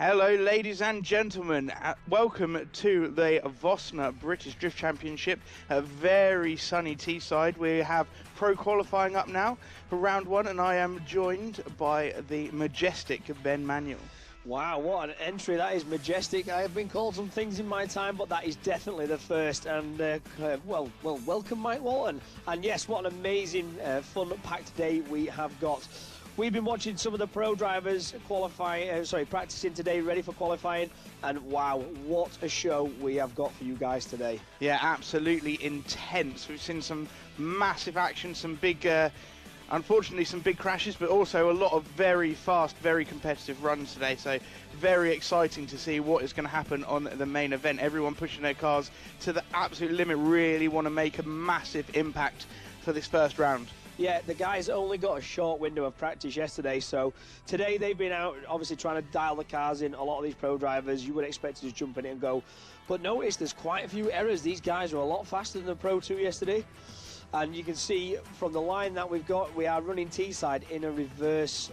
Hello ladies and gentlemen, welcome to the Vosna British Drift Championship, a very sunny Teesside. We have pro qualifying up now for round one, and I am joined by the majestic Ben Manuel. Wow, what an entry. That is majestic. I have been called some things in my time, but that is definitely the first. And well, welcome Mike Walton. And yes, what an amazing fun-packed day we have got. We've been watching some of the pro drivers practicing today, ready for qualifying, and wow, what a show we have got for you guys today. Yeah, absolutely intense. We've seen some massive action, some big, unfortunately some big crashes, but also a lot of very fast, very competitive runs today. So very exciting to see what is going to happen on the main event. Everyone pushing their cars to the absolute limit, really want to make a massive impact for this first round. Yeah, the guys only got a short window of practice yesterday, so today they've been out obviously trying to dial the cars in. A lot of these pro drivers, you would expect to just jump in it and go. But notice there's quite a few errors. These guys are a lot faster than the Pro 2 yesterday. And you can see from the line that we've got, we are running Teesside in a reverse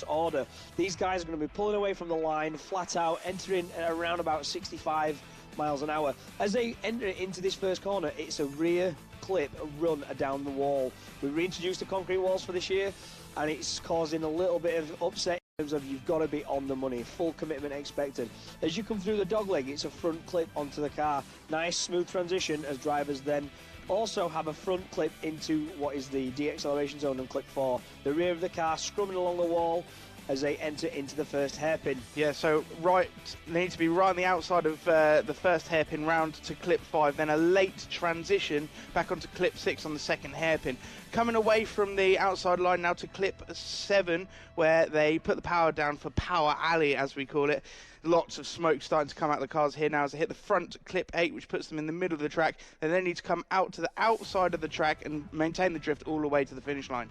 order. These guys are going to be pulling away from the line, flat out, entering at around about 65 miles an hour. As they enter into this first corner, it's a rear clip run down the wall. We reintroduced the concrete walls for this year, and it's causing a little bit of upset in terms of you've got to be on the money, full commitment expected. As you come through the dogleg, it's a front clip onto the car. Nice smooth transition as drivers then also have a front clip into what is the deceleration zone and clip 4. The rear of the car scrumming along the wall as they enter into the first hairpin. Yeah, so they need to be right on the outside of the first hairpin round to clip 5, then a late transition back onto clip 6 on the second hairpin. Coming away from the outside line now to clip 7, where they put the power down for Power Alley, as we call it. Lots of smoke starting to come out of the cars here now as they hit the front clip 8, which puts them in the middle of the track. They then need to come out to the outside of the track and maintain the drift all the way to the finish line.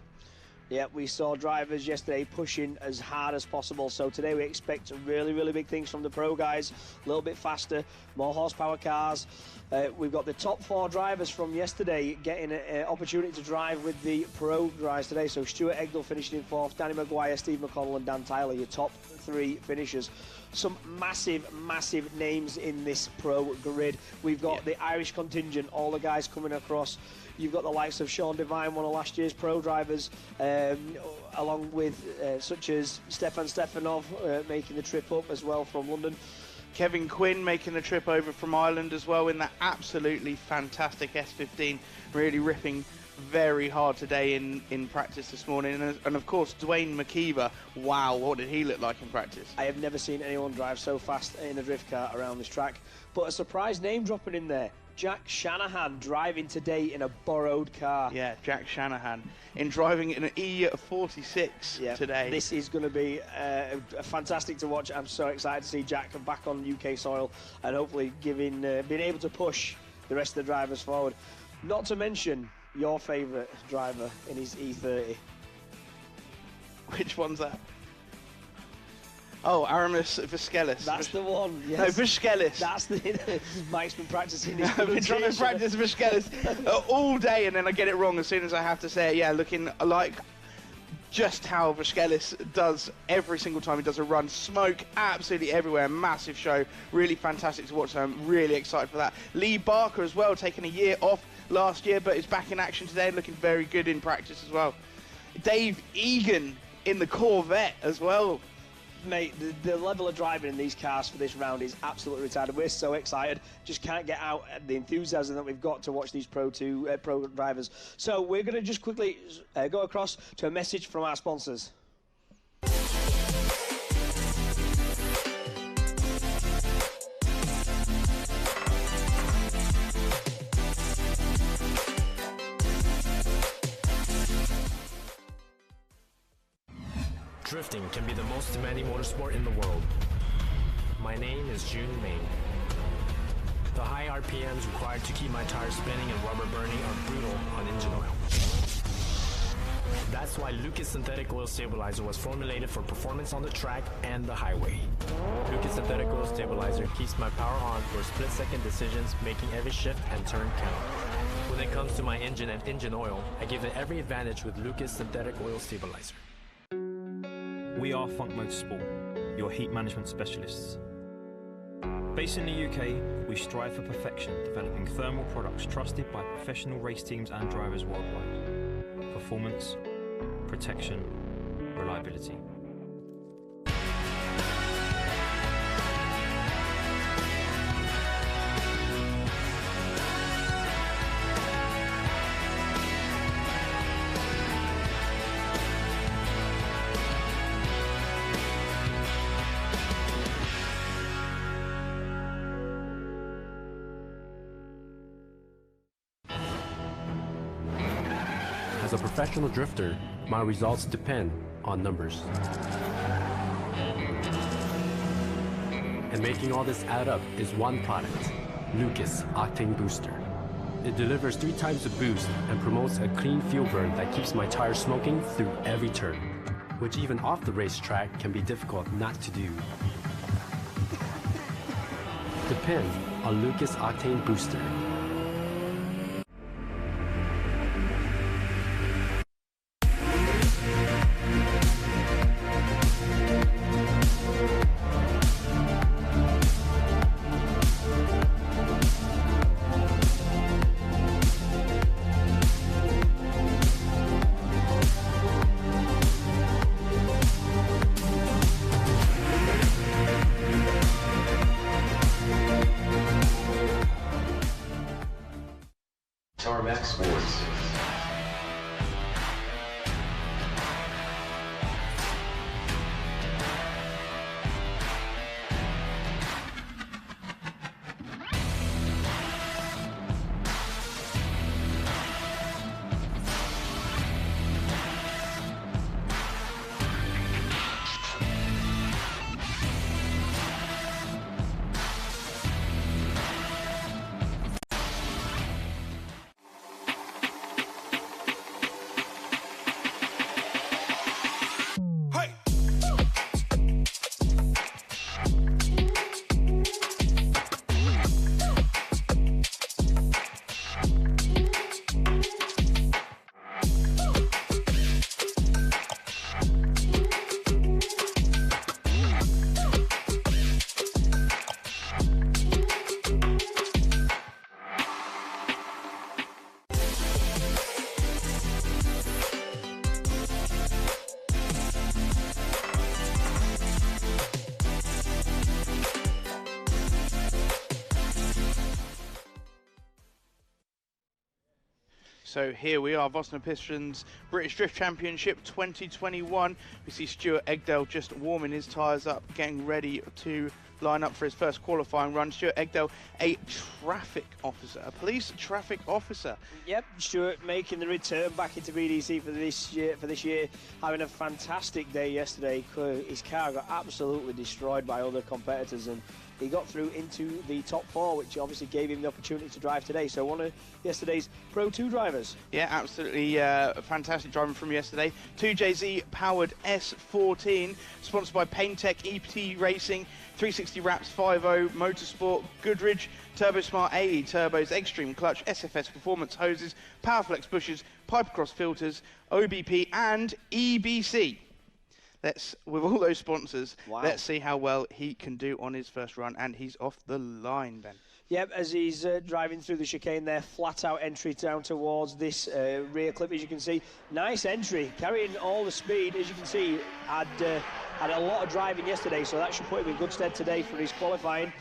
Yeah, we saw drivers yesterday pushing as hard as possible. So today we expect really, really big things from the pro guys. A little bit faster, more horsepower cars. We've got the top 4 drivers from yesterday getting an opportunity to drive with the pro guys today. So Stuart Egdal finishing in 4th, Danny Maguire, Steve Mcconnell and Dan Tyler, your top 3 finishers. Some massive, massive names in this pro grid. We've got the Irish contingent, all the guys coming across. You've got the likes of Sean Devine, one of last year's pro drivers, along with such as Stefan Stefanov making the trip up as well from London. Kevin Quinn making the trip over from Ireland as well in that absolutely fantastic S15, really ripping very hard today in practice this morning. And of course Dwayne Mckeever, wow, what did he look like in practice? I have never seen anyone drive so fast in a drift car around this track. But a surprise name dropping in there, Jack Shanahan driving today in a borrowed car. Yeah, Jack Shanahan driving in an E46 today. This is going to be fantastic to watch. I'm so excited to see Jack back on UK soil and hopefully being able to push the rest of the drivers forward. Not to mention your favourite driver in his E30. Which one's that? Oh, Aramis Vizquelis. That's the one, yes. No, Vizquelis. That's the... Mike's been practising his I've been trying to practice Vizquelis all day, and then I get it wrong as soon as I have to say it. Yeah, looking like just how Vizquelis does every single time he does a run. Smoke absolutely everywhere, massive show. Really fantastic to watch, so I'm really excited for that. Lee Barker as well, taking a year off last year, but is back in action today and looking very good in practice as well. Dave Egan in the Corvette as well. Mate, the level of driving in these cars for this round is absolutely retarded. We're so excited. Just can't get out the enthusiasm that we've got to watch these pro drivers. So we're going to just quickly go across to a message from our sponsors. Drifting can be the most demanding motorsport in the world. My name is June Main. The high RPMs required to keep my tires spinning and rubber burning are brutal on engine oil. That's why Lucas Synthetic Oil Stabilizer was formulated for performance on the track and the highway. Lucas Synthetic Oil Stabilizer keeps my power on for split-second decisions, making every shift and turn count. When it comes to my engine and engine oil, I give it every advantage with Lucas Synthetic Oil Stabilizer. We are Funk Motorsport. your heat management specialists. Based in the UK, we strive for perfection, developing thermal products trusted by professional race teams and drivers worldwide. Performance, protection, reliability. As a professional drifter, my results depend on numbers. And making all this add up is one product, Lucas Octane Booster. It delivers 3 times the boost and promotes a clean fuel burn that keeps my tires smoking through every turn, which even off the racetrack can be difficult not to do. Depend on Lucas Octane Booster. So here we are, Vosna Pistons British Drift Championship 2021. We see Stuart Egdale just warming his tyres up, getting ready to line up for his first qualifying run. Stuart Egdale, a traffic officer, a police traffic officer. Yep, Stuart making the return back into BDC for this year, having a fantastic day yesterday. His car got absolutely destroyed by other competitors, and he got through into the top 4, which obviously gave him the opportunity to drive today. So one of yesterday's Pro 2 drivers. Yeah, absolutely fantastic driving from yesterday. 2JZ powered S14, sponsored by Paintech, EPT Racing, 360 Wraps, 5.0 Motorsport, Goodrich, TurboSmart AE turbos, Extreme Clutch, SFS Performance hoses, Powerflex bushes, Pipercross filters, OBP and EBC. With all those sponsors, let's see how well he can do on his first run, and he's off the line, Ben. Yep, as he's driving through the chicane there, flat out entry down towards this rear clip, as you can see. Nice entry, carrying all the speed, as you can see. Had a lot of driving yesterday, so that should put him in good stead today for his qualifying.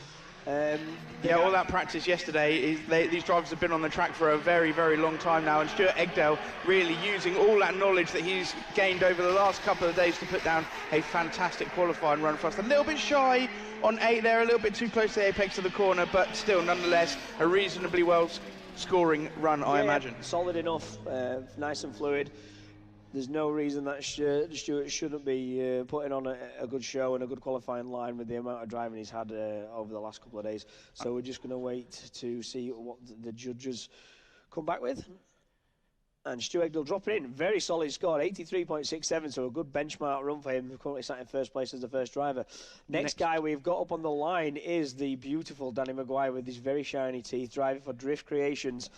Yeah, all that practice yesterday, these drivers have been on the track for a very, very long time now, and Stuart Egdale really using all that knowledge that he's gained over the last couple of days to put down a fantastic qualifying run for us. A little bit shy on 8 there, a little bit too close to the apex of the corner, but still, nonetheless, a reasonably well scoring run, I imagine. Solid enough, nice and fluid. There's no reason that Stuart shouldn't be putting on a good show and a good qualifying line with the amount of driving he's had over the last couple of days. So we're just going to wait to see what the judges come back with. And Stuart Egdale dropping in, very solid score, 83.67, so a good benchmark run for him. Currently sat in first place as the first driver. Next guy we've got up on the line is the beautiful Danny Maguire with his very shiny teeth, driving for Drift Creations.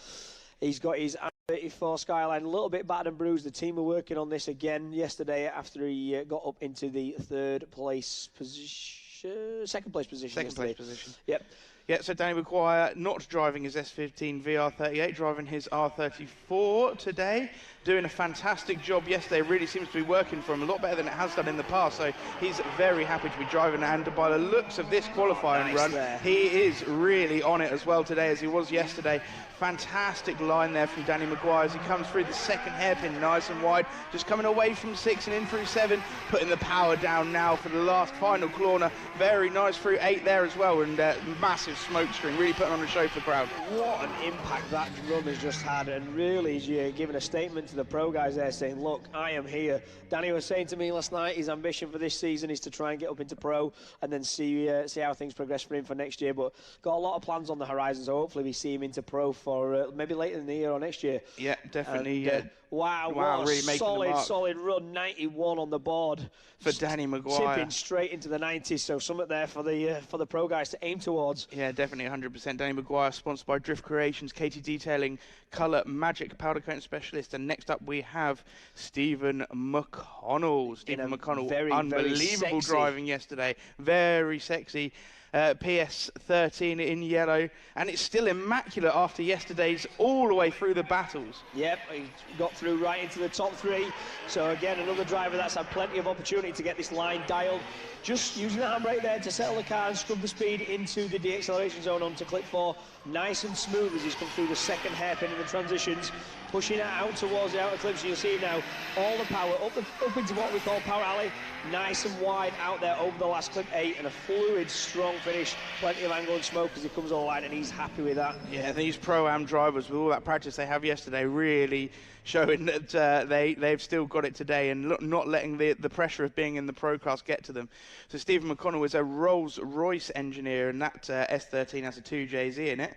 He's got his 34 Skyline, a little bit battered and bruised. The team were working on this again yesterday after he got up into the second place position. Second place position. Yep. Yeah, so Danny Maguire not driving his S15 VR38, driving his R34 today. Doing a fantastic job yesterday. Really seems to be working for him a lot better than it has done in the past. So he's very happy to be driving. And by the looks of this qualifying run, he is really on it as well today as he was yesterday. Fantastic line there from Danny Maguire as he comes through the second hairpin nice and wide, just coming away from 6 and in through 7, putting the power down now for the last final corner. Very nice through 8 there as well, and massive smoke screen, really putting on a show for the crowd. What an impact that run has just had, and really giving a statement to the pro guys there saying, look, I am here. Danny was saying to me last night his ambition for this season is to try and get up into pro and then see how things progress for him for next year, but got a lot of plans on the horizon, so hopefully we see him into pro for maybe later in the year or next year. Yeah, definitely. Wow, what really a solid run. 91 on the board for Danny Maguire. Tipping straight into the 90s, so something there for the pro guys to aim towards. Yeah, definitely 100%. Danny Maguire, sponsored by Drift Creations, KT Detailing, Colour Magic Powder Coating Specialist. And next up we have Stephen Mcconnell. Stephen Mcconnell, unbelievable driving yesterday. Very sexy. PS13 in yellow, and it's still immaculate after yesterday's all the way through the battles. Yep, he got through right into the top 3. So again, another driver that's had plenty of opportunity to get this line dialed. Just using the handbrake there to settle the car and scrub the speed into the deacceleration zone onto clip 4. Nice and smooth as he's come through the second hairpin in the transitions, pushing it out towards the outer clip. So you'll see now all the power up into what we call power alley, nice and wide out there over the last clip 8, and a fluid, strong finish. Plenty of angle and smoke as he comes all the line, and he's happy with that. Yeah, these Pro-Am drivers, with all that practice they have yesterday, really showing that they've still got it today and not letting the pressure of being in the Pro class get to them. So Stephen Mcconnell is a Rolls-Royce engineer, and that S13 has a 2JZ in it.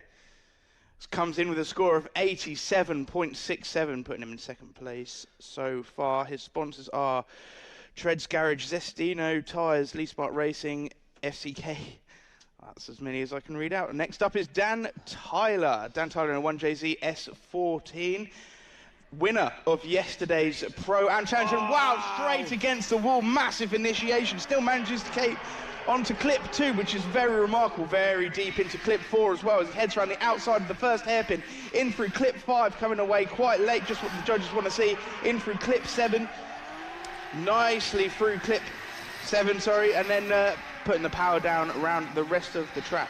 Comes in with a score of 87.67, putting him in second place so far. His sponsors are Treads Garage, Zestino Tyres, Lee Smart Racing, FCK. That's as many as I can read out. Next up is Dan Tyler. Dan Tyler in a 1JZ S14. Winner of yesterday's Pro-Am Challenge. And wow, straight against the wall. Massive initiation. Still manages to keep onto clip 2, which is very remarkable. Very deep into clip 4 as well as he heads around the outside of the first hairpin. In through clip 5, coming away quite late, just what the judges want to see. In through clip 7. Nicely through clip 7, and then putting the power down around the rest of the track.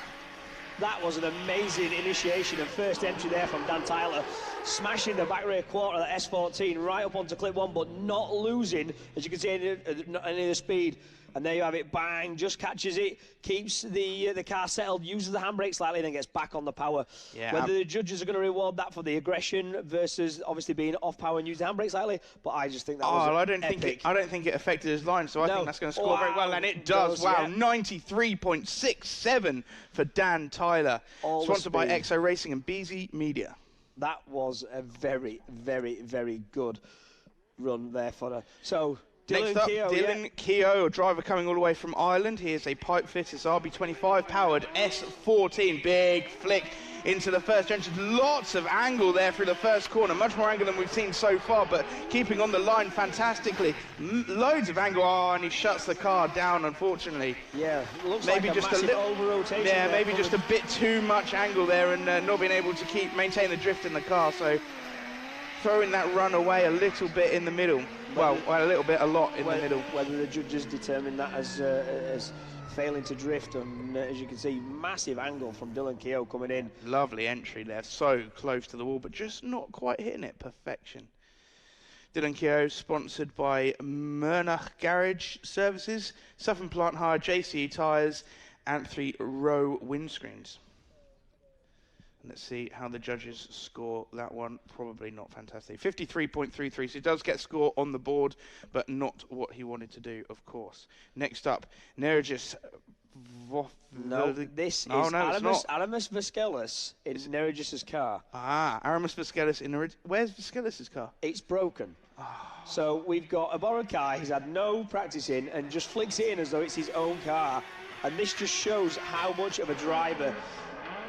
That was an amazing initiation and first entry there from Dan Tyler, smashing the back rear quarter of the S14 right up onto clip 1, but not losing, as you can see, any of the speed. And there you have it, bang, just catches it, keeps the car settled, uses the handbrake slightly, and then gets back on the power. Yeah, whether the judges are going to reward that for the aggression versus obviously being off power and using the handbrake slightly, but I just think that was epic. I don't think it affected his line, so I think that's going to score very well, and it does. Wow, yeah. 93.67 for Dan Tyler, sponsored by EXO Racing and BZ Media. That was a very, very, very good run there for her. So. Next up, Dylan Keogh, a driver coming all the way from Ireland. He is a pipe fitters RB25 powered S14. Big flick into the first junction. Lots of angle there through the first corner. Much more angle than we've seen so far, but keeping on the line fantastically. Loads of angle. Oh, and he shuts the car down, unfortunately. Yeah, looks maybe like just a little over-rotation. Yeah, maybe just a bit too much angle there and not being able to maintain the drift in the car. So throwing that run away a little bit in the middle. Well, a lot in the middle. Whether the judges determine that as failing to drift, and as you can see, massive angle from Dylan Keogh coming in. Lovely entry there, so close to the wall, but just not quite hitting it. Perfection. Dylan Keogh, sponsored by Murnach Garage Services, Southern Plant Hire, JCE Tyres, and 3 row windscreens. Let's see how the judges score that one. Probably not fantastic. 53.33, so he does get score on the board, but not what he wanted to do, of course. Next up, Nergis. No, this is Aramis Vaskelis in Nergis's car. Ah, Aramis Vaskelis in where's Vaskelis' car? It's broken. So we've got a borrowed car he's had no practice in and just flicks it in as though it's his own car. And this just shows how much of a driver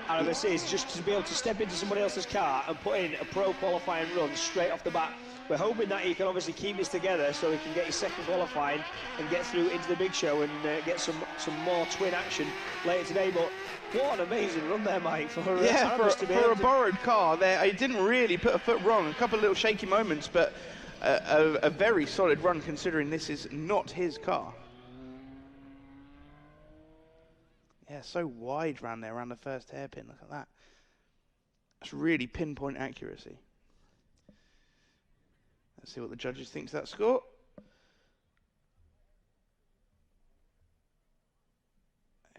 out of this just to be able to step into somebody else's car and put in a pro qualifying run straight off the bat. We're hoping that he can obviously keep this together so he can get his second qualifying and get through into the big show and get some more twin action later today. But what an amazing run there, Mike, for a borrowed car there. He didn't really put a foot wrong. A couple of little shaky moments, but a very solid run considering this is not his car. Yeah, so wide round there, around the first hairpin. Look at that. That's really pinpoint accuracy. Let's see what the judges think to that score.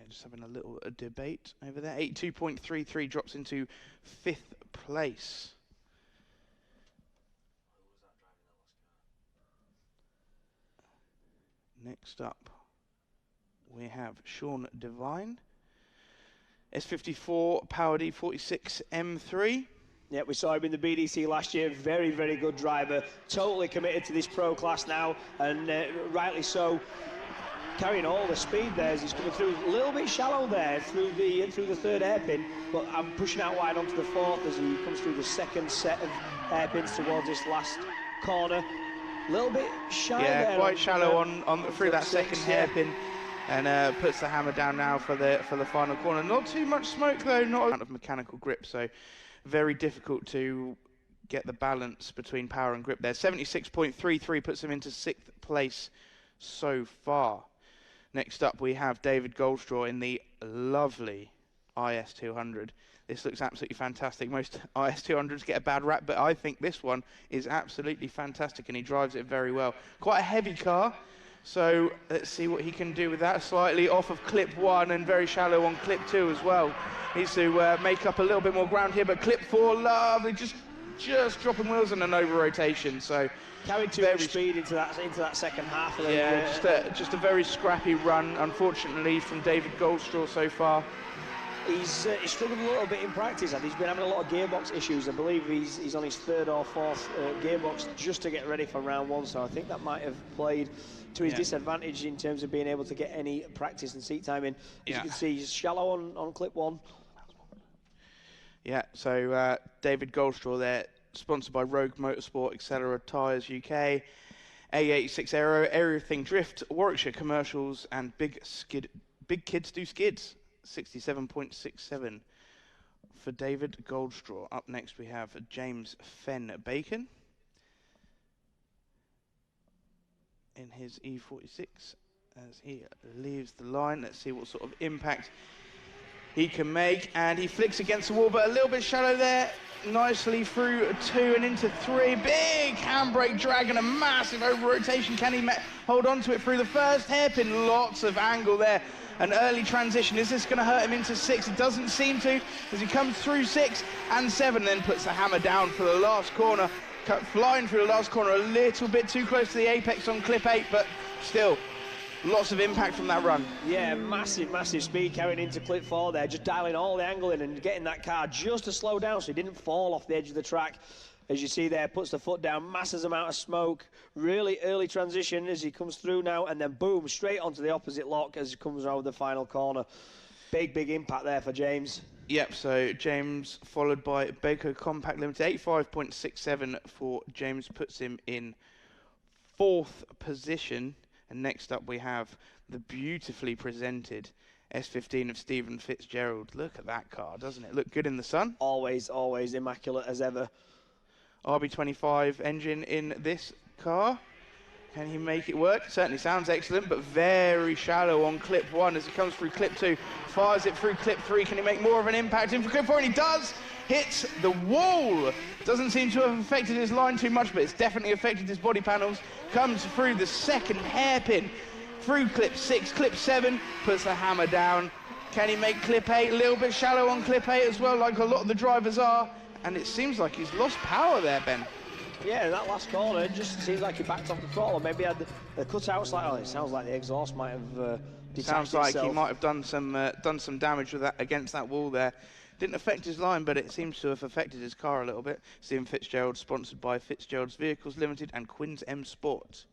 Just having a little debate over there. 82.33 drops into 5th place. Next up, we have Sean Devine. S54 Power D46 M3. Yeah, we saw him in the BDC last year. Very, very good driver. Totally committed to this pro class now, and rightly so. Carrying all the speed there as he's coming through. A little bit shallow there through the third hairpin, but I'm pushing out wide onto the fourth as he comes through the second set of hairpins towards this last corner. A little bit shy there. Yeah, quite shallow on through that second hairpin, and puts the hammer down now for the final corner. Not too much smoke though, not a lot of mechanical grip, so very difficult to get the balance between power and grip there. 76.33 puts him into 6th place so far. Next up we have David Goldstraw in the lovely IS200. This looks absolutely fantastic. Most IS200s get a bad rap, but I think this one is absolutely fantastic and he drives it very well. Quite a heavy car, so let's see what he can do with that. Slightly off of clip 1 and very shallow on clip 2 as well. Needs to make up a little bit more ground here, but clip 4, lovely, just dropping wheels and an over rotation. So carried too much speed into that second half. Yeah, just a very scrappy run, unfortunately, from David Goldstraw so far. He's struggled a little bit in practice, and he's been having a lot of gearbox issues. I believe he's on his 3rd or 4th gearbox just to get ready for round 1, so I think that might have played to his disadvantage in terms of being able to get any practice and seat time in. As you can see, he's shallow on clip 1. Yeah, so David Goldstraw there, sponsored by Rogue Motorsport, Accelera Tyres UK, A86 Aero, Everything Drift, Warwickshire Commercials, and Big Kids Do Skids. 67.67 for David Goldstraw. Up next we have James Fenn Bacon in his E46 as he leaves the line. Let's see what sort of impact he can make, and he flicks against the wall, but a little bit shallow there. Nicely through 2 and into 3. Big handbrake drag and a massive over rotation. Can he hold on to it through the first hairpin? Lots of angle there. An early transition. Is this going to hurt him into 6? It doesn't seem to, as he comes through 6 and 7, then puts the hammer down for the last corner. Flying through the last corner, a little bit too close to the apex on clip 8, but still lots of impact from that run. Yeah, massive speed carrying into clip 4 there, just dialing all the angle in and getting that car just to slow down so he didn't fall off the edge of the track. As you see there, puts the foot down, massive amount of smoke, really early transition as he comes through now, and then boom, straight onto the opposite lock as he comes around the final corner. Big impact there for James. Yep, so James followed by Baco Compact Limited. 85.67 for James puts him in 4th position. And next up we have the beautifully presented S15 of Stephen Fitzgerald. Look at that car, doesn't it? Look good in the sun. Always immaculate as ever. RB25 engine in this car. Can he make it work? Certainly sounds excellent, but very shallow on clip 1 as he comes through clip 2. Fires it through clip 3. Can he make more of an impact in for clip 4? And he does! Hits the wall! Doesn't seem to have affected his line too much, but it's definitely affected his body panels. Comes through the second hairpin. Through clip 6, clip 7, puts the hammer down. Can he make clip 8? A little bit shallow on clip 8 as well, like a lot of the drivers are. And it seems like he's lost power there, Ben. Yeah, that last corner, it just seems like he backed off the throttle. Maybe had the cutout slightly. It sounds like the exhaust might have detached Sounds like itself. he might have done some damage with that against that wall there. Didn't affect his line, but it seems to have affected his car a little bit. Stephen Fitzgerald, sponsored by Fitzgerald's Vehicles Limited and Quinn's M Sport.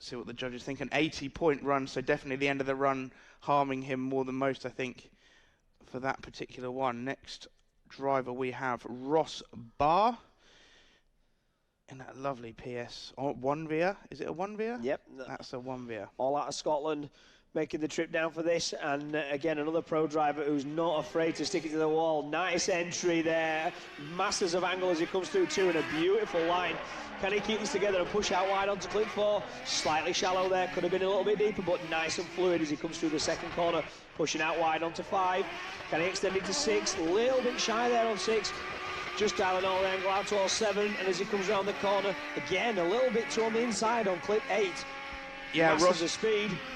see what the judges think. An 80-point run, so definitely the end of the run harming him more than most, I think, for that particular one. Next driver we have Ross Barr in that lovely PS. Oh, 1 Is it a 1 Yep. That's a 1 All out of Scotland, making the trip down for this. And again, another pro driver who's not afraid to stick it to the wall. Nice entry there. Masters of angle as he comes through too, and a beautiful line. Can he keep this together and push out wide onto clip 4? Slightly shallow there, could have been a little bit deeper, but nice and fluid as he comes through the second corner, pushing out wide onto 5. Can he extend it to 6? A little bit shy there on 6. Just dialing all the angle out towards 7, and as he comes around the corner, again, a little bit too on the inside on clip 8. Yeah,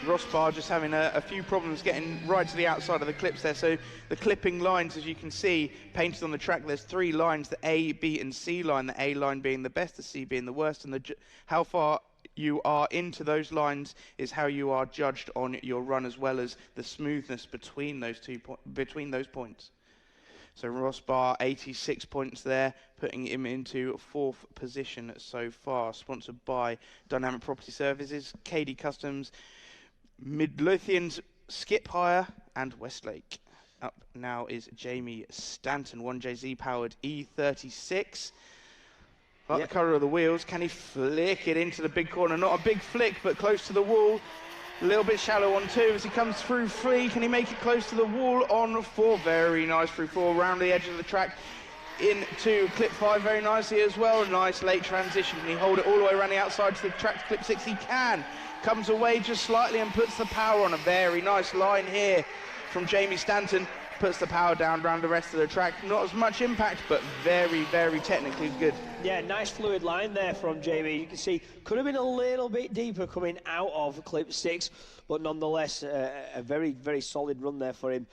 Ross Barr just having a few problems getting right to the outside of the clips there. So the clipping lines, as you can see, painted on the track, there's 3 lines, the A, B and C line, the A line being the best, the C being the worst, and how far you are into those lines is how you are judged on your run, as well as the smoothness between those points. So Ross Barr, 86 points there, putting him into 4th position so far. Sponsored by Dynamic Property Services, KD Customs, Midlothian's Skip Hire, and Westlake. Up now is Jamie Stanton, 1JZ powered E36. Like the colour of the wheels, can he flick it into the big corner? Not a big flick, but close to the wall. A little bit shallow on 2 as he comes through 3. Can he make it close to the wall on 4? Very nice through 4, around the edge of the track into clip 5 very nicely as well. Nice late transition. Can he hold it all the way around the outside to the track to clip 6? He can. Comes away just slightly and puts the power on. A very nice line here from Jamie Stanton. Puts the power down around the rest of the track. Not as much impact, but very, very technically good. Yeah, nice fluid line there from Jamie. You can see could have been a little bit deeper coming out of clip 6, but nonetheless a very, very solid run there for him.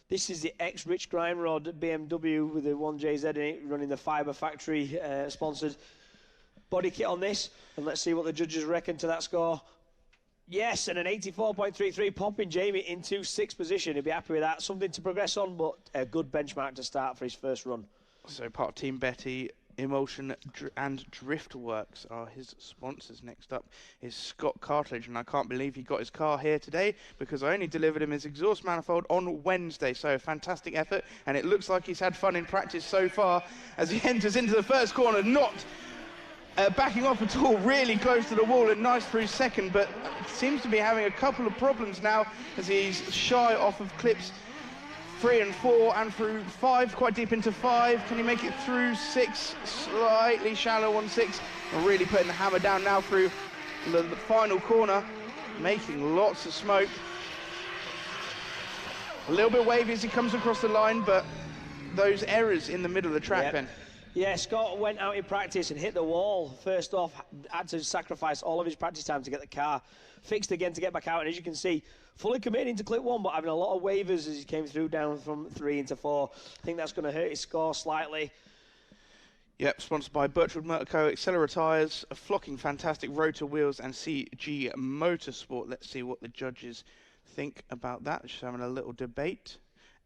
This is the ex-Rich Greenrod BMW with the 1JZ in it, running the Fibre Factory sponsored body kit on this. And let's see what the judges reckon to that score. Yes, and an 84.33, popping Jamie into 6th position. He'll be happy with that. Something to progress on, but a good benchmark to start for his first run. So part of Team Betty, Emulsion and Driftworks are his sponsors. Next up is Scott Carthage, and I can't believe he got his car here today because I only delivered him his exhaust manifold on Wednesday. So a fantastic effort, and it looks like he's had fun in practice so far as he enters into the first corner, not backing off at all, really close to the wall and nice through 2nd, but seems to be having a couple of problems now as he's shy off of clips 3 and 4 and through 5, quite deep into 5. Can he make it through 6? Slightly shallow on 6, and really putting the hammer down now through the final corner, making lots of smoke. A little bit wavy as he comes across the line, but those errors in the middle of the track, Ben. Yeah, Scott went out in practice and hit the wall. First off, had to sacrifice all of his practice time to get the car fixed again to get back out. And as you can see, fully committed into clip 1, but having a lot of waivers as he came through down from 3 into 4. I think that's going to hurt his score slightly. Yep, sponsored by Birchwood Motor Co, Accelera Tyres, Flocking Fantastic Rotor Wheels, and CG Motorsport. Let's see what the judges think about that. Just having a little debate.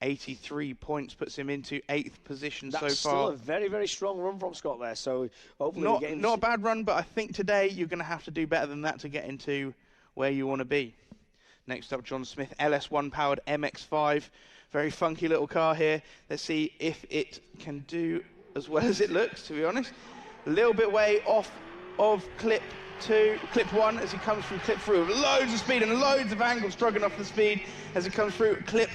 83 points puts him into 8th position so far. That's still a very, very strong run from Scott there. So hopefully not a bad run, but I think today you're going to have to do better than that to get into where you want to be. Next up, John Smith, LS1 powered MX5. Very funky little car here. Let's see if it can do as well as it looks, to be honest. A little bit way off of clip 1 as he comes through clip 3 with loads of speed and loads of angle, struggling off the speed as he comes through clip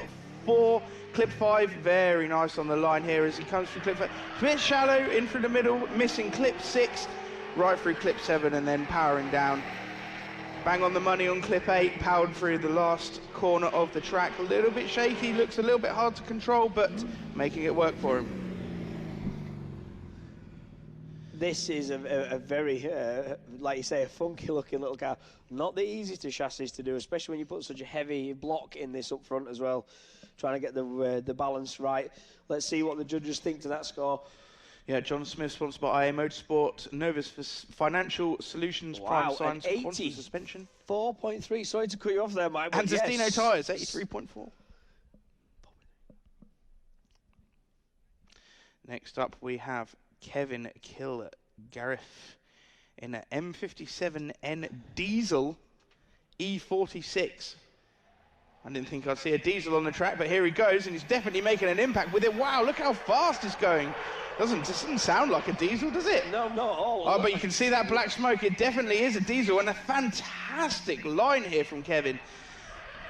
4, clip 5, very nice on the line here as he comes through clip 5. A bit shallow in through the middle, missing clip 6, right through clip 7 and then powering down. Bang on the money on clip 8, powered through the last corner of the track. A little bit shaky, looks a little bit hard to control, but making it work for him. This is a very, like you say, a funky looking little car. Not the easiest of chassis to do, especially when you put such a heavy block in this up front as well. Trying to get the balance right. Let's see what the judges think to that score. Yeah, John Smith, sponsored by IA Motorsport, Novus Financial Solutions, Prime Science, Quantum Suspension. 4.3, sorry to cut you off there, Mike. And Destino Tyres, 83.4. Next up, we have Kevin Kilgareth in an M57N diesel E46. I didn't think I'd see a diesel on the track, but here he goes, and he's definitely making an impact with it. Wow, look how fast it's going. Doesn't sound like a diesel, does it? No, not at all. Oh, but you can see that black smoke. It definitely is a diesel, and a fantastic line here from Kevin,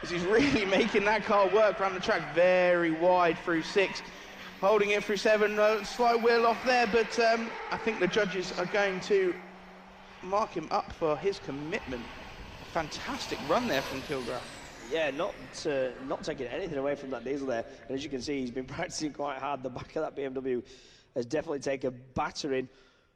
as he's really making that car work around the track. Very wide through 6, holding it through 7. Slight wheel off there, but I think the judges are going to mark him up for his commitment. Fantastic run there from Kilgraff. Yeah, not taking anything away from that diesel there. And as you can see, he's been practicing quite hard. The back of that BMW has definitely taken a battering.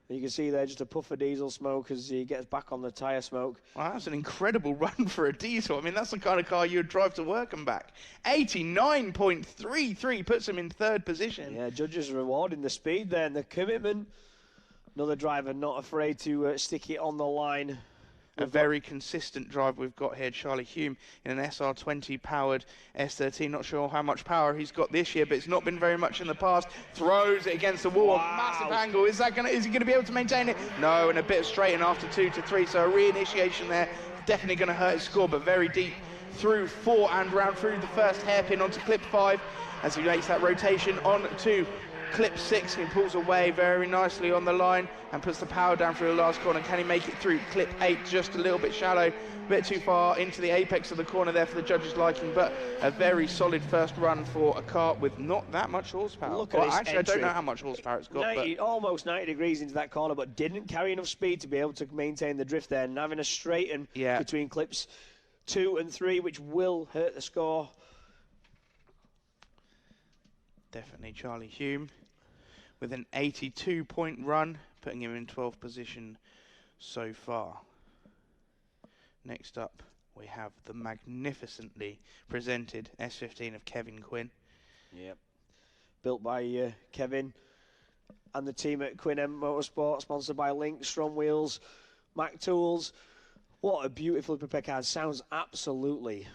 And you can see there just a puff of diesel smoke as he gets back on the tyre smoke. Wow, that's an incredible run for a diesel. I mean, that's the kind of car you'd drive to work and back. 89.33 puts him in 3rd position. Yeah, judges rewarding the speed there and the commitment. Another driver not afraid to stick it on the line. A very consistent drive we've got here, Charlie Hume, in an SR20 powered S13. Not sure how much power he's got this year, but it's not been very much in the past. Throws it against the wall. Wow. Massive angle. Is he going to be able to maintain it? No, and a bit of straighten after 2 to 3. So a reinitiation there. Definitely going to hurt his score, but very deep through 4 and round through the first hairpin onto clip 5 as he makes that rotation on to clip 6. He pulls away very nicely on the line and puts the power down through the last corner. Can he make it through clip 8? Just a little bit shallow, a bit too far into the apex of the corner there for the judges' liking, but a very solid first run for a car with not that much horsepower. Look at this actually, entry. I don't know how much horsepower it's got. Almost 90 degrees into that corner, but didn't carry enough speed to be able to maintain the drift there, and having a straighten between clips 2 and 3, which will hurt the score. Definitely Charlie Hume with an 82-point run, putting him in 12th position so far. Next up, we have the magnificently presented S15 of Kevin Quinn. Yep. Built by Kevin and the team at Quinn M Motorsport, sponsored by Link, Strom Wheels, Mac Tools. What a beautifully prepared car. Sounds absolutely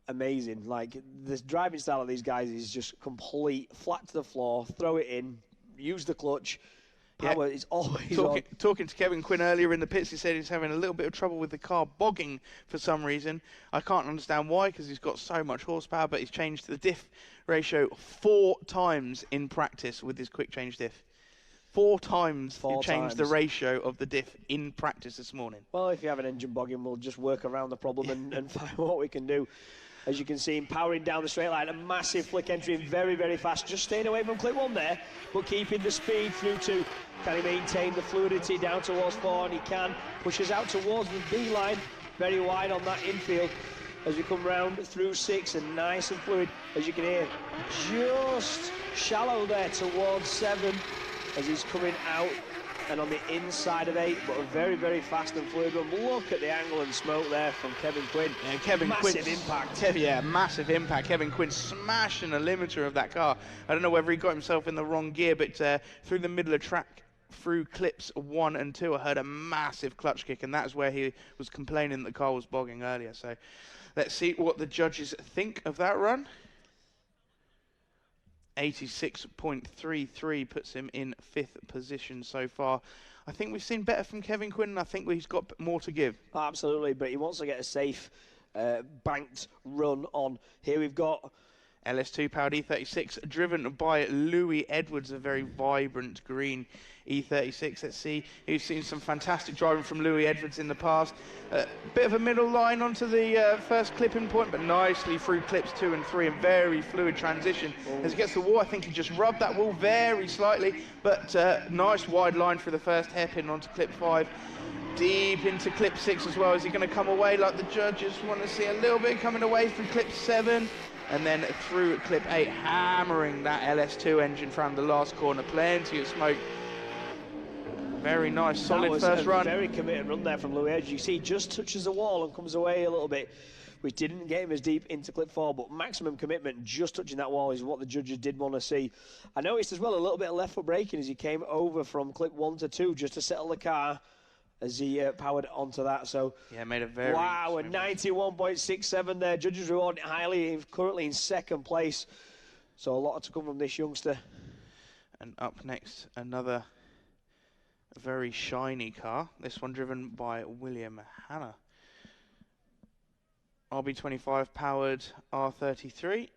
amazing. Like, the driving style of these guys is just complete, flat to the floor, throw it in, use the clutch. Power is always on. Talking to Kevin Quinn earlier in the pits, he said he's having a little bit of trouble with the car bogging for some reason. I can't understand why, because he's got so much horsepower, but he's changed the diff ratio 4 times in practice with his quick change diff. 4 times he changed the ratio of the diff in practice this morning. Well, if you have an engine bogging, we'll just work around the problem and find what we can do. As you can see him powering down the straight line, a massive flick entry, very, very fast, just staying away from clip 1 there, but keeping the speed through 2. Can he maintain the fluidity down towards 4? And he can. Pushes out towards the B line, very wide on that infield as we come round through 6, and nice and fluid, as you can hear, just shallow there towards 7 as he's coming out and on the inside of 8, but a very, very fast and fluid run. Look at the angle and smoke there from Kevin Quinn. Yeah, Kevin massive impact. Massive impact. Kevin Quinn smashing the limiter of that car. I don't know whether he got himself in the wrong gear, but through the middle of track, through clips 1 and 2, I heard a massive clutch kick, and that's where he was complaining that the car was bogging earlier. So let's see what the judges think of that run. 86.33 puts him in 5th position so far. I think we've seen better from Kevin Quinn, and I think he's got more to give. Absolutely, but he wants to get a safe, banked run on. Here we've got LS2 powered E36, driven by Louis Edwards, a very vibrant green E36. Let's see, we've seen some fantastic driving from Louis Edwards in the past. Bit of a middle line onto the first clipping point, but nicely through clips 2 and 3, and very fluid transition. As he gets the wall, I think he just rubbed that wall very slightly, but nice wide line for the first hairpin onto clip 5. Deep into clip 6 as well. Is he going to come away like the judges want to see? A little bit coming away from clip 7. And then through clip 8, hammering that LS2 engine from the last corner. Plenty of smoke. Very nice, solid first run. Very committed run there from Louis Edge. You see, just touches the wall and comes away a little bit, which didn't get him as deep into clip 4, but maximum commitment, just touching that wall, is what the judges did want to see. I noticed as well a little bit of left foot braking as he came over from clip 1 to 2 just to settle the car as he powered onto that. So yeah, made a very wow, a 91.67 there. Judges reward it highly. He's currently in 2nd place. So a lot to come from this youngster. And up next, another A very shiny car. This one driven by William Hanna. RB25 powered R33.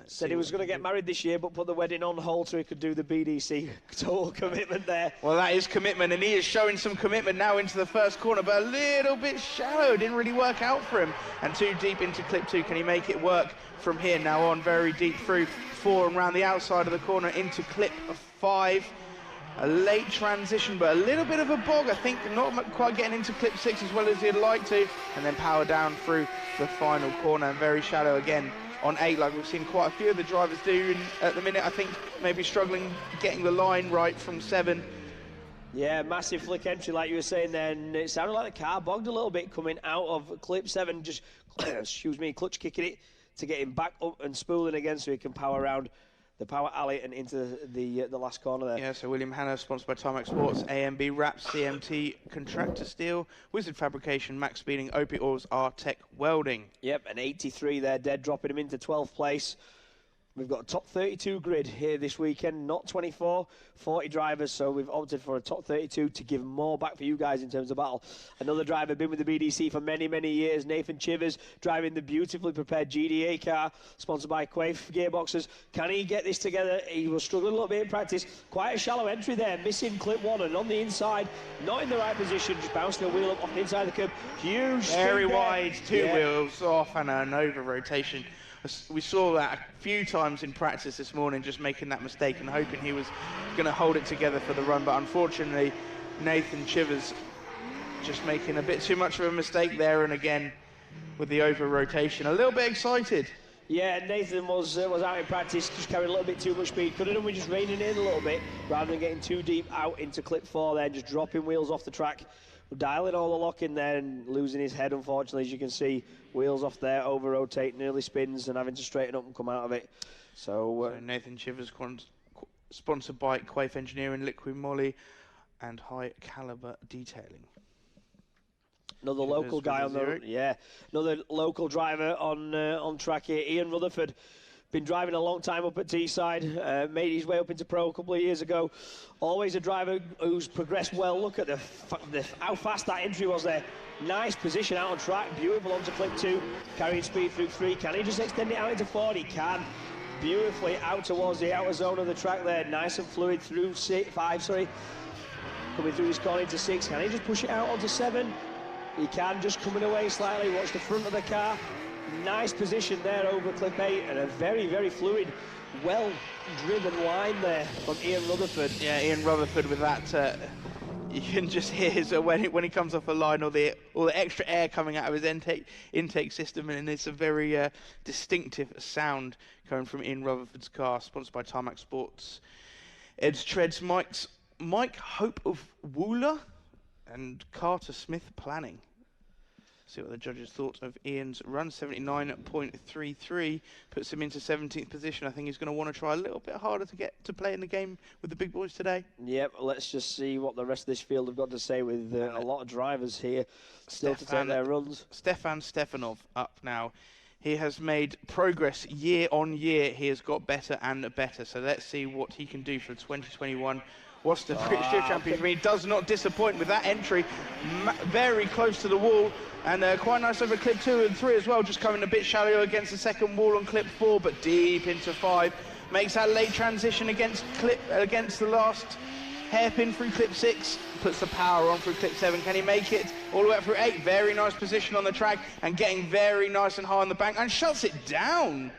Said he was going to get married this year, but put the wedding on hold so he could do the BDC. Total commitment there. Well, that is commitment, and he is showing some commitment now into the first corner, but a little bit shallow. Didn't really work out for him. And too deep into clip 2. Can he make it work from here? Now on very deep through 4 and round the outside of the corner into clip 5. A late transition, but a little bit of a bog. I think not quite getting into clip 6 as well as he'd like to. And then power down through the final corner, and very shallow again on 8, like we've seen quite a few of the drivers do at the minute. I think maybe struggling getting the line right from 7. Yeah, massive flick entry like you were saying then. It sounded like the car bogged a little bit coming out of clip 7, just excuse me, clutch kicking it to get him back up and spooling again so he can power around the power alley and into the last corner there. Yeah, so William Hanna, sponsored by Tarmac Sports, AMB Wraps, CMT Contractor Steel, Wizard Fabrication, Max Speeding, OP Oils, R-Tech Welding. Yep, an 83 there, dead, dropping him into 12th place. We've got a top 32 grid here this weekend, not 24, 40 drivers, so we've opted for a top 32 to give more back for you guys in terms of battle. Another driver been with the BDC for many, many years, Nathan Chivers, driving the beautifully prepared GDA car, sponsored by Quaife Gearboxes. Can he get this together? He was struggling a little bit in practice. Quite a shallow entry there, missing clip 1 and on the inside, not in the right position, just bouncing a wheel up off the inside of the curb. Huge very wide, there. 2 wheels off and an over rotation. We saw that a few times in practice this morning, just making that mistake and hoping he was going to hold it together for the run. But unfortunately, Nathan Chivers just making a bit too much of a mistake there. And again, with the over rotation, a little bit excited. Yeah, Nathan was out in practice, just carrying a little bit too much speed. Could have done with just reining in a little bit, rather than getting too deep out into clip 4 there, just dropping wheels off the track. Dialing all the lock in there and losing his head, unfortunately, as you can see. Wheels off there, over rotate, nearly spins, and having to straighten up and come out of it. So Nathan Chivers, sponsored by Quaife Engineering, Liquid Moly, and High Caliber Detailing. Another local guy on the another local driver on track here, Ian Rutherford. Been driving a long time up at Teesside, made his way up into pro a couple of years ago. Always a driver who's progressed well. Look at how fast that entry was there. Nice position out on track, beautiful onto clip 2, carrying speed through 3. Can he just extend it out into 4? He can. Beautifully out towards the outer zone of the track there, nice and fluid through 5, sorry. Coming through his corner into 6, can he just push it out onto 7? He can, just coming away slightly, watch the front of the car. Nice position there over clip 8 and a very, very fluid, well-driven line there from Ian Rutherford. Yeah, Ian Rutherford with that, you can just hear so when he comes off a line, all the extra air coming out of his intake system, and it's a very distinctive sound coming from Ian Rutherford's car, sponsored by Tarmac Sports. Ed's Treads, Mike Hope of Wooler, and Carter Smith Planning. See what the judges thought of Ian's run. 79.33 puts him into 17th position. I think he's going to want to try a little bit harder to get to play in the game with the big boys today. Yep, let's just see what the rest of this field have got to say with a lot of drivers here still to take their runs. Stefan Stefanov up now. He has made progress year on year. He has got better and better. So let's see what he can do for 2021. Worcester British Drift Champions. I mean, he does not disappoint with that entry. Very close to the wall. And quite nice over clip 2 and 3 as well. Just coming a bit shallow against the second wall on clip 4, but deep into 5. Makes that late transition against the last hairpin through clip 6. Puts the power on through clip 7. Can he make it all the way up through 8? Very nice position on the track and getting very nice and high on the bank and shuts it down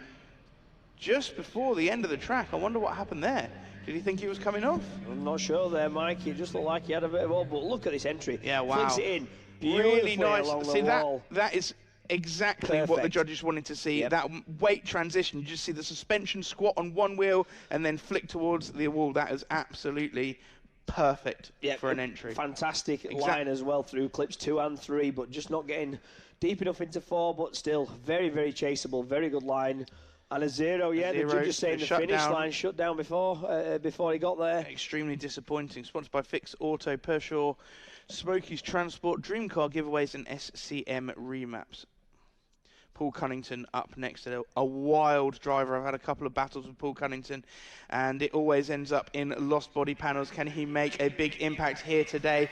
just before the end of the track. I wonder what happened there. Did he think he was coming off? I'm not sure there, Mike. It just looked like he had a bit of all, but look at this entry. Yeah, wow. Flicks it in. Really nice. See, that is exactly perfect. What the judges wanted to see. Yep. That weight transition. You just see the suspension squat on one wheel and then flick towards the wall. That is absolutely perfect for an entry. Fantastic line as well through clips 2 and 3, but just not getting deep enough into 4, but still very, very chaseable. Very good line. And a 0, the judges saying the finish line shut down before he got there. Extremely disappointing. Sponsored by Fix Auto, Pershaw, Smokey's Transport, Dream Car Giveaways, and SCM Remaps. Paul Connington up next. A wild driver. I've had a couple of battles with Paul Connington, and it always ends up in lost body panels. Can he make a big impact here today?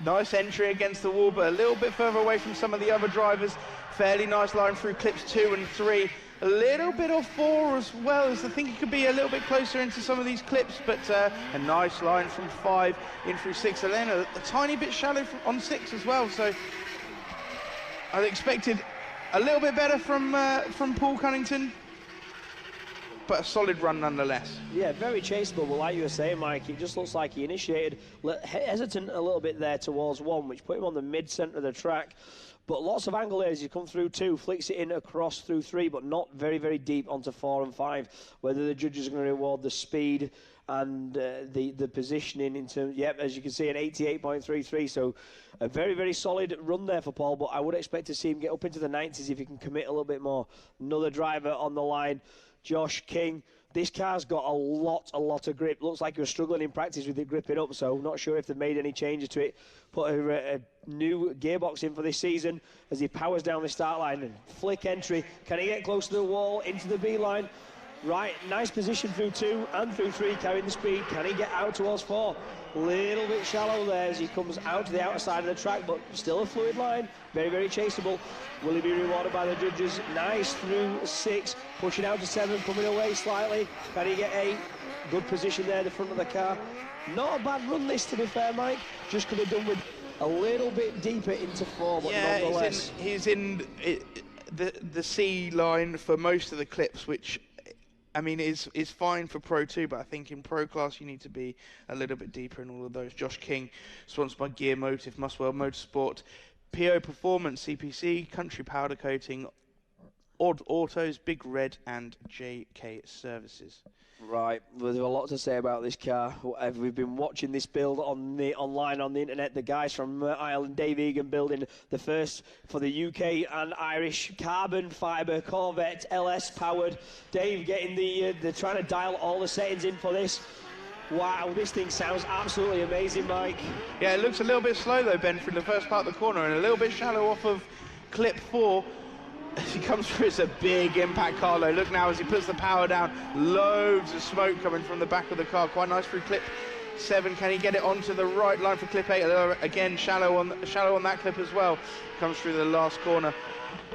Nice entry against the wall, but a little bit further away from some of the other drivers. Fairly nice line through clips 2 and 3. A little bit of 4 as well, as I think he could be a little bit closer into some of these clips, but a nice line from 5 in through 6. And then a tiny bit shallow on 6 as well. So I expected a little bit better from Paul Connington, but a solid run nonetheless. Yeah, very chaseable, but like you were saying, Mike, it just looks like he initiated hesitant a little bit there towards 1, which put him on the mid-centre of the track. But lots of angle there as you come through 2, flicks it in across through 3, but not very, very deep onto 4 and 5. Whether the judges are going to reward the speed and the positioning in terms, yep, as you can see, an 88.33. So a very, very solid run there for Paul, but I would expect to see him get up into the 90s if he can commit a little bit more. Another driver on the line, Josh King. This car's got a lot of grip. Looks like he was struggling in practice with it gripping up, so not sure if they've made any changes to it. Put a new gearbox in for this season as he powers down the start line and flick entry. Can he get close to the wall, into the B line? Right, nice position through 2 and through 3, carrying the speed. Can he get out towards 4? Little bit shallow there as he comes out to the outside of the track, but still a fluid line. Very, very chaseable. Will he be rewarded by the judges? Nice through 6, pushing out to 7, coming away slightly. Can he get 8? Good position there, the front of the car. Not a bad run this, to be fair, Mike. Just could have done with a little bit deeper into 4, but yeah, nonetheless. He's in the C line for most of the clips, which, I mean, is fine for Pro 2, but I think in Pro Class you need to be a little bit deeper in all of those. Josh King, sponsored by Gear Motive, Muswell Motorsport, PO Performance, CPC, Country Powder Coating, Odd Autos, Big Red, and JK Services. Right, well, there's a lot to say about this car. We've been watching this build online on the internet. The guys from Ireland, Dave Egan, building the first for the UK and Irish carbon fibre Corvette LS powered. Dave getting the trying to dial all the settings in for this. Wow, this thing sounds absolutely amazing, Mike. Yeah, it looks a little bit slow though, Ben, through the first part of the corner, and a little bit shallow off of clip 4. As he comes through, it's a big impact car though. Look now as he puts the power down, loads of smoke coming from the back of the car. Quite nice through clip 7. Can he get it onto the right line for clip 8? Again, shallow on that clip as well. Comes through the last corner.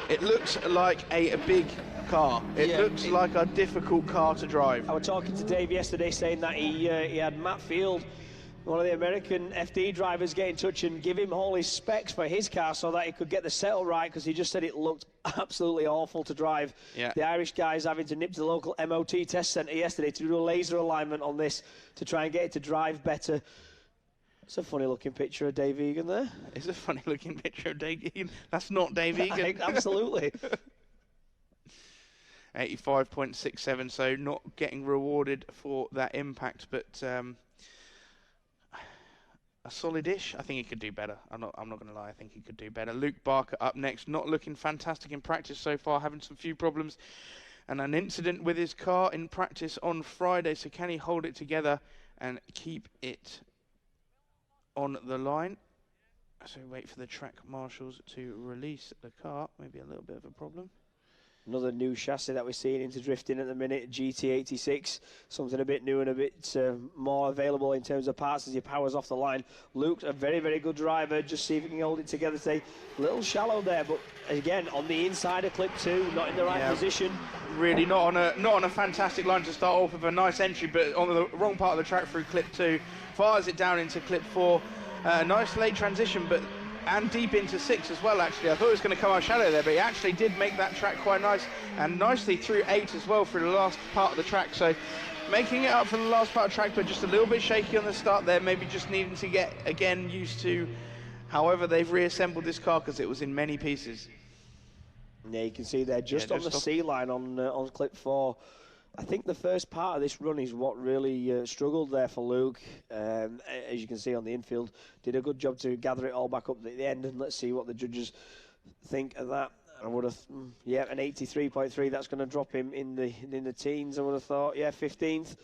It looks like a big car. It looks like a difficult car to drive. I was talking to Dave yesterday saying that he had Matt Field, one of the American FD drivers, get in touch and give him all his specs for his car so that he could get the setup right, because he just said it looked absolutely awful to drive. Yeah. The Irish guys having to nip to the local MOT test centre yesterday to do a laser alignment on this to try and get it to drive better. It's a funny looking picture of Dave Egan there. It's a funny looking picture of Dave Egan. That's not Dave Egan. Absolutely. 85.67, so not getting rewarded for that impact, but a solid-ish. I think he could do better. I'm not going to lie. I think he could do better. Luke Barker up next, not looking fantastic in practice so far, having some few problems and an incident with his car in practice on Friday. So can he hold it together and keep it on the line? So wait for the track marshals to release the car. Maybe a little bit of a problem. Another new chassis that we're seeing into drifting at the minute, GT86, something a bit new and a bit more available in terms of parts as he powers off the line. Luke's a very, very good driver. Just see if he can hold it together today. A little shallow there, but again, on the inside of clip 2, not in the right position. Really not on a fantastic line to start off with. A nice entry, but on the wrong part of the track through clip 2. Fires it down into clip 4. Nice late transition, but and deep into 6 as well, actually. I thought it was going to come out shallow there, but he actually did make that track quite nice, and nicely through 8 as well through the last part of the track. So making it up for the last part of the track, but just a little bit shaky on the start there, maybe just needing to get, again, used to however they've reassembled this car, because it was in many pieces. Yeah, you can see there, just on the C line on clip 4. I think the first part of this run is what really struggled there for Luke. As you can see on the infield, did a good job to gather it all back up at the end, and let's see what the judges think of that. I would have, an 83.3. That's going to drop him in the teens. I would have thought, 15th.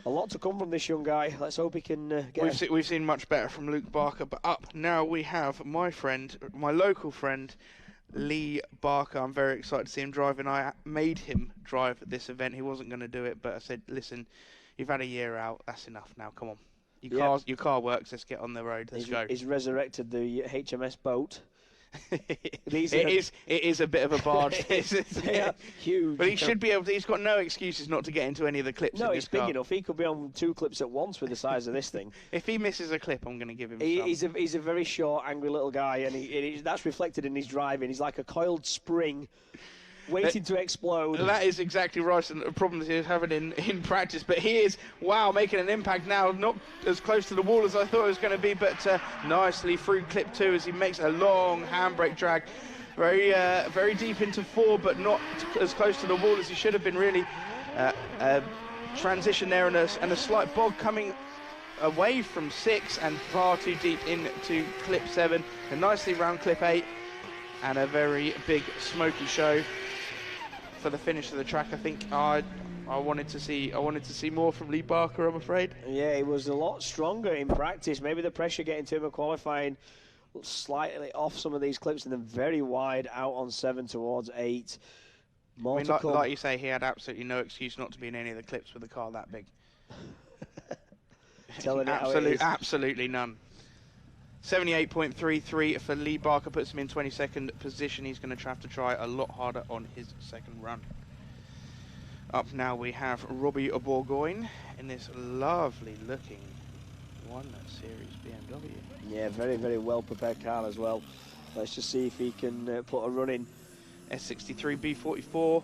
A lot to come from this young guy. Let's hope he can get. We've seen much better from Luke Barker, but up now we have my friend, my local friend, Lee Barker. I'm very excited to see him drive, and I made him drive this event. He wasn't going to do it, but I said, listen, you've had a year out. That's enough now. Come on. Your car works. Let's get on the road. Let's go. He's resurrected the HMS boat. It is a bit of a barge. Huge. But he should be able to. He's got no excuses not to get into any of the clips. No, in he's this big car. enough. He could be on 2 clips at once with the size of this thing. If he misses a clip, I'm going to give him some. He's a very short, angry little guy, and that's reflected in his driving. He's like a coiled spring waiting to explode. That is exactly right, and the problem he's having in practice. But he is, making an impact now. Not as close to the wall as I thought it was going to be, but nicely through clip 2 as he makes a long handbrake drag. Very deep into 4, but not as close to the wall as he should have been, really. Transition there and a slight bog coming away from 6 and far too deep into clip 7. And nicely round clip 8, and a very big smoky show for the finish of the track. I think I wanted to see more from Lee Barker, I'm afraid. Yeah, he was a lot stronger in practice. Maybe the pressure getting to him at qualifying slightly off some of these clips, and then very wide out on 7 towards 8. Like you say, he had absolutely no excuse not to be in any of the clips with a car that big. Absolutely none. 78.33 for Lee Barker puts him in 22nd position. He's going to have to try a lot harder on his second run. Up now we have Robbie Oborgoyne in this lovely looking 1 Series BMW. Yeah, very, very well prepared car as well. Let's just see if he can put a run in. S63 B44.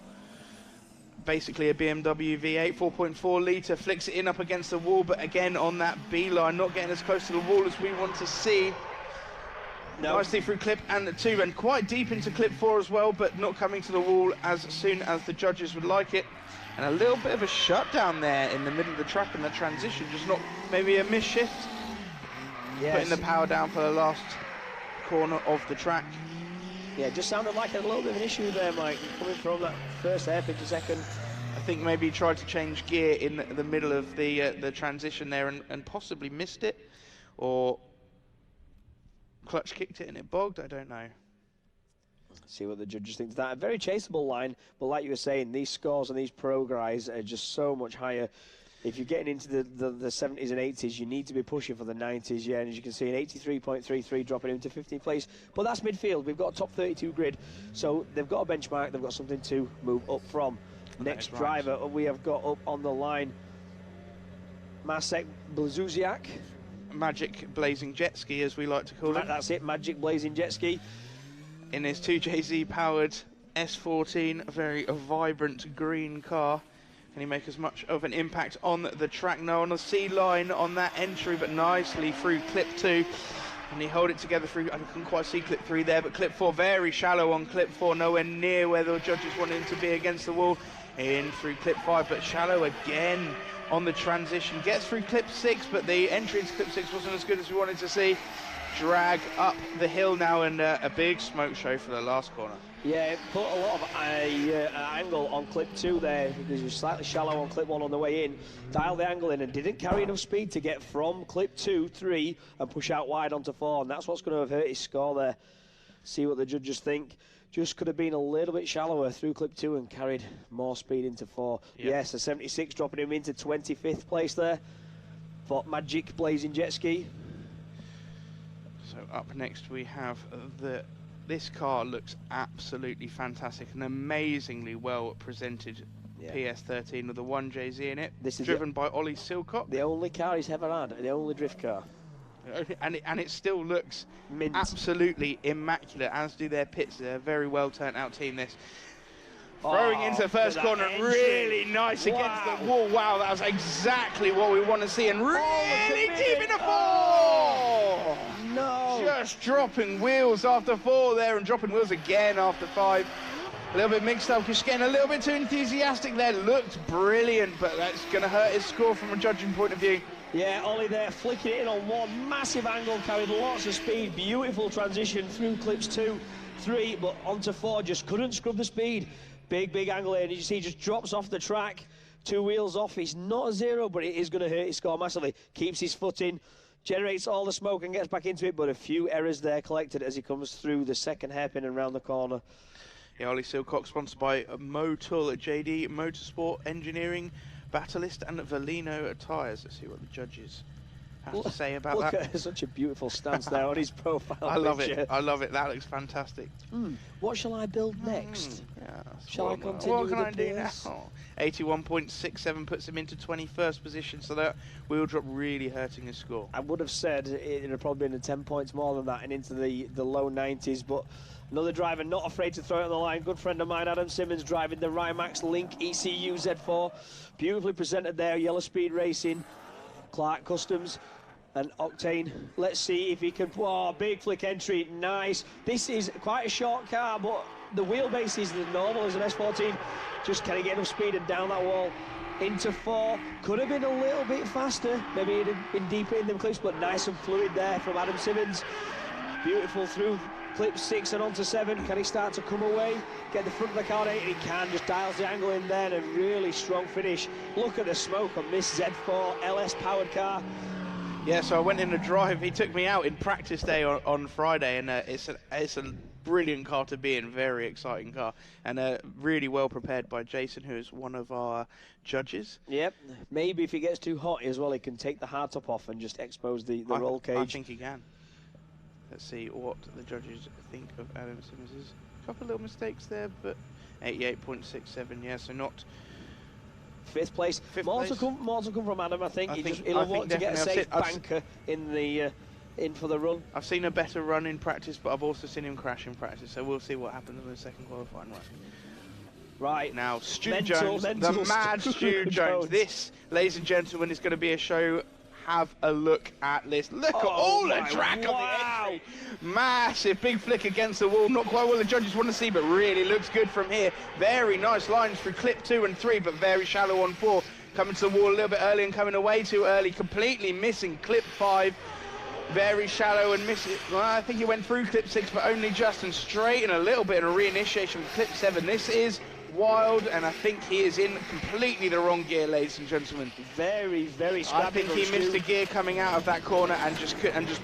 Basically a BMW V8, 4.4 litre, flicks it in up against the wall, but again on that B line, not getting as close to the wall as we want to see. No. Nicely through clip and 2, and quite deep into clip 4 as well, but not coming to the wall as soon as the judges would like it. And a little bit of a shutdown there in the middle of the track and the transition, just not maybe a miss shift. Yes. Putting the power down for the last corner of the track. Yeah, just sounded like a little bit of an issue there, Mike, coming from that first hairpin to second. I think maybe he tried to change gear in the middle of the transition there and possibly missed it, or clutch kicked it and it bogged. I don't know. See what the judges think of that. A very chaseable line, but like you were saying, these scores on these pro guys are just so much higher. If you're getting into the 70s and 80s, you need to be pushing for the 90s, yeah, and as you can see, an 83.33 dropping into 15th place. But that's midfield. We've got a top 32 grid, so they've got a benchmark, they've got something to move up from. Next driver we have got up on the line, Masek Blazuziak. Magic Blazing Jet Ski, as we like to call it. That's it, Magic Blazing Jet Ski. In his 2JZ powered S14, a very vibrant green car. Can he make as much of an impact on the track? No, on the C line on that entry, but nicely through clip 2. And he hold it together through, I couldn't quite see clip 3 there, but clip 4 very shallow on clip 4, nowhere near where the judges wanted him to be against the wall. In through clip 5, but shallow again on the transition. Gets through clip 6, but the entry into clip 6 wasn't as good as we wanted to see. Drag up the hill now, and a big smoke show for the last corner. Yeah, it put a lot of angle on clip 2 there, because it was slightly shallow on clip 1 on the way in. Dialed the angle in and didn't carry enough speed to get from clip 2, 3 and push out wide onto 4, and that's what's going to have hurt his score there. See what the judges think. Just could have been a little bit shallower through clip 2 and carried more speed into 4. Yep. Yes, a 76 dropping him into 25th place there for Magic Blazing Jet Ski. So up next we have this car looks absolutely fantastic, an amazingly well presented PS13 with a 1JZ in it. This is driven by Ollie Silcott. The only car he's ever had, the only drift car. And it still looks absolutely immaculate, as do their pits. They're a very well turned out team, this. Throwing into the first corner, really nice against the wall. Wow, that was exactly what we want to see, and really deep into 4! No! Just dropping wheels after 4 there, and dropping wheels again after 5. A little bit mixed up, just getting a little bit too enthusiastic there. Looked brilliant, but that's going to hurt his score from a judging point of view. Yeah, Ollie there flicking it in on 1, massive angle, carried lots of speed, beautiful transition through clips 2, 3, but onto 4, just couldn't scrub the speed. Big angle here, and you see he just drops off the track, 2 wheels off. He's not a 0, but it is going to hurt his score massively. Keeps his foot in, generates all the smoke and gets back into it, but a few errors there collected as he comes through the second hairpin and round the corner. Yeah, Ollie Silcock, sponsored by Motul at JD Motorsport Engineering, Battlist and Valino Tyres. Let's see what the judges have to say about that. Look at such a beautiful stance there on his profile. I love it. I love it. That looks fantastic. What shall I build next? Yeah, shall I continue what can with I do now? 81.67 puts him into 21st position, so that wheel drop really hurting his score. I would have said it would have probably been 10 points more than that and into the low 90s, but another driver not afraid to throw it on the line. Good friend of mine, Adam Simmons, driving the Rimax Link ECU Z4. Beautifully presented there, Yellow Speed Racing, Clark Customs and Octane. Let's see if he can, big flick entry, nice. This is quite a short car, but the wheelbase is as normal as an S14. Just can he get enough speed and down that wall into 4. Could have been a little bit faster, maybe he'd have been deeper in them clips, but nice and fluid there from Adam Simmons. Beautiful through clip 6 and onto 7. Can he start to come away, get the front of the car? He can, just dials the angle in there, and a really strong finish. Look at the smoke on this Z4 LS powered car. Yeah, so I went in a drive. He took me out in practice day on Friday, and it's a brilliant car to be in, very exciting car, and really well prepared by Jason, who is one of our judges. Yep, maybe if he gets too hot as well, he can take the hardtop off and just expose the roll cage. I think he can. Let's see what the judges think of Adam Simmons'. A couple of little mistakes there, but 88.67, yeah, so not... Fifth place. More to come from Adam, I think. He'll want to get a safe banker in for the run. I've seen a better run in practice, but I've also seen him crash in practice, so we'll see what happens in the second qualifying run. Right. Now, Stu Jones, the mad Stu Jones. This, ladies and gentlemen, is going to be a show. Have a look at this. Look at all the track on the entry. Massive big flick against the wall. Not quite what the judges want to see, but really looks good from here. Very nice lines through clip 2 and 3, but very shallow on 4. Coming to the wall a little bit early and coming away too early. Completely missing clip 5. Very shallow and missing. Well, I think he went through clip 6, but only just, and straight and a little bit of a reinitiation with clip 7. This is wild, and I think he is in completely the wrong gear, ladies and gentlemen. Very, very scrappy. I think he missed a gear coming out of that corner and just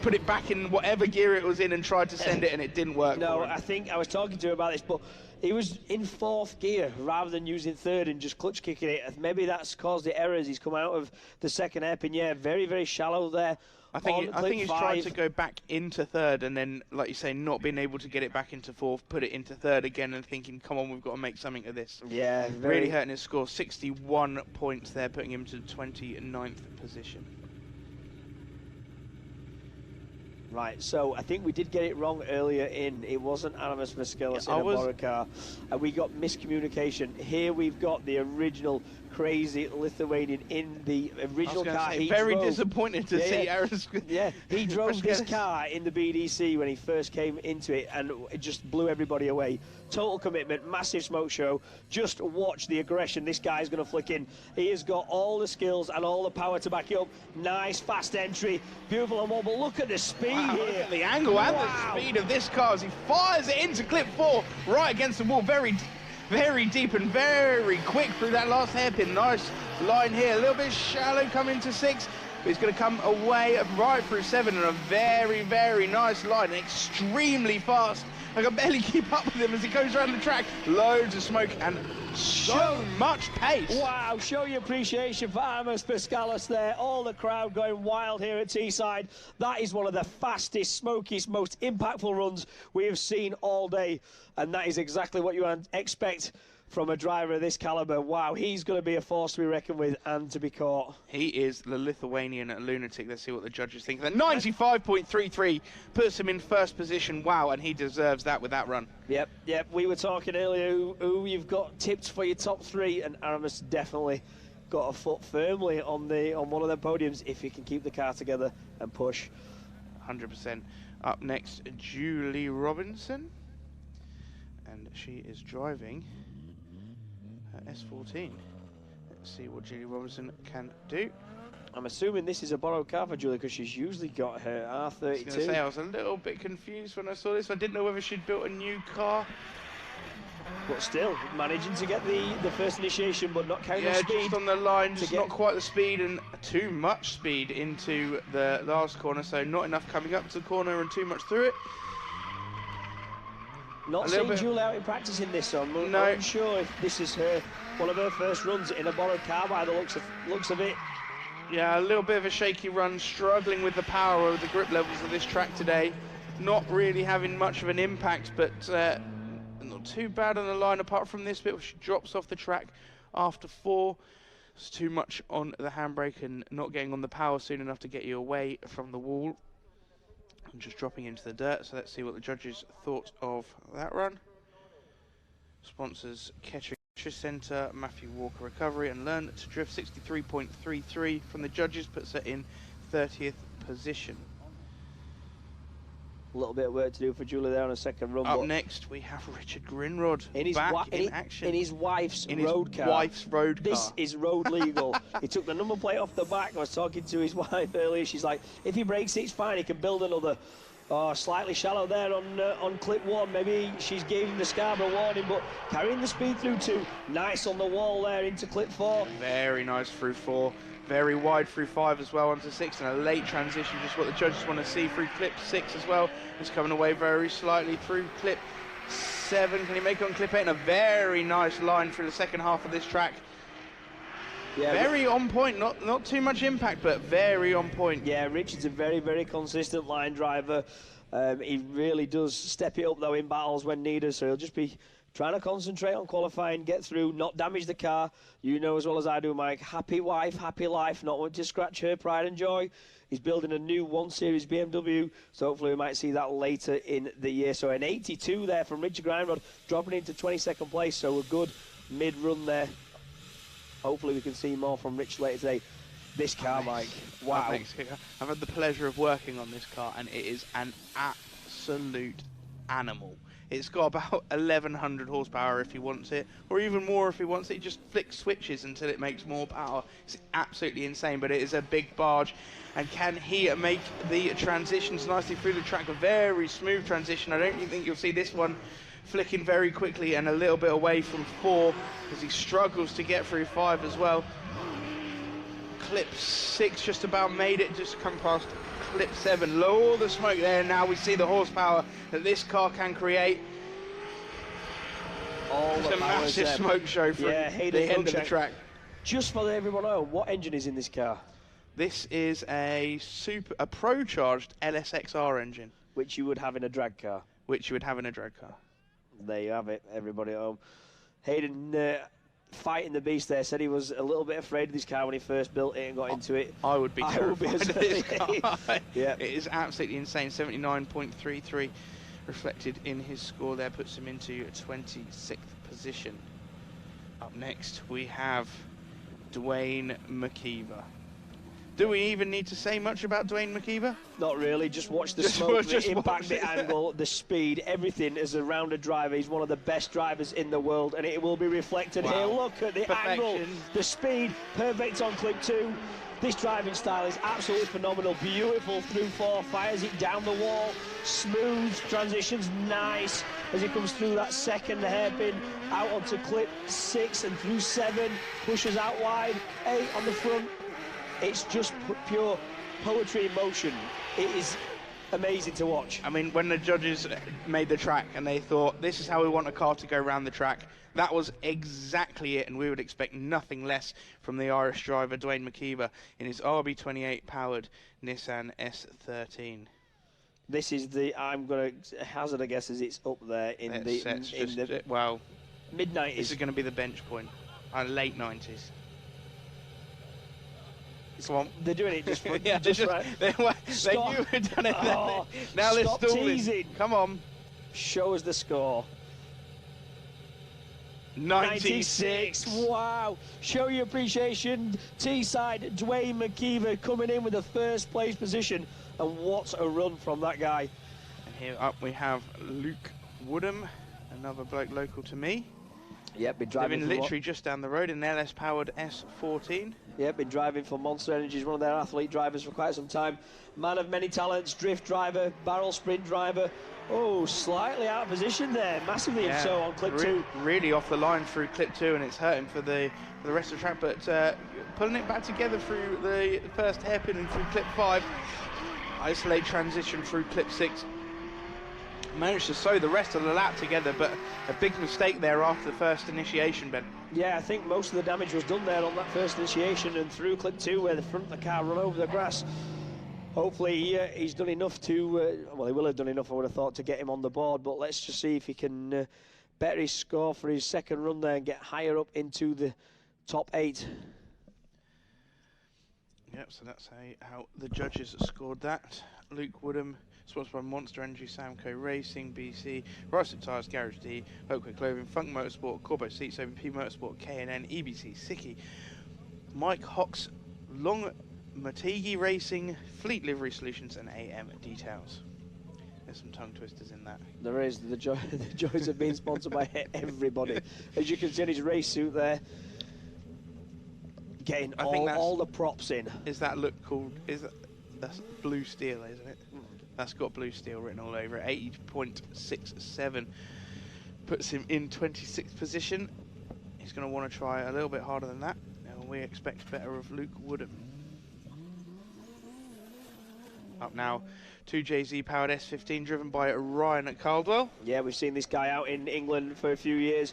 put it back in whatever gear it was in and tried to send it, and it didn't work. No, I think I was talking to him about this, but he was in 4th gear rather than using 3rd and just clutch kicking it. Maybe that's caused the errors. He's come out of the second hairpin. Yeah, very, very shallow there. I think he's tried to go back into 3rd and then, like you say, not being able to get it back into 4th, put it into 3rd again and thinking, come on, we've got to make something of this. Yeah, really hurting his score. 61 points there, putting him to the 29th position. Right, so I think we did get it wrong earlier in. It wasn't Aramis Vasquez in a borrowed car. And we got miscommunication. Here we've got the original crazy Lithuanian in the original car. He very drove. Disappointed to see Aramis. Yeah, he drove this car in the BDC when he first came into it, and it just blew everybody away. Total commitment, massive smoke show. Just watch the aggression this guy's going to flick in. He has got all the skills and all the power to back it up. Nice, fast entry. Beautiful on wall, but look at the speed here. Look at the angle and the speed of this car as he fires it into clip 4, right against the wall. Very deep and very quick through that last hairpin. Nice line here. A little bit shallow coming to 6. But he's going to come away right through 7 and a very, very nice line. Extremely fast. I can barely keep up with him as he goes around the track. Loads of smoke and so much pace. Wow, show your appreciation for Aramis Pascalis there. All the crowd going wild here at Teesside. That is one of the fastest, smokiest, most impactful runs we have seen all day. And that is exactly what you expect from a driver of this caliber. Wow, he's going to be a force to be reckoned with and to be caught. He is the Lithuanian lunatic. Let's see what the judges think. The 95.33 puts him in 1st position. Wow, and he deserves that with that run. Yep. We were talking earlier who you've got tipped for your top 3, and Aramis definitely got a foot firmly on one of the podiums if he can keep the car together and push. 100%. Up next, Julie Robinson, and she is driving S14. Let's see what Julie Robinson can do. I'm assuming this is a borrowed car for Julie because she's usually got her R32. I was a little bit confused when I saw this. I didn't know whether she'd built a new car. but still managing to get the first initiation, but not carrying the speed. Yeah, just on the line, just not quite the speed, and too much speed into the last corner, so not enough coming up to the corner and too much through it. Not seeing Julie out in practice in this, so I'm no. not sure if this is one of her first runs in a borrowed car by the looks of it. Yeah, a little bit of a shaky run, struggling with the power or the grip levels of this track today. Not really having much of an impact, but not too bad on the line apart from this bit where she drops off the track after 4. It's too much on the handbrake and not getting on the power soon enough to get you away from the wall. And just dropping into the dirt, so let's see what the judges thought of that run. Sponsors Kettering Centre, Matthew Walker Recovery, and Learn to Drift 63.33 from the judges puts her in 30th position. A little bit of work to do for Julie there on a second run. Up next, we have Richard Greenrod back in action. In his wife's road car. This is road legal. He took the number plate off the back. I was talking to his wife earlier. She's like, if he breaks, it's fine. He can build another. Slightly shallow there on clip 1. Maybe she's giving the Scarborough warning, but carrying the speed through 2. Nice on the wall there into clip 4. Very nice through 4. Very wide through 5 as well onto 6, and a late transition, just what the judges want to see through clip 6 as well. It's coming away very slightly through clip 7. Can he make it on clip 8? And a very nice line through the second half of this track. Yeah, very on point, not too much impact, but very on point. Yeah, Richard's a very, very consistent line driver. He really does step it up, though, in battles when needed, so he'll just be trying to concentrate on qualifying, get through, not damage the car. You know as well as I do, Mike, happy wife, happy life, not want to scratch her pride and joy. He's building a new 1 Series BMW, so hopefully we might see that later in the year. So an 82 there from Richard Greenrod, dropping into 22nd place, so a good mid-run there. Hopefully we can see more from Rich later today. This car, Mike, wow. I've had the pleasure of working on this car, and it is an absolute animal. It's got about 1,100 horsepower if he wants it, or even more if he wants it. He just flicks switches until it makes more power. It's absolutely insane, but it is a big barge. And can he make the transitions nicely through the track? A very smooth transition. I don't think you'll see this one flicking very quickly and a little bit away from 4 as he struggles to get through 5 as well. Clip 6 just about made it, just come past clip 7. Lower the smoke there, and now we see the horsepower that this car can create. It's a massive smoke show from the end of the track. Just for everyone to know, what engine is in this car? This is a pro-charged LSXR engine. Which you would have in a drag car. There you have it, everybody at home. Hayden fighting the beast there, said he was a little bit afraid of this car when he first built it and got into it. I would be terrified of this car. Yeah. It is absolutely insane. 79.33 reflected in his score there, puts him into 26th position. Up next we have Dwayne Mckeever. Do we even need to say much about Dwayne Mckeever? Not really, just watch the smoke, the impact, the angle, the speed, everything as a rounded driver. He's one of the best drivers in the world, and it will be reflected here. Look at the angle, the speed, perfect on clip 2. This driving style is absolutely phenomenal, beautiful through 4, fires it down the wall, smooth transitions, nice as he comes through that second hairpin, out onto clip 6 and through 7, pushes out wide, 8 on the front. It's just pure poetry in motion. It is amazing to watch. I mean, when the judges made the track and they thought, this is how we want a car to go around the track, that was exactly it, and we would expect nothing less from the Irish driver, Dwayne Mckeever, in his RB28-powered Nissan S13. This is the, I'm going to hazard a guess as it's up there in the well, mid-90s. This is going to be the bench point, late 90s. Come on. They're doing it just for yeah, just right. They knew we'd done it. Oh, now they're stop stalling. teasing. Come on. Show us the score. 96. Wow. Show your appreciation. Teesside, Dwayne Mckeever coming in with the first place position. And what a run from that guy. And here up we have Luke Woodham, another bloke local to me. Yep, been driving. Living literally just down the road in an LS-powered S14. Yep, been driving for Monster Energy, one of their athlete drivers for quite some time. Man of many talents, drift driver, barrel sprint driver, Oh, slightly out of position there, massively so on clip 2. Really off the line through clip 2, and it's hurting for the rest of the track, but pulling it back together through the first hairpin and through clip 5. Isolate transition through clip 6. Managed to sew the rest of the lap together, but a big mistake there after the first initiation, Ben. Yeah, I think most of the damage was done there on that first initiation and through clip 2 where the front of the car run over the grass. Hopefully he's done enough to, well, he will have done enough, I would have thought, to get him on the board, but let's just see if he can better his score for his second run there and get higher up into the top 8. Yep, so that's how the judges scored that. Luke Woodham, sponsored by Monster Energy, Samco Racing, BC, Ricek Tyres, Garage D, Oakwood Clothing, Funk Motorsport, Corbo Seats, OVP Motorsport, K&N, EBC, Siki, Mike Hawks, Long Mategi Racing, Fleet Livery Solutions, and AM Details. There's some tongue twisters in that. There is. The joys of being sponsored by everybody. As you can see in his race suit there, getting all the props in. Is that look called? That's blue steel, isn't it? That's got blue steel written all over it. 80.67 puts him in 26th position. He's going to want to try a little bit harder than that, and we expect better of Luke Woodham. Up now, 2JZ powered S15 driven by Ryan at Caldwell. Yeah, we've seen this guy out in England for a few years,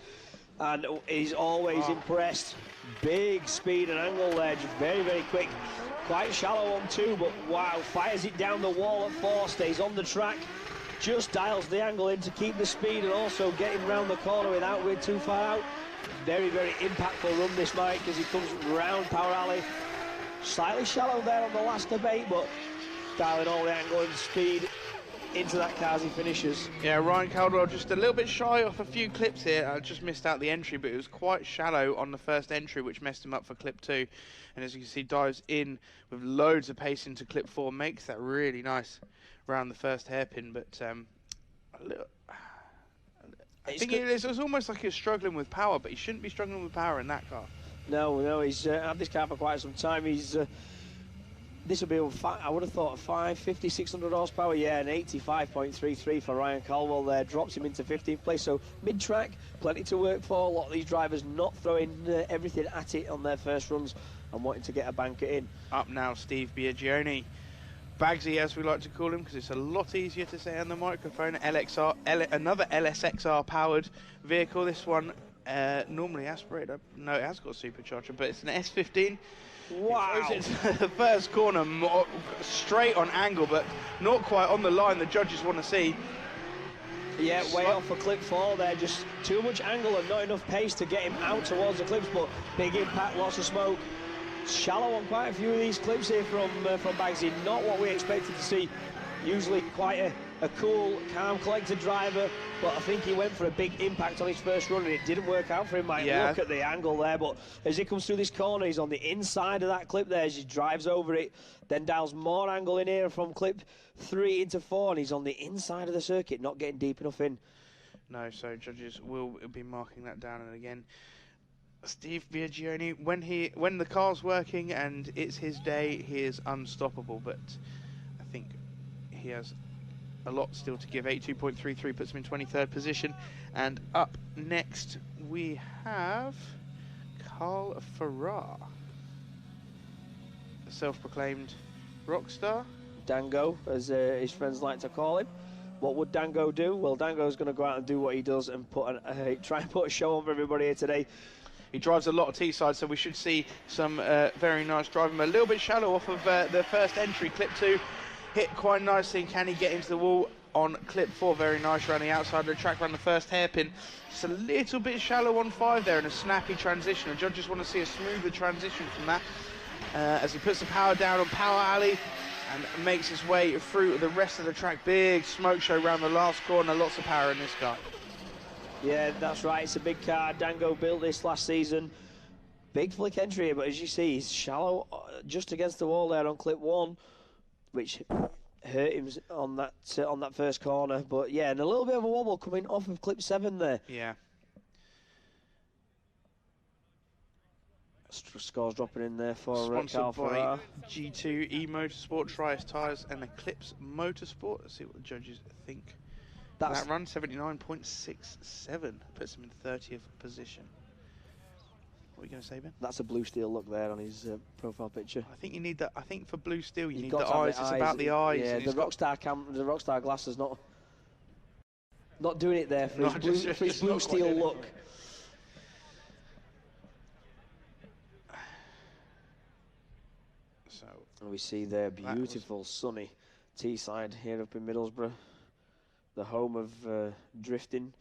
and he's always impressed. Big speed and angle there, just very, very quick. Quite shallow on 2, but wow, fires it down the wall at 4, stays on the track, just dials the angle in to keep the speed and also getting round the corner without going too far out. Very, very impactful run this, Mike, as he comes round Power Alley. Slightly shallow there on the last of 8, but dialing all the angle and speed into that car as he finishes. Yeah, Ryan Caldwell just a little bit shy off a few clips here. I just missed out the entry, but it was quite shallow on the first entry, which messed him up for clip 2. And as you can see, dives in with loads of pace into clip 4, makes that really nice around the first hairpin. But I think it was almost like he was struggling with power, but he shouldn't be struggling with power in that car. No, he's had this car for quite some time. He's this will be, I would have thought, 550, 600 horsepower. Yeah, an 85.33 for Ryan Caldwell there. Drops him into 15th place. So mid-track, plenty to work for. A lot of these drivers not throwing everything at it on their first runs and wanting to get a banker in. Up now, Steve Biagioni. Bagsy, as we like to call him, because it's a lot easier to say on the microphone. Another LSXR powered vehicle. This one normally aspirated. No, it has got a supercharger, but it's an S15. Wow. It throws it to the first corner, straight on angle, but not quite on the line the judges want to see. Yeah, way off for clip 4 there, just too much angle and not enough pace to get him out towards the clips, but big impact, lots of smoke. Shallow on quite a few of these clips here from Bagsy, not what we expected to see. Usually quite a cool, calm, collected driver, but I think he went for a big impact on his first run and it didn't work out for him. Mike, look at the angle there, but as he comes through this corner, he's on the inside of that clip there as he drives over it, then dials more angle in here from clip 3 into 4, and he's on the inside of the circuit, not getting deep enough in. No, so judges will be marking that down, and again, Steve Biagioni, when the car's working and it's his day, he is unstoppable, but I think he has a lot still to give. 82.33 puts him in 23rd position. And up next we have Carl Ferrara, a self-proclaimed rock star. Dango, as his friends like to call him. What would Dango do? Well, Dango's going to go out and do what he does and try and put a show on for everybody here today. He drives a lot of Teesside, so we should see some very nice driving. A little bit shallow off of the first entry. Clip 2 hit quite nicely. Can he get into the wall on clip 4? Very nice around the outside of the track, around the first hairpin. Just a little bit shallow on 5 there, and a snappy transition. The judges want to see a smoother transition from that as he puts the power down on Power Alley and makes his way through the rest of the track. Big smoke show around the last corner. Lots of power in this car. Yeah, that's right. It's a big car. Dango built this last season. Big flick entry here, but as you see, he's shallow just against the wall there on clip 1, which hurt him on that first corner. But yeah, and a little bit of a wobble coming off of clip 7 there. Yeah. Scores dropping in there for Sponsored by G2 E Motorsport, Trias Tyres, and Eclipse Motorsport. Let's see what the judges think That run, 79.67, puts him in 30th position. What are you going to say, Ben? That's a blue steel look there on his profile picture. I think you need that. I think for blue steel, you need got the to have eyes. It's about the eyes. Yeah, the Rockstar glasses not doing it there for his blue steel look. So and we see there beautiful sunny Teesside here up in Middlesbrough, the home of drifting.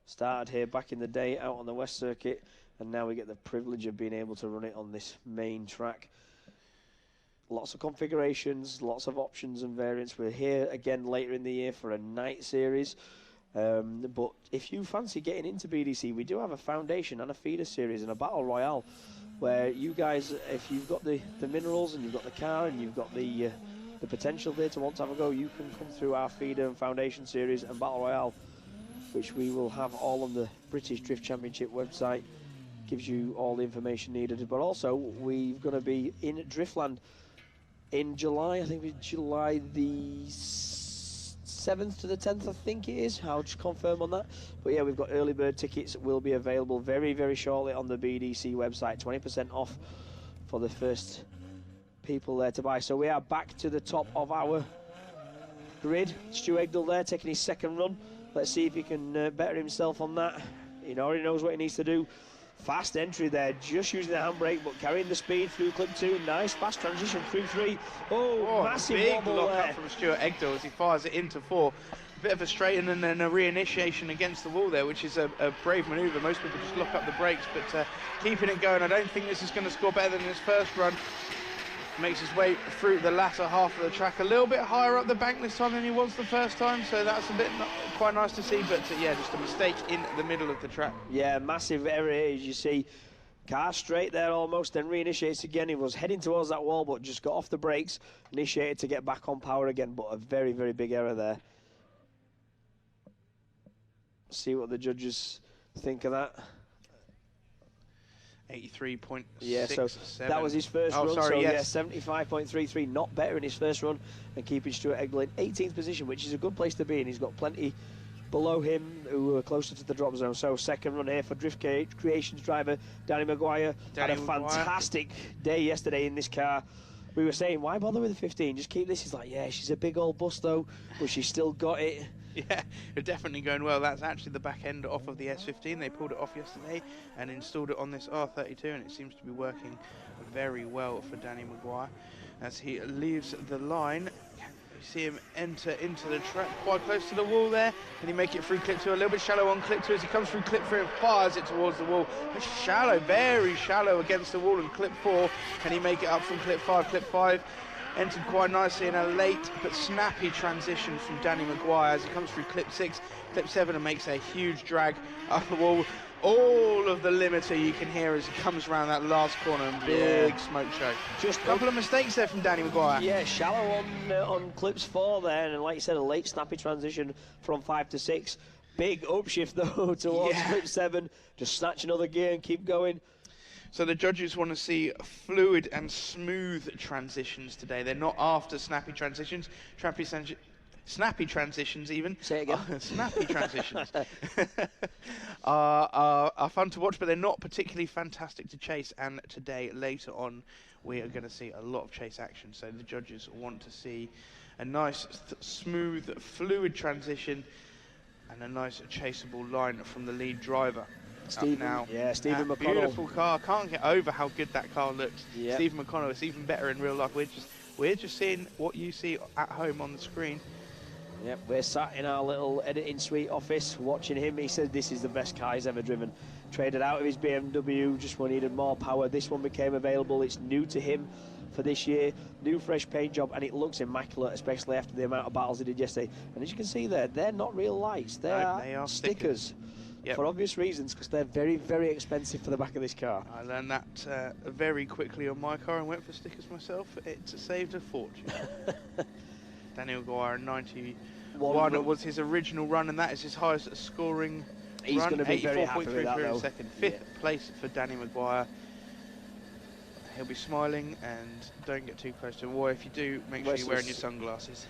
Started here back in the day out on the West Circuit, and now we get the privilege of being able to run it on this main track. Lots of configurations, lots of options and variants. We're here again later in the year for a night series. But if you fancy getting into BDC, we do have a foundation and a feeder series and a battle royale, where you guys, if you've got the minerals and you've got the car and you've got the potential there to want to have a go, you can come through our feeder and foundation series and battle royale, which we will have all on the British Drift Championship website. Gives you all the information needed. But also, we're going to be in Driftland in July. I think it's July the 7th to the 10th, I think it is. I'll just confirm on that. But yeah, we've got early bird tickets will be available very, very shortly on the BDC website. 20% off for the first people there to buy. So we are back to the top of our grid. Stu Egdal there taking his second run. Let's see if he can better himself on that. He already knows what he needs to do. Fast entry there, just using the handbrake, but carrying the speed through clip 2. Nice fast transition through 3. Oh, massive big wobble lock there up from Stuart Egdal as he fires it into 4. Bit of a straighten and then a reinitiation against the wall there, which is a brave manoeuvre. Most people just lock up the brakes, but keeping it going. I don't think this is going to score better than his first run. Makes his way through the latter half of the track, a little bit higher up the bank this time than he was the first time, so that's a bit quite nice to see, but yeah, just a mistake in the middle of the track. Yeah, massive error here, as you see. Car straight there almost, then reinitiates again. He was heading towards that wall, but just got off the brakes, initiated to get back on power again, but a very, very big error there. See what the judges think of that. 83.67. Yeah, so that was his first run. Sorry, so yes. Yeah, 75.33, not better in his first run, and keeping Stuart Egdal in 18th position, which is a good place to be, and he's got plenty below him who are closer to the drop zone. So second run here for Drift Creations driver Danny Maguire. Had a fantastic day yesterday in this car. We were saying, why bother with the 15? Just keep this. He's like, yeah, she's a big old bus though, but she's still got it. Yeah, they're definitely going well. That's actually the back end off of the S15. They pulled it off yesterday and installed it on this R32, and it seems to be working very well for Danny Maguire as he leaves the line. You see him enter into the track quite close to the wall there. Can he make it through clip 2? A little bit shallow on clip 2 as he comes through clip 3 and fires it towards the wall. It's shallow, very shallow against the wall in clip 4. Can he make it up from clip 5? Clip 5 entered quite nicely in a late but snappy transition from Danny Maguire as he comes through clip 6, clip 7 and makes a huge drag up the wall. All of the limiter you can hear as he comes around that last corner, and big smoke show. Just a couple of mistakes there from Danny Maguire. Yeah, shallow on clips 4 there, and like you said, a late snappy transition from 5 to 6. Big upshift though towards clip 7. Just snatch another gear and keep going. So the judges want to see fluid and smooth transitions today. They're not after snappy transitions. Snappy transitions even. Say it again. Snappy transitions are fun to watch, but they're not particularly fantastic to chase. And today, later on, we are going to see a lot of chase action. So the judges want to see a nice, smooth, fluid transition and a nice chaseable line from the lead driver. Stephen Mcconnell. Beautiful car. Can't get over how good that car looks. Yep. Stephen Mcconnell is even better in real life. We're just seeing what you see at home on the screen. Yep, we're sat in our little editing suite office watching him. He said this is the best car he's ever driven. Traded out of his BMW just when he needed more power. This one became available. It's new to him for this year. New fresh paint job, and it looks immaculate, especially after the amount of battles he did yesterday. And as you can see there, they're not real lights. They are stickers. Yep. For obvious reasons, because they're very, very expensive for the back of this car. I learned that very quickly on my car and went for stickers myself. It saved a fortune. Danny Maguire, 91 was his original run, and that is his highest scoring He's run. He's going to be very happy with that, though. Second. Fifth place for Danny Maguire. He'll be smiling, and don't get too close to him. Or if you do, make sure you're wearing your sunglasses.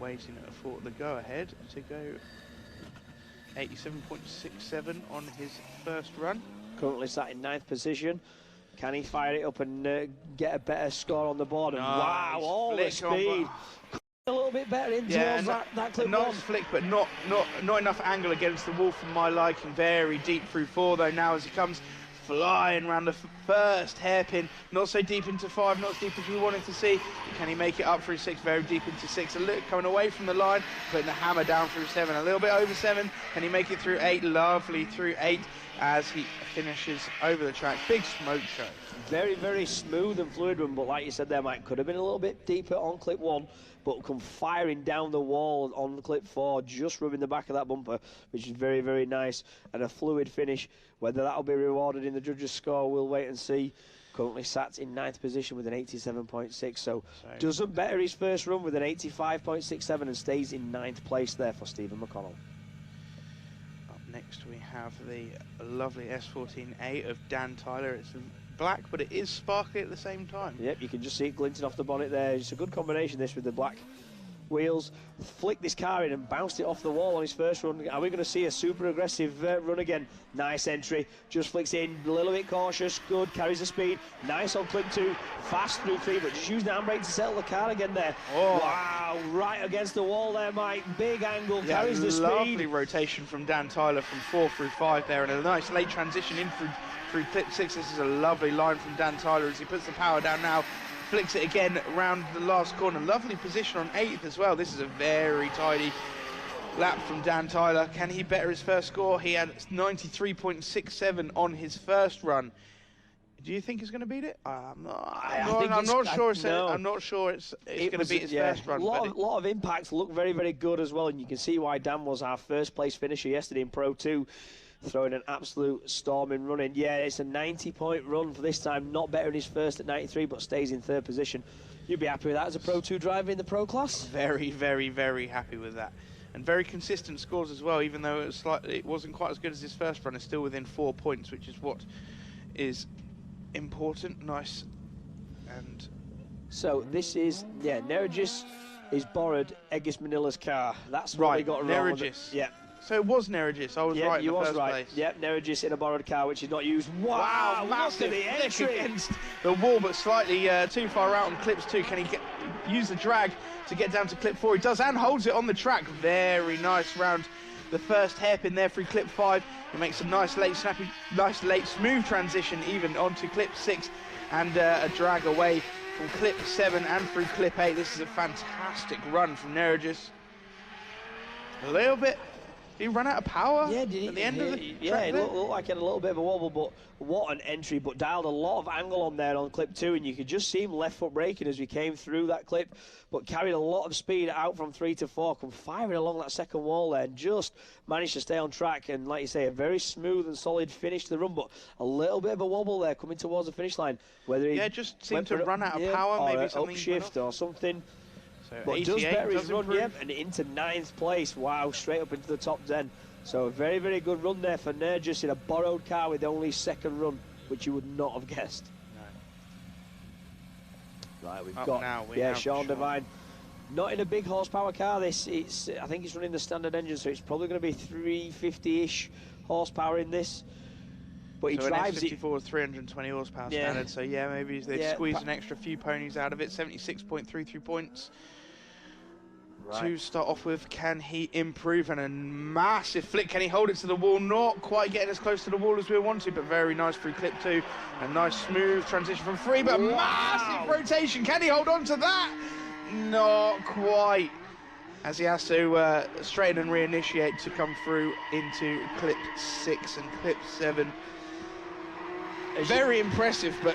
waiting for the go-ahead to go 87.67 on his first run. Currently sat in 9th position. Can he fire it up and get a better score on the board? And wow, all the speed. A little bit better in towards that clip nice one. Flick, but not enough angle against the wall for my liking. Very deep through 4 though now as he comes flying around the first hairpin. Not so deep into 5, not as deep as we wanted to see. Can he make it up through 6? Very deep into 6. A little coming away from the line, putting the hammer down through 7. A little bit over 7. Can he make it through 8? Lovely through 8 as he finishes over the track. Big smoke show. Very, very smooth and fluid run, but like you said there, Mike, could have been a little bit deeper on clip 1, but come firing down the wall on clip 4, just rubbing the back of that bumper, which is very, very nice, and a fluid finish. Whether that'll be rewarded in the judges' score, we'll wait and see. Currently sat in 9th position with an 87.6, so doesn't better his first run with an 85.67 and stays in 9th place there for Stephen Mcconnell. Up next we have the lovely S14A of Dan Tyler. It's black, but it is sparkly at the same time. Yep, you can just see it glinting off the bonnet there. It's a good combination, this, with the black wheels. Flicked this car in and bounced it off the wall on his first run. Are we going to see a super aggressive run again? Nice entry, just flicks in, a little bit cautious, good, carries the speed. Nice on clip 2, fast through 3, but just using the handbrake to settle the car again there. Oh. Wow, right against the wall there, Mike. Big angle, carries the speed. Lovely rotation from Dan Tyler from 4 through 5 there, and a nice late transition in through clip 6. This is a lovely line from Dan Tyler as he puts the power down now. Flicks it again around the last corner. Lovely position on 8th as well. This is a very tidy lap from Dan Tyler. Can he better his first score? He had 93.67 on his first run. Do you think he's going to beat it? I'm not sure it's going to beat his first run. Lot of impacts, look very, very good as well, and you can see why Dan was our first place finisher yesterday in Pro 2. Throwing an absolute storming run in. Yeah, it's a 90-point run for this time. Not better in his first at 93, but stays in 3rd position. You'd be happy with that as a Pro 2 driver in the Pro class? Very, very, very happy with that. And very consistent scores as well, even though it wasn't quite as good as his first run. It's still within 4 points, which is what is important. Nice. And so this is, Nerigis is borrowed Egis Manila's car. That's what we got wrong. Nerigis. Yeah. So it was Nerigis. I was right in the first place. Yep, Nerigis in a borrowed car, which is not used. Wow, massive the entry against the wall, but slightly too far out on clips 2. Can he use the drag to get down to clip 4? He does, and holds it on the track. Very nice round the first hairpin there through clip 5. He makes a nice late snappy, late smooth transition even onto clip 6, and a drag away from clip 7 and through clip 8. This is a fantastic run from Nerigis. A little bit. Did he run out of power at the end of the track? Yeah, it looked like he had a little bit of a wobble, but what an entry. But dialed a lot of angle on there on clip 2, and you could just see him left foot braking as we came through that clip, but carried a lot of speed out from 3 to 4, come firing along that second wall there, and just managed to stay on track. And like you say, a very smooth and solid finish to the run, but a little bit of a wobble there coming towards the finish line. Whether he just seemed to run out of power, or maybe something upshift or something. But does better his run, and into 9th place. Wow, straight up into the top 10. So a very, very good run there for Nerigis in a borrowed car with only 2nd run, which you would not have guessed. No. Right, we've got Sean Devine. Not in a big horsepower car. I think it's running the standard engine, so it's probably going to be 350-ish horsepower in this. But he drives it. S54 is 320 horsepower standard, so maybe they've squeezed an extra few ponies out of it. 76.33 points. To start off with. Can he improve? And a massive flick. Can he hold it to the wall? Not quite getting as close to the wall as we wanted, but very nice through clip 2. A nice smooth transition from 3, but a massive rotation. Can he hold on to that? Not quite. As he has to straighten and reinitiate to come through into clip 6 and clip 7. Very impressive, but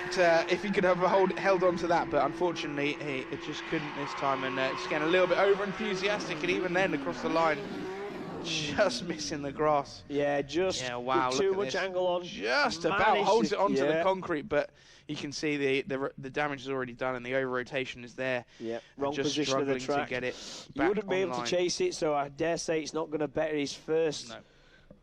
if he could have held on to that, but unfortunately it just couldn't this time, and just getting a little bit over enthusiastic, and even then across the line, just missing the grass. Yeah, too much angle on. Just about holds it onto the concrete, but you can see the damage is already done, and the over rotation is there. Yeah, wrong position of the track. To get it back. You wouldn't be able to chase it, so I dare say it's not going to better his first.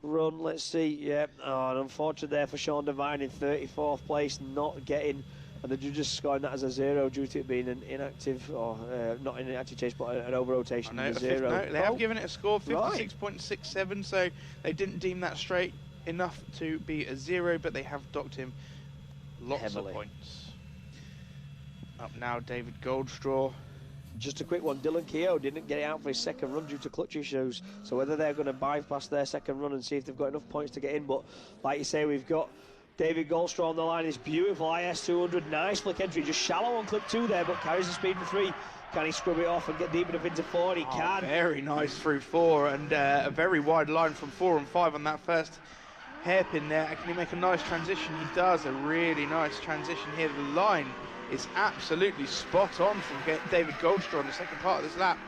Run. Let's see. Yeah, and unfortunate there for Sean Devine in 34th place, not getting and the judges scoring that as a 0 due to it being an inactive, or not an inactive chase, but an over-rotation. No, 0. no, they have given it a score, 56.67, so they didn't deem that straight enough to be a 0, but they have docked him lots of points. Up now, David Goldstraw. Just a quick one, Dylan Keogh didn't get it out for his second run due to clutch issues, so whether they're going to bypass their second run and see if they've got enough points to get in, but like you say, we've got David Goldstraw on the line, this beautiful IS 200, nice flick entry, just shallow on clip 2 there, but carries the speed for 3. Can he scrub it off and get deep enough into 4? He can. Very nice through 4, and a very wide line from 4 and 5 on that first hairpin there. Can he make a nice transition? He does, a really nice transition here. The line is absolutely spot on from David Goldstraw in the second part of this lap.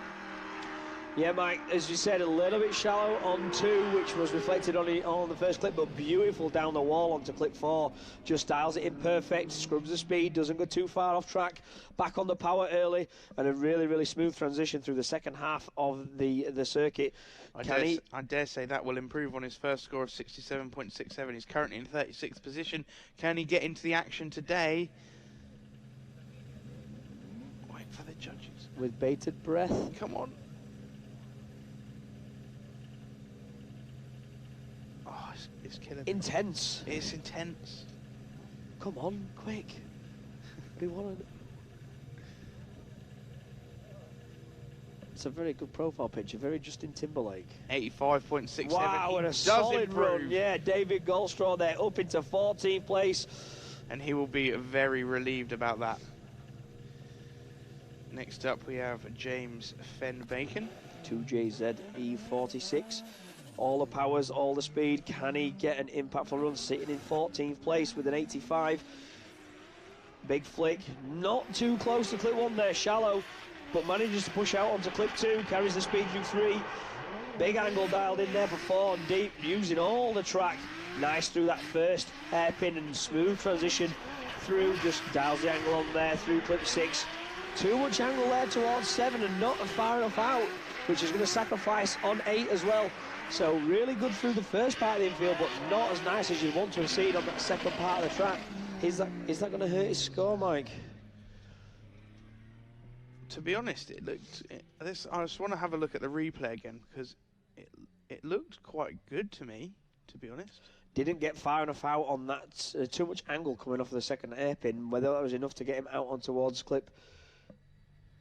Yeah, Mike, as you said, a little bit shallow on 2, which was reflected on the first clip, but beautiful down the wall onto clip 4. Just dials it in perfect, scrubs the speed, doesn't go too far off track, back on the power early, and a really, really smooth transition through the second half of the circuit. I dare say that will improve on his first score of 67.67. He's currently in 36th position. Can he get into the action today? Wait for the judges. With bated breath. Come on. Oh, it's killing me. Intense. It's intense. Come on, quick. We want to... It's a very good profile picture, very Justin Timberlake. 85.67. Wow, and a solid run. Yeah, David Goldstraw there, up into 14th place. And he will be very relieved about that. Next up, we have James Fenn Bacon. 2JZE46. All the powers, all the speed. Can he get an impactful run? Sitting in 14th place with an 85. Big flick. Not too close to clip 1 there, shallow. But manages to push out onto clip 2, carries the speed through 3. Big angle dialed in there for 4 and deep, using all the track. Nice through that first hairpin and smooth transition through, just dials the angle on there through clip 6. Too much angle there towards 7 and not far enough out, which is going to sacrifice on 8 as well. So really good through the first part of the infield, but not as nice as you want to have seen on that second part of the track. Is that going to hurt his score, Mike? To be honest, it looked. I just want to have a look at the replay again because it looked quite good to me. To be honest, didn't get far enough out on that. Too much angle coming off of the second hairpin. Whether that was enough to get him out on towards clip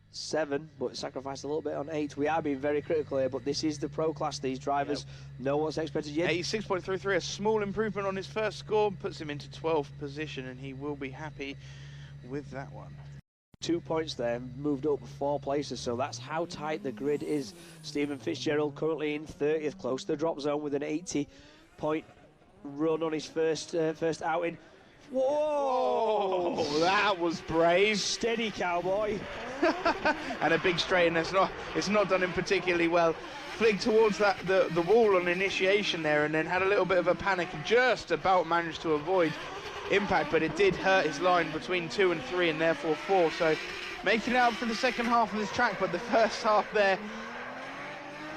7, but sacrificed a little bit on 8. We are being very critical here, but this is the pro class. These drivers know what's expected. Yet 86.33, a small improvement on his first score, puts him into 12th position, and he will be happy with that one. 2 points there, moved up 4 places, so that's how tight the grid is. Stephen Fitzgerald currently in 30th, close to the drop zone with an 80-point run on his first outing. Whoa! Oh, that was brave. Steady, cowboy. And a big straight, and it's not done him particularly well. Flicked towards the wall on initiation there, and then had a little bit of a panic, and just about managed to avoid impact, but it did hurt his line between 2 and 3 and therefore 4, so making it out for the second half of this track, but the first half there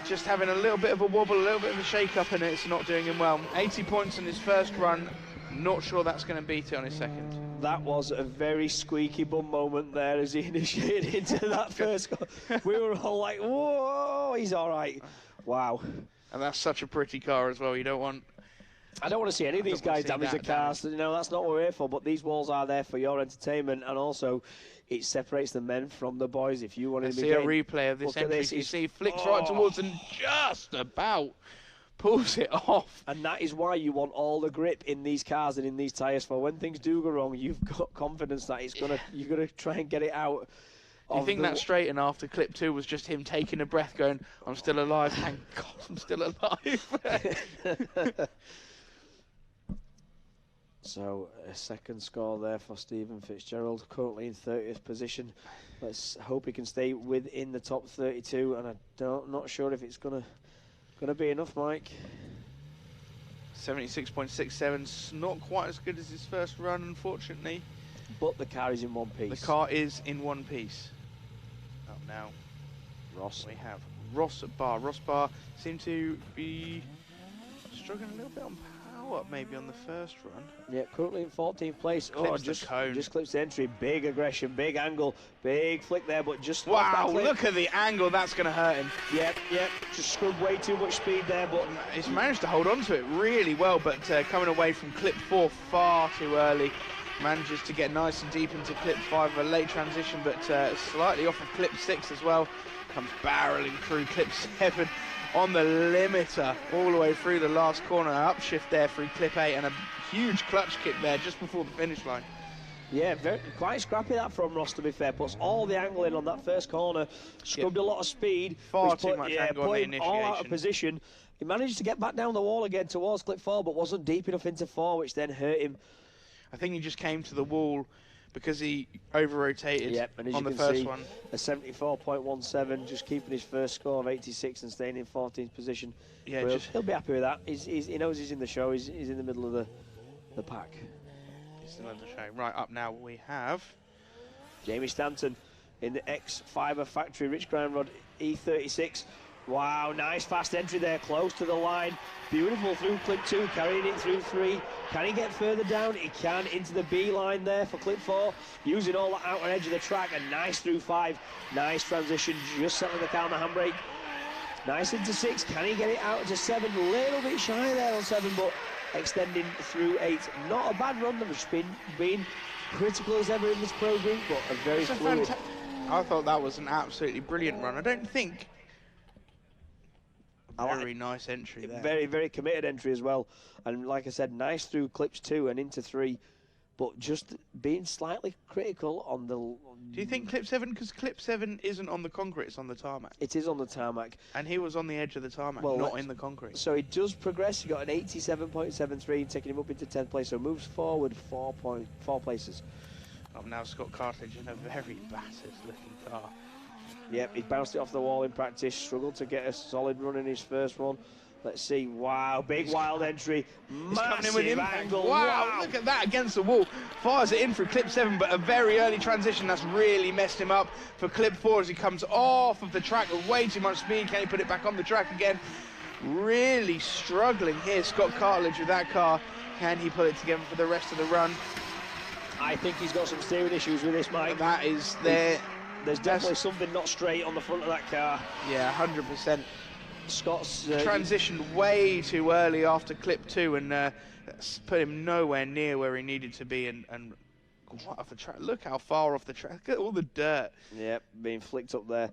just having a little bit of a wobble, a little bit of a shake up, and it's not doing him well. 80 points in his first run, not sure that's going to beat it on his second. That was a very squeaky bum moment there as he initiated into that first goal. We were all like, whoa, he's all right. Wow. And that's such a pretty car as well. I don't want to see any of these guys damage the cars. You know, that's not what we're here for, but these walls are there for your entertainment, and also it separates the men from the boys. If you want to see a replay of this entry, you see flicks right towards and just about pulls it off. And that is why you want all the grip in these cars and in these tyres, for when things do go wrong, you've got confidence that you're gonna try and get it out. Do you think that straight and after clip 2 was just him taking a breath going, I'm still alive, thank God I'm still alive? So a second score there for Stephen Fitzgerald, currently in 30th position. Let's hope he can stay within the top 32, and not sure if it's gonna be enough, Mike. 76.67, not quite as good as his first run, unfortunately. But the car is in one piece. The car is in one piece. Up now, Ross. We have Barr. Barr seemed to be struggling a little bit on power. what, maybe on the first run. Yeah, currently in 14th place. Clips the cone. Just clips the entry. Big aggression, big angle, big flick there, but just wow, look at the angle. That's going to hurt him. Yep. Just scrubbed way too much speed there, but he's managed to hold on to it really well, but coming away from clip 4 far too early. Manages to get nice and deep into clip 5, a late transition, but slightly off of clip 6 as well. Comes barreling through clip 7 on the limiter, all the way through the last corner. Upshift there through clip 8, and a huge clutch kick there just before the finish line. Yeah, quite scrappy that from Ross, to be fair. Puts all the angle in on that first corner, scrubbed a lot of speed. Far too much angle on the initiation. All out of position. He managed to get back down the wall again towards clip 4, but wasn't deep enough into 4, which then hurt him. I think he just came to the wall because he over-rotated on the first one. A 74.17, just keeping his first score of 86 and staying in 14th position. Yeah, he'll be happy with that. He knows he's in the show. He's in the middle of the pack. He's still in the show. Right, up now we have Jamie Stanton in the X5 Factory Rich Greenrod E36. Wow, nice fast entry there, close to the line. Beautiful through clip 2, carrying it through 3. Can he get further down? He can, into the B line there for clip 4, using all the outer edge of the track, and nice through 5. Nice transition, just settling the car on the handbrake. Nice into 6, can he get it out to 7? A little bit shy there on 7, but extending through 8. Not a bad run, they've been critical as ever in this pro group, but a very fluid. I thought that was an absolutely brilliant run. I don't think... Very nice entry there. Very, very committed entry as well. And like I said, nice through clips 2 and into 3, but just being slightly critical on the... Do you think clip 7, because clip 7 isn't on the concrete, it's on the tarmac? It is on the tarmac. And he was on the edge of the tarmac, not in the concrete. So he does progress. He got an 87.73, taking him up into 10th place, so moves forward 4 places. Up now Scott Carthage in a very battered looking car. Yep, he bounced it off the wall in practice, struggled to get a solid run in his first one. Let's see, wow, big wild entry, massive angle. Wow, look at that against the wall. Fires it in through clip 7, but a very early transition that's really messed him up for clip 4 as he comes off of the track with way too much speed. Can he put it back on the track again? Really struggling here, Scott Cartledge with that car. Can he put it together for the rest of the run? I think he's got some steering issues with this, Mike. That is there. There's definitely something not straight on the front of that car. Yeah, 100%. Scott's transitioned way too early after clip 2 and put him nowhere near where he needed to be. And off the track. Look how far off the track. Look at all the dirt. Yeah, being flicked up there.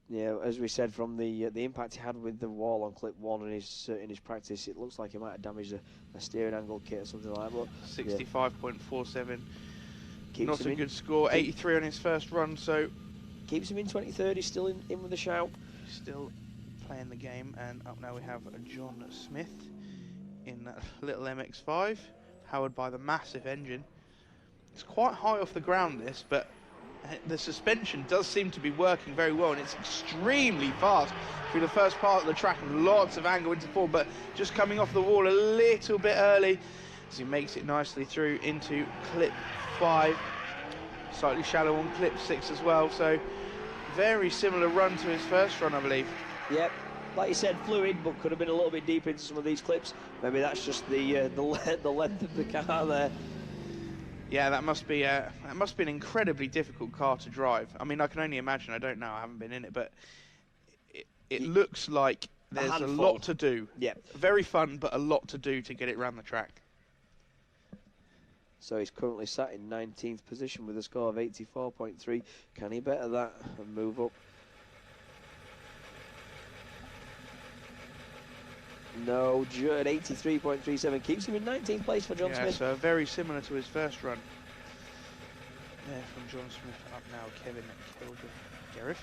Yeah, as we said, from the impact he had with the wall on clip 1 in his practice, it looks like he might have damaged a steering angle kit or something like that. 65.47. Yeah. Not a good score. 83 on his first run, so keeps him in 23rd. He's still in with a shout. Still playing the game, and up now we have John Smith in that little MX-5, powered by the massive engine. It's quite high off the ground, this, but the suspension does seem to be working very well, and it's extremely fast through the first part of the track, and lots of angle into 4, but just coming off the wall a little bit early as he makes it nicely through into clip 5. Slightly shallow on clip 6 as well, so very similar run to his first run, I believe. Yep, like you said, fluid, but could have been a little bit deep into some of these clips. Maybe that's just the length of the car there. Yeah, that must be an incredibly difficult car to drive. I mean, I can only imagine. I don't know. I haven't been in it, but it looks like there's a lot to do. Yeah, very fun, but a lot to do to get it around the track. So he's currently sat in 19th position with a score of 84.3. Can he better that and move up? No, at 83.37 keeps him in 19th place for John Smith. So very similar to his first run. There from John Smith. Up now, Kevin Gareth.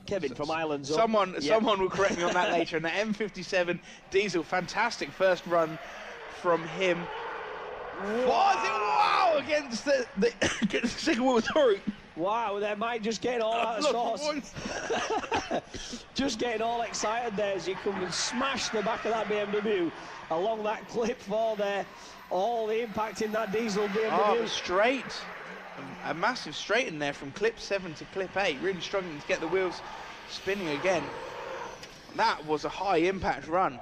Kevin from Ireland's Someone will correct me on that later. And the M57 diesel, fantastic first run from him. Wow, against the second wheel, sorry. Wow, they might just get all out of sorts. Just getting all excited there as you come and smash the back of that BMW along that clip 4 there. All the impact in that diesel BMW. Oh, straight. A massive straight in there from clip 7 to clip 8. Really struggling to get the wheels spinning again. That was a high impact run.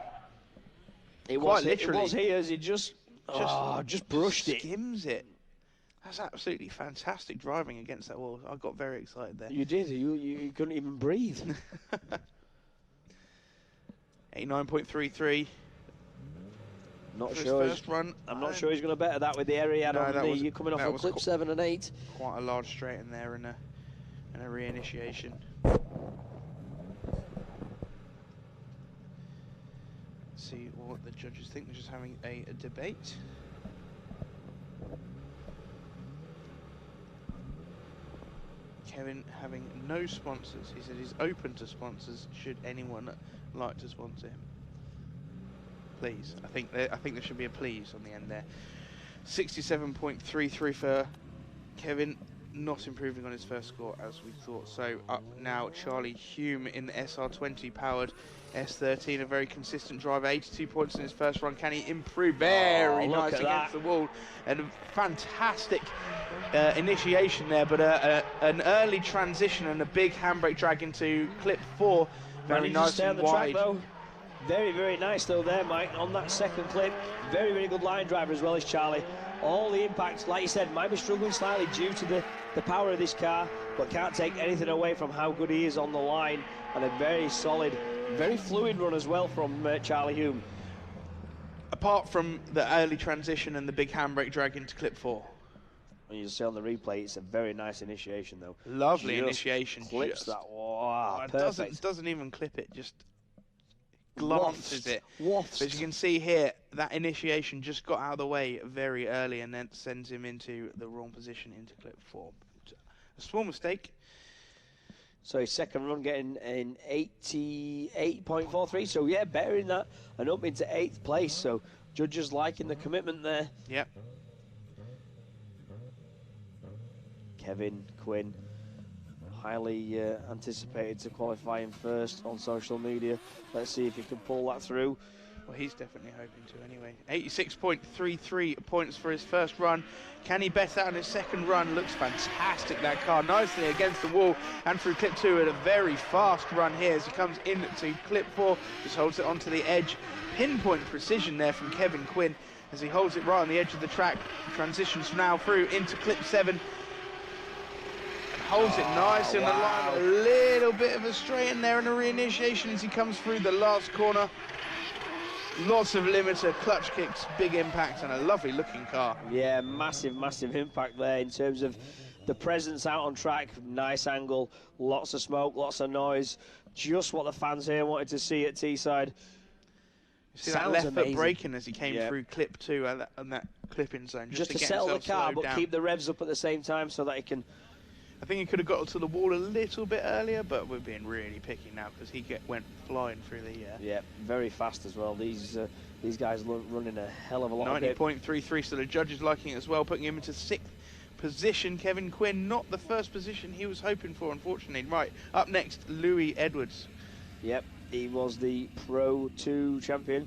It Quite was, literally. It was here as he just brushed it. Skims it. That's absolutely fantastic driving against that wall. I got very excited there. You did. You couldn't even breathe. 89.33. Not for sure. His first run. I'm not sure he's going to better that with the area he had on the coming off of clip 7 and 8. Quite a large straight in there and a reinitiation. See what the judges think. They're just having a debate. Kevin having no sponsors. He said he's open to sponsors should anyone like to sponsor him. Please. I think there should be a please on the end there. 67.33 for Kevin. Not improving on his first score as we thought. So up now Charlie Hume in the SR20 powered S13, a very consistent driver, 82 points in his first run. Can he improve? Very nice against the wall, and a fantastic initiation there, but an early transition and a big handbrake drag into clip 4. Very nice and wide. Very, very nice though there, Mike, on that second clip. Very, very good line driver as well as Charlie. All the impacts, like you said, might be struggling slightly due to the power of this car, but can't take anything away from how good he is on the line, and a very solid, very fluid run as well from Charlie Hume. Apart from the early transition and the big handbrake drag into clip 4. And you'll see on the replay, it's a very nice initiation though. Lovely initiation. Clips that. Wow, it doesn't even clip it, just glances it. Wafts. But as you can see here, that initiation just got out of the way very early and then sends him into the wrong position into clip 4. A small mistake. So his second run getting in 88.43. So yeah, better in that and up into 8th place. So judges liking the commitment there. Yep. Kevin, Quinn, highly anticipated to qualify in first on social media. Let's see if he can pull that through. Well, he's definitely hoping to anyway. 86.33 points for his first run. Can he bet out on his second run? Looks fantastic, that car. Nicely against the wall and through clip 2 at a very fast run here as he comes into clip 4. Just holds it onto the edge. Pinpoint precision there from Kevin Quinn as he holds it right on the edge of the track. Transitions now through into clip 7. Holds it nice in the line. A little bit of a straight in there and a reinitiation as he comes through the last corner. Lots of limiter, clutch kicks, big impact, and a lovely looking car. Yeah, massive, massive impact there in terms of the presence out on track. Nice angle, lots of smoke, lots of noise. Just what the fans here wanted to see at Teesside. You see that left foot braking as he came through clip 2 and that clipping zone. Just to settle the car, but keep the revs up at the same time so that he can... I think he could have got to the wall a little bit earlier, but we're being really picky now because he went flying through the... Yeah, very fast as well. These guys running a hell of a lot. 90.33, so the judges liking it as well, putting him into 6th position. Kevin Quinn, not the first position he was hoping for, unfortunately. Right, up next, Louis Edwards. Yep, he was the Pro 2 champion.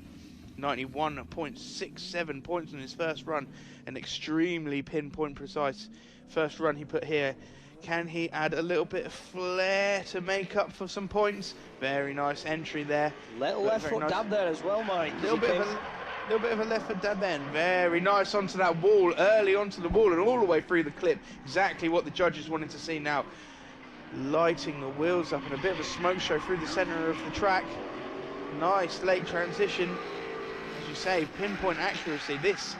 91.67 points in his first run, an extremely pinpoint precise first run he put here. Can he add a little bit of flair to make up for some points? Very nice entry there. Little left foot dab there as well, Mike. Little bit of a left foot dab then. Very nice onto that wall, early onto the wall and all the way through the clip. Exactly what the judges wanted to see now. Lighting the wheels up and a bit of a smoke show through the centre of the track. Nice late transition. As you say, pinpoint accuracy. This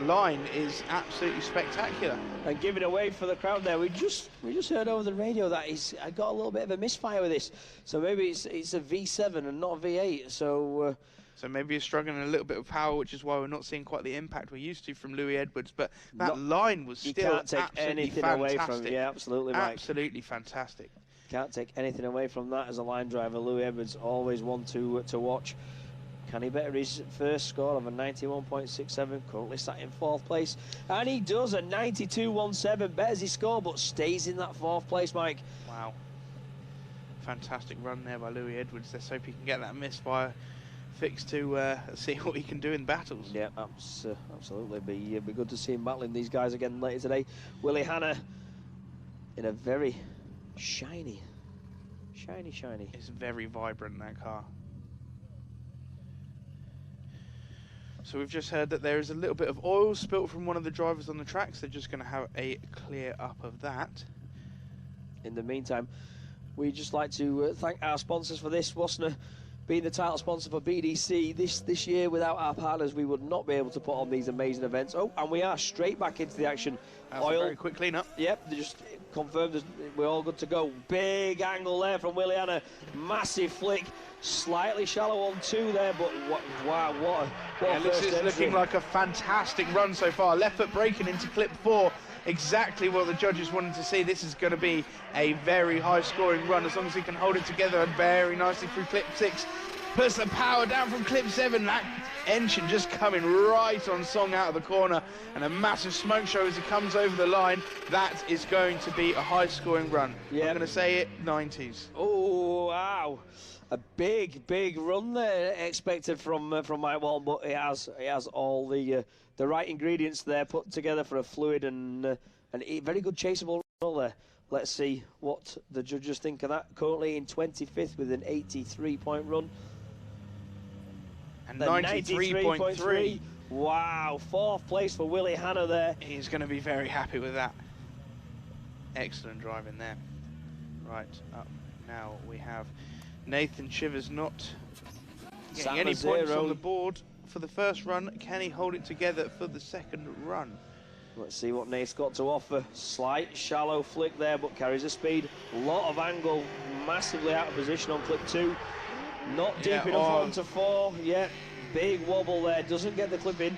line is absolutely spectacular. And giving away for the crowd there. We just heard over the radio that I got a little bit of a misfire with this. So maybe it's a V7 and not a V8. So maybe he's struggling a little bit of power, which is why we're not seeing quite the impact we're used to from Louis Edwards. But that line was still can't take anything away from it. Yeah, absolutely, Mike. Absolutely fantastic. Can't take anything away from that as a line driver. Louis Edwards, always one to watch. Can he better his first score of a 91.67? Currently sat in 4th place. And he does a 92.17. Betters his score, but stays in that 4th place, Mike. Wow. Fantastic run there by Louis Edwards. Let's hope he can get that misfire fixed to see what he can do in battles. Yeah, absolutely. Be good to see him battling these guys again later today. Willie Hanna in a very shiny Shiny, shiny. It's very vibrant, that car. So we've just heard that there is a little bit of oil spilt from one of the drivers on the tracks. They're just going to have a clear up of that. In the meantime, we'd just like to thank our sponsors for this. Wasna being the title sponsor for BDC this year. Without our partners, we would not be able to put on these amazing events. Oh, and we are straight back into the action. That's Oil. a very quick clean up. Yep, they just confirmed we're all good to go. Big angle there from Williana. Massive flick. Slightly shallow on 2 there, but wow, what a this first is entry. looking like a fantastic run so far. Left foot braking into clip 4. Exactly what the judges wanted to see. This is going to be a very high scoring run as long as he can hold it together and very nicely through clip 6. Puts the power down from clip 7. That engine just coming right on song out of the corner, and a massive smoke show as he comes over the line. That is going to be a high scoring run. Yep. I'm going to say it, 90s. Oh, wow. A big run there expected from Mike Walton, but it has all the right ingredients there put together for a fluid and a very good chaseable run there. Let's see what the judges think of that. Currently in 25th with an 83-point run. And 93.3. Wow, 4th place for Willie Hanna there. He's going to be very happy with that. Excellent driving there. Right, up now we have Nathan Chivers not getting any points on the board for the first run. Can he hold it together for the second run? Let's see what Nate's got to offer. Slight shallow flick there, but carries the speed. Lot of angle, massively out of position on clip 2. Not deep enough onto 4. Yeah, big wobble there. Doesn't get the clip in.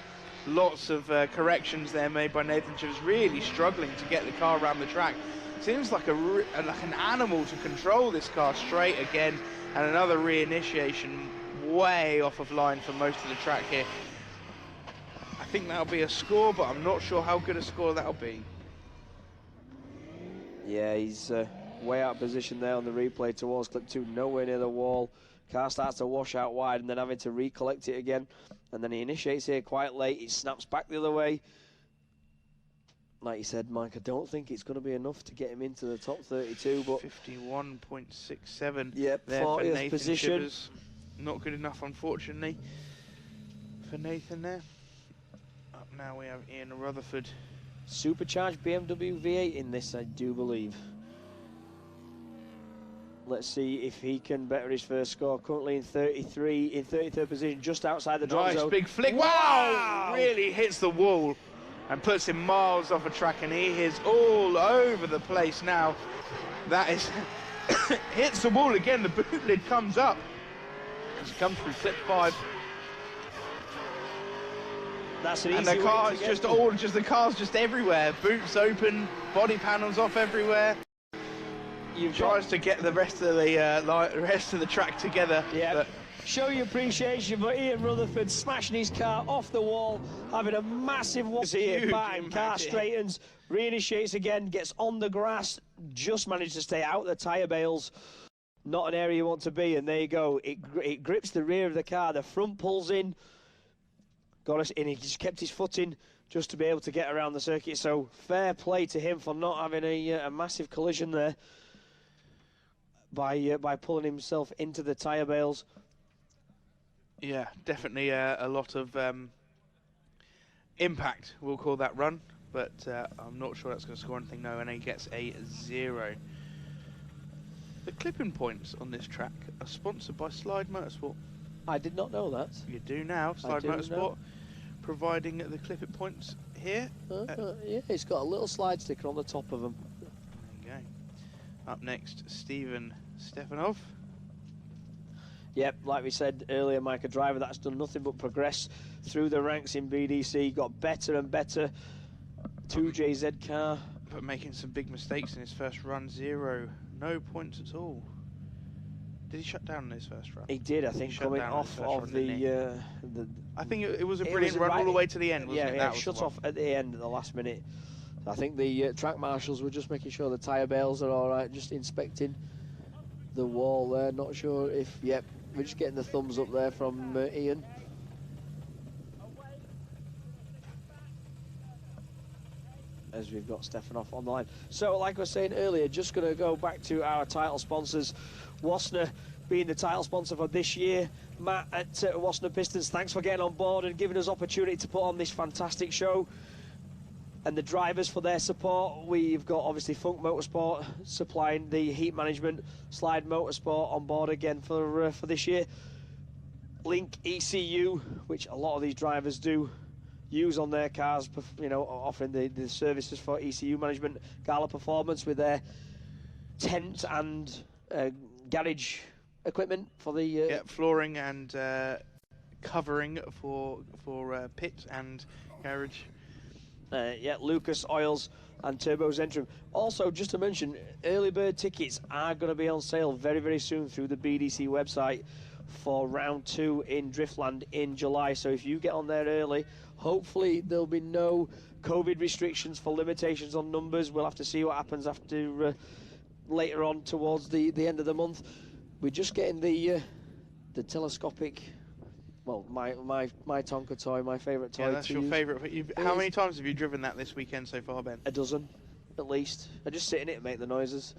Lots of corrections there made by Nathan Chivers. Really struggling to get the car around the track. Seems like an animal to control this car straight again, and another reinitiation way off of line for most of the track here. I think that'll be a score, but I'm not sure how good a score that'll be. Yeah, he's way out of position there on the replay towards clip 2, nowhere near the wall. Car starts to wash out wide and then having to recollect it again. And then he initiates here quite late. It snaps back the other way. Like you said, Mike, I don't think it's going to be enough to get him into the top 32. But 51.67. Yep, there 40th for Nathan position. Chivers. Not good enough, unfortunately, for Nathan there. Up now we have Ian Rutherford. Supercharged BMW V8 in this, I do believe. Let's see if he can better his first score. Currently in 33rd position, just outside the drop zone. Nice big flick. Wow! Really hits the wall and puts him miles off a track, and he is all over the place now. That is hits the wall again. The boot lid comes up as he comes through clip 5. That's an and easy the car is the car's just everywhere. Boots open, body panels off everywhere. Tries to get the rest of the track together. Yeah. Show your appreciation for Ian Rutherford smashing his car off the wall, having a massive here. Bang, car straightens, reinitiates again, gets on the grass, just managed to stay out the tyre bales. Not an area you want to be, and there you go. It grips the rear of the car, the front pulls in. Got us in, he just kept his foot in just to be able to get around the circuit. So fair play to him for not having a massive collision there by pulling himself into the tyre bales. Yeah, definitely a lot of impact, we'll call that run, but I'm not sure that's going to score anything, no, and he gets a 0. The clipping points on this track are sponsored by Slide Motorsport. I did not know that. You do now, Slide Motorsport, providing the clipping points here. Yeah, it's got a little slide sticker on the top of them. There you go. Up next, Stephan Stefanov. Yep, like we said earlier, Mike, a driver that's done nothing but progress through the ranks in BDC, got better and better. 2JZ car. But making some big mistakes in his first run, 0. No points at all. Did he shut down in his first run? He did, I think, coming off of the I think it was a brilliant run all the way to the end, wasn't it? Yeah, shut off at the end, at the last minute. I think the track marshals were just making sure the tyre bales are all right, just inspecting the wall there. Not sure if, yep, we're just getting the thumbs up there from Ian. as we've got Stefanoff on the line. So, like I was saying earlier, just going to go back to our title sponsors. Wassenaar being the title sponsor for this year. Matt at Wassenaar Pistons, thanks for getting on board and giving us opportunity to put on this fantastic show. And the drivers for their support, we've got obviously Funk Motorsport supplying the heat management, Slide Motorsport on board again for this year. Link ECU, which a lot of these drivers do use on their cars, you know, offering the services for ECU management. Gala Performance with their tent and garage equipment for the flooring and covering for pit and garage. Lucas Oils and Turbo Zentrum. Also, just to mention, early bird tickets are going to be on sale very, very soon through the BDC website for round 2 in Driftland in July. So if you get on there early, hopefully there'll be no COVID restrictions for limitations on numbers. We'll have to see what happens after later on towards the end of the month. We're just getting the telescopic. Well, my Tonka toy, my favourite toy. Yeah, that's your favourite. How many times have you driven that this weekend so far, Ben? A dozen, at least. I just sit in it and make the noises.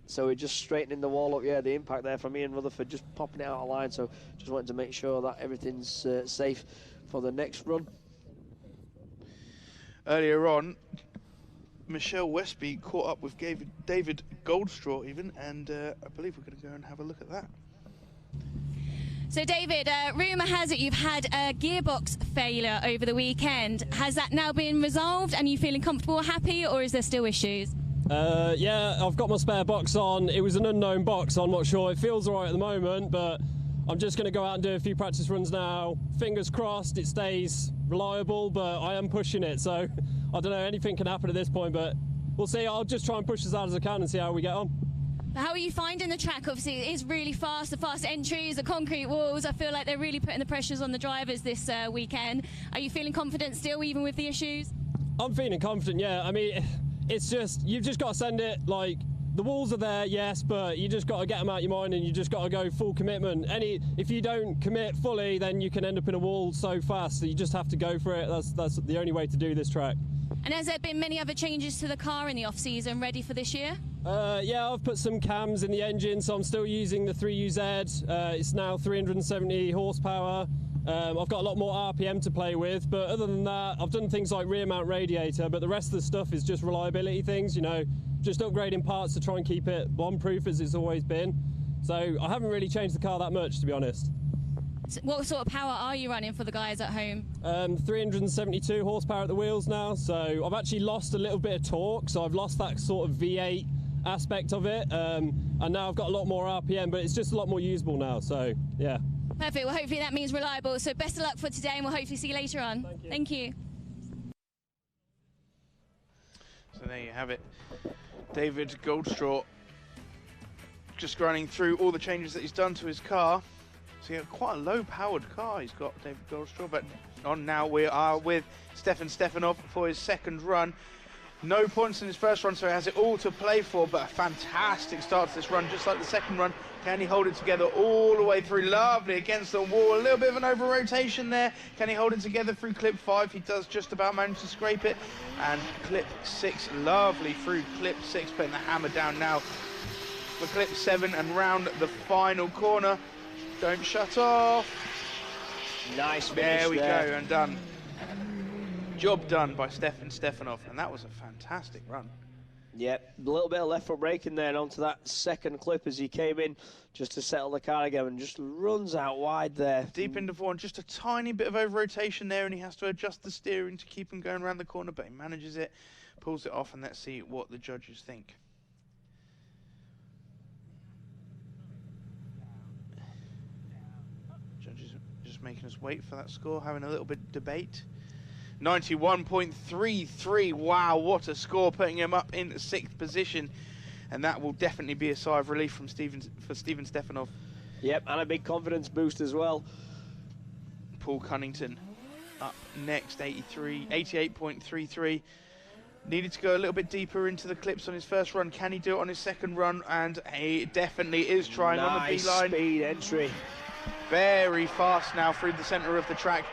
So we're just straightening the wall up. Yeah, the impact there from Ian Rutherford, just popping it out of line. So just wanted to make sure that everything's safe for the next run. Earlier on, Michelle Westby caught up with David Goldstraw even, and I believe we're going to go and have a look at that. So David, rumour has it you've had a gearbox failure over the weekend. Has that now been resolved and you feeling comfortable, happy, or is there still issues? Yeah, I've got my spare box on. It was an unknown box, I'm not sure. It feels alright at the moment, but I'm just going to go out and do a few practice runs now. Fingers crossed it stays reliable, but I am pushing it, so I don't know, anything can happen at this point, but we'll see. I'll just try and push as hard as I can and see how we get on. How are you finding the track? Obviously, it is really fast, the fast entries, the concrete walls. I feel like they're really putting the pressures on the drivers this weekend. Are you feeling confident still, even with the issues? I'm feeling confident, yeah. I mean, it's just, you've just got to send it, like, the walls are there, yes, but you just got to get them out your mind and you just got to go full commitment. If you don't commit fully, then you can end up in a wall so fast, so you just have to go for it. That's the only way to do this track. And has there been many other changes to the car in the off-season ready for this year? Yeah, I've put some cams in the engine, so I'm still using the 3UZ. It's now 370 horsepower. I've got a lot more RPM to play with, but other than that, I've done things like rear mount radiator, but the rest of the stuff is just reliability things, you know, just upgrading parts to try and keep it bomb-proof as it's always been. So I haven't really changed the car that much, to be honest. So what sort of power are you running for the guys at home? 372 horsepower at the wheels now, so I've actually lost a little bit of torque, so I've lost that sort of V8 aspect of it, and now I've got a lot more RPM, but it's just a lot more usable now, so yeah. Perfect, well hopefully that means reliable, so best of luck for today and we'll hopefully see you later on. Thank you. So there you have it. David Goldstraw just running through all the changes that he's done to his car. So yeah, quite a low-powered car he's got, David Goldstraw, but on now we are with Stefan Stefanov for his second run. No points in his first run, so he has it all to play for, but a fantastic start to this run, just like the second run. Can he hold it together all the way through? Lovely against the wall, a little bit of an over-rotation there. Can he hold it together through clip 5? He does just about manage to scrape it. And clip 6, lovely through clip 6, putting the hammer down now for clip 7 and round the final corner. Don't shut off. Nice finish. There we go, and done. Job done by Stefan Stefanov, and that was a fantastic run. Yep, a little bit of left foot braking there and onto that second clip as he came in just to settle the car again and just runs out wide there. Deep into one, just a tiny bit of over-rotation there, and he has to adjust the steering to keep him going around the corner, but he manages it, pulls it off, and let's see what the judges think. Judges just making us wait for that score, having a little bit of debate. 91.33, wow, what a score, putting him up in 6th position, and that will definitely be a sigh of relief from Stephen Stefanov. Yep, and a big confidence boost as well. Paul Connington up next, 88.33. Needed to go a little bit deeper into the clips on his first run. Can he do it on his second run? And he definitely is trying on the B-line. Nice speed entry. Very fast now through the centre of the track.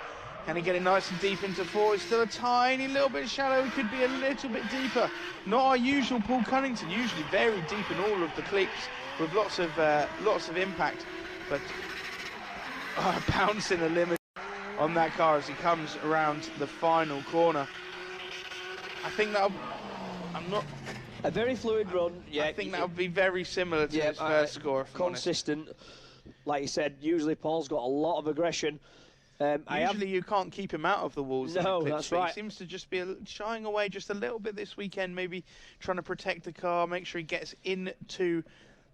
Can he get it nice and deep into 4? It's still a tiny little bit shallow. It could be a little bit deeper. Not our usual Paul Connington, usually very deep in all of the clips with lots of impact. But bouncing a limit on that car as he comes around the final corner. I think that'll... A very fluid run. Yeah, I think that would be very similar to his first score. If consistent. Like you said, usually Paul's got a lot of aggression. Usually you can't keep him out of the walls. No, that's right. He seems to just be shying away just a little bit this weekend, maybe trying to protect the car, make sure he gets into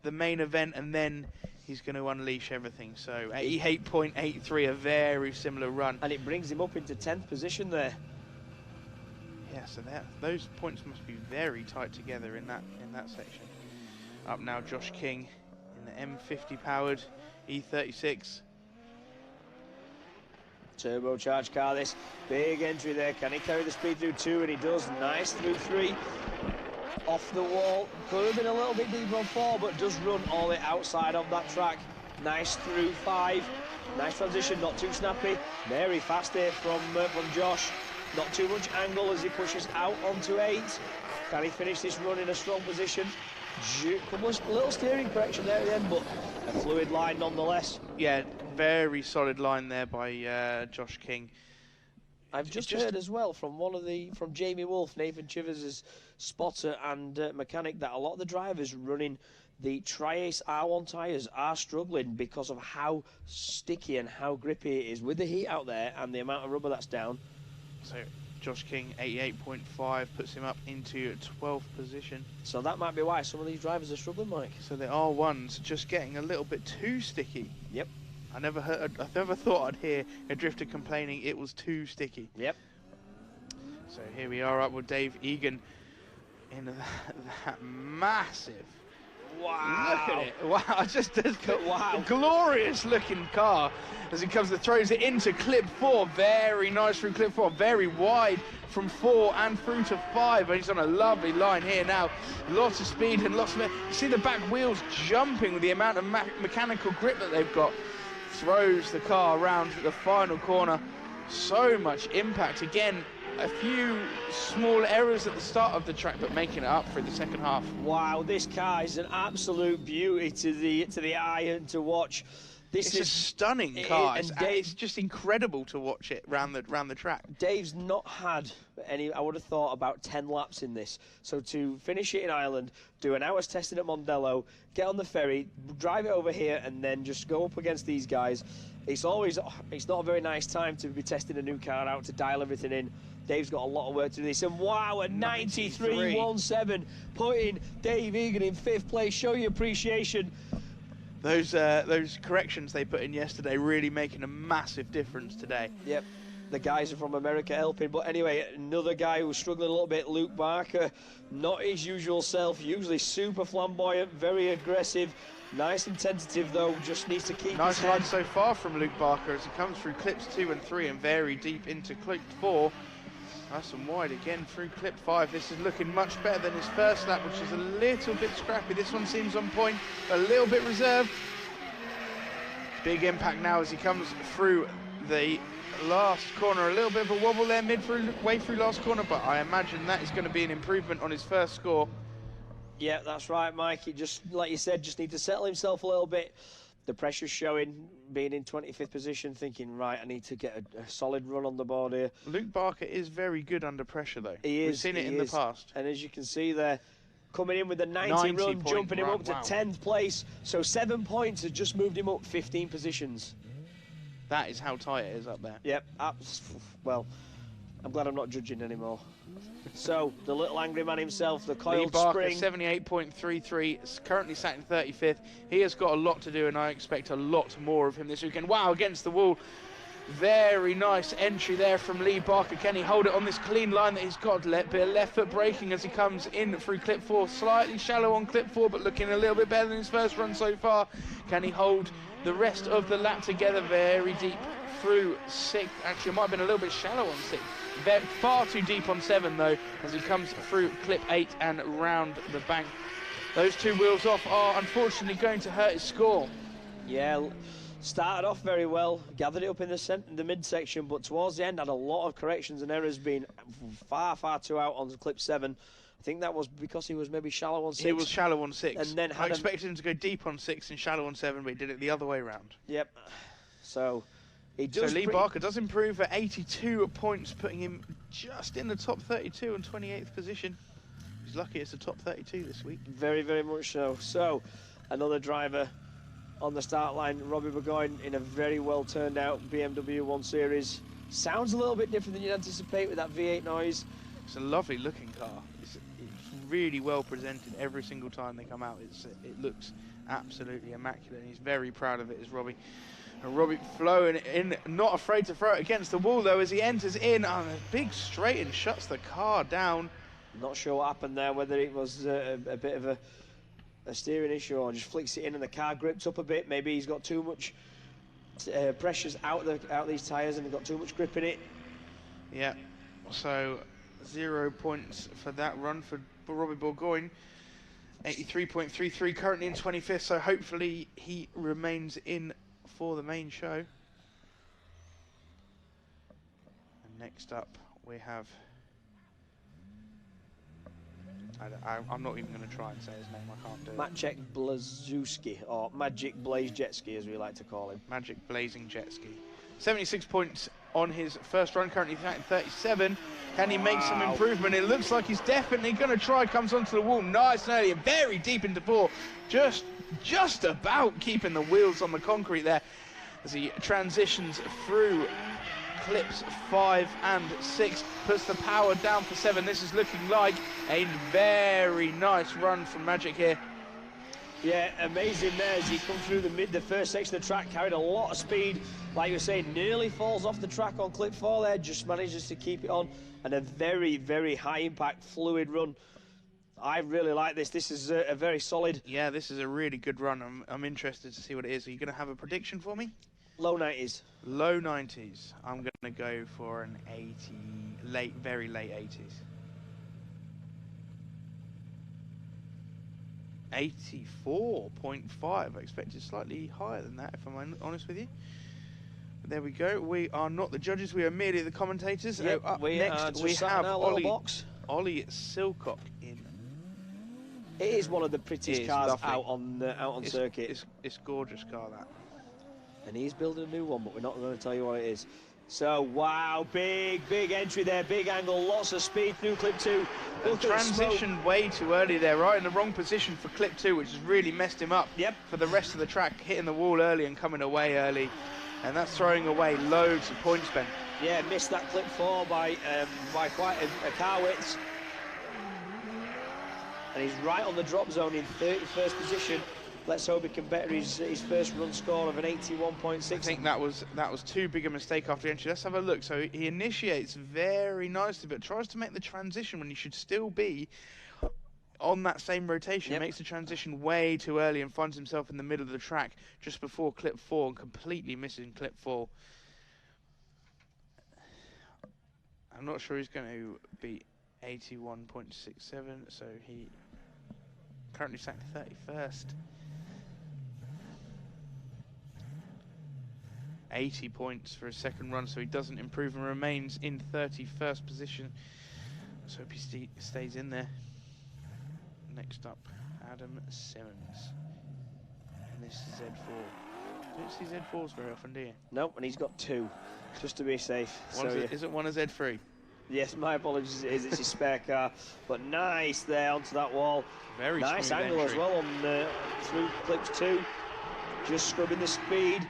the main event, and then he's going to unleash everything. So 88.83, a very similar run. And it brings him up into 10th position there. Yeah, so those points must be very tight together in that section. Up now, Josh King in the M50 powered E36. Turbocharged car, this big entry there. Can he carry the speed through 2? And he does. Nice through 3. Off the wall. Could have been a little bit deeper on 4, but does run all the outside of that track. Nice through 5. Nice transition, not too snappy. Very fast here from Josh. Not too much angle as he pushes out onto 8. Can he finish this run in a strong position? Couple of little steering correction there at the end, but a fluid line nonetheless. Yeah, very solid line there by Josh King. I've just heard as well from from Jamie Wolf, Nathan Chivers' spotter and mechanic, that a lot of the drivers running the Tri-Ace R1 tyres are struggling because of how sticky and how grippy it is with the heat out there and the amount of rubber that's down. So Josh King, 88.5, puts him up into 12th position. So that might be why some of these drivers are struggling, Mike. So the R1's just getting a little bit too sticky. Yep. I never thought I'd hear a drifter complaining it was too sticky. Yep. So here we are up with Dave Egan in that massive. Wow. Look at it. Wow, just wow. a glorious looking car as he comes and throws it into clip 4. Very nice through clip 4. Very wide from 4 and through to 5. And he's on a lovely line here now. Lots of speed and lots of... You see the back wheels jumping with the amount of mechanical grip that they've got. Throws the car around the final corner. So much impact. Again, a few small errors at the start of the track, but making it up for the second half. Wow, this car is an absolute beauty to the eye and to watch. It's a stunning car, and it's just incredible to watch it round the track. Dave's not had any, I would have thought, about 10 laps in this. So to finish it in Ireland, do an hour's testing at Mondello, get on the ferry, drive it over here, and then just go up against these guys. It's not a very nice time to be testing a new car out, to dial everything in. Dave's got a lot of work to do this, and wow, a 93.17, putting Dave Egan in 5th place. Show your appreciation. Those corrections they put in yesterday really making a massive difference today. Yep, the guys are from America helping. But anyway, another guy who's struggling a little bit, Luke Barker, not his usual self, usually super flamboyant, very aggressive, nice and tentative though, just needs to keep nice his head. ride so far from Luke Barker as he comes through clips 2 and 3 and very deep into clip 4. Nice and wide again through clip 5. This is looking much better than his first lap, which is a little bit scrappy. This one seems on point, a little bit reserved. Big impact now as he comes through the last corner. A little bit of a wobble there way through last corner, but I imagine that is going to be an improvement on his first score. Yeah, that's right, Mike. He just, like you said, just need to settle himself a little bit. The pressure's showing, being in 25th position, thinking, right, I need to get a solid run on the board here. Luke Barker is very good under pressure, though. He is. We've seen it in the past. And as you can see there, coming in with a 90 run, jumping him up to 10th place. So 7 points has just moved him up 15 positions. That is how tight it is up there. Yep. Well, I'm glad I'm not judging anymore. So, the little angry man himself, the coiled spring. 78.33, is currently sat in 35th. He has got a lot to do, and I expect a lot more of him this weekend. Wow, against the wall. Very nice entry there from Lee Barker. Can he hold it on this clean line that he's got? A bit of left foot braking as he comes in through clip 4. Slightly shallow on clip 4, but looking a little bit better than his first run so far. Can he hold the rest of the lap together? Very deep through 6. Actually, it might have been a little bit shallow on 6. Far too deep on 7 though, as he comes through clip 8 and round the bank. Those 2 wheels off are unfortunately going to hurt his score. Yeah, Started off very well, gathered it up in the midsection, but towards the end had a lot of corrections and errors, being far too out on clip 7. I think that was because he was maybe shallow on 6. He was shallow on 6. And then I expected him to go deep on 6 and shallow on 7, but he did it the other way around. Yep. So he does. So Lee Barker does improve at 82 points, putting him just in the top 32 and 28th position. He's lucky it's the top 32 this week. Very, very much so. So another driver on the start line, Robbie Oborgoyne, in a very well turned out BMW 1 Series. Sounds a little bit different than you'd anticipate with that V8 noise. It's a lovely looking car. It's really well presented every single time they come out. It looks absolutely immaculate, and he's very proud of it, is Robbie. And Robbie flowing in, not afraid to throw it against the wall though as he enters in on a big straight and shuts the car down. Not sure what happened there, whether it was a bit of a steering issue or just flicks it in and the car grips up a bit. Maybe he's got too much pressures out these tyres and they've got too much grip in it. Yeah, so 0 points for that run for Robbie Oborgoyne. 83.33, currently in 25th, so hopefully he remains in for the main show. And next up we have, I'm not even going to try and say his name, I can't do it. Maciek Blazewski, or Magic Blaze Jet Ski as we like to call him. Magic Blazing Jet Ski. 76 points on his first run, currently at 37. Can he make some improvement? It looks like he's definitely going to try. Comes onto the wall nice and early and very deep into 4. Just about keeping the wheels on the concrete there as he transitions through clips 5 and 6, puts the power down for 7. This is looking like a very nice run from Magic here. Yeah, amazing there as he comes through the first section of the track, carried a lot of speed, like you were saying, nearly falls off the track on clip 4 there, just manages to keep it on, and a very, very high impact, fluid run. I really like this. This is a very solid. Yeah, this is a really good run. I'm interested to see what it is. Are you going to have a prediction for me? Low 90s. Low 90s. I'm going to go for an 80, very late 80s. 84.5. I expected slightly higher than that, if I'm honest with you. But there we go. We are not the judges. We are merely the commentators. Yep, Up next, we have Ollie Silcock in. It is one of the prettiest cars out on circuit. It's gorgeous car, that. And he's building a new one, but we're not going to tell you what it is. So, wow, big entry there, big angle, lots of speed through clip 2. Transitioned way too early there, right in the wrong position for clip 2, which has really messed him up. Yep. For the rest of the track, hitting the wall early and coming away early. And that's throwing away loads of points, Ben. Yeah, missed that clip 4 by quite a car width. And he's right on the drop zone in 31st position. Let's hope he can better his first run score of an 81.6. I think that was too big a mistake after entry. Let's have a look. So he initiates very nicely, but tries to make the transition when he should still be on that same rotation. Yep. Makes the transition way too early and finds himself in the middle of the track just before clip 4 and completely missing clip 4. I'm not sure he's going to be 81.67, so he currently sat 31st. 80 points for a second run, so he doesn't improve and remains in 31st position. Let's hope he stays in there. Next up, Adam Simmons. And this is Z4. You don't see Z4s very often, do you? Nope, and he's got 2, just to be safe. Isn't one a Z3? Yes, my apologies, it's his spare car. But nice there onto that wall. Very nice angle entry. as well on through clips 2. Just scrubbing the speed.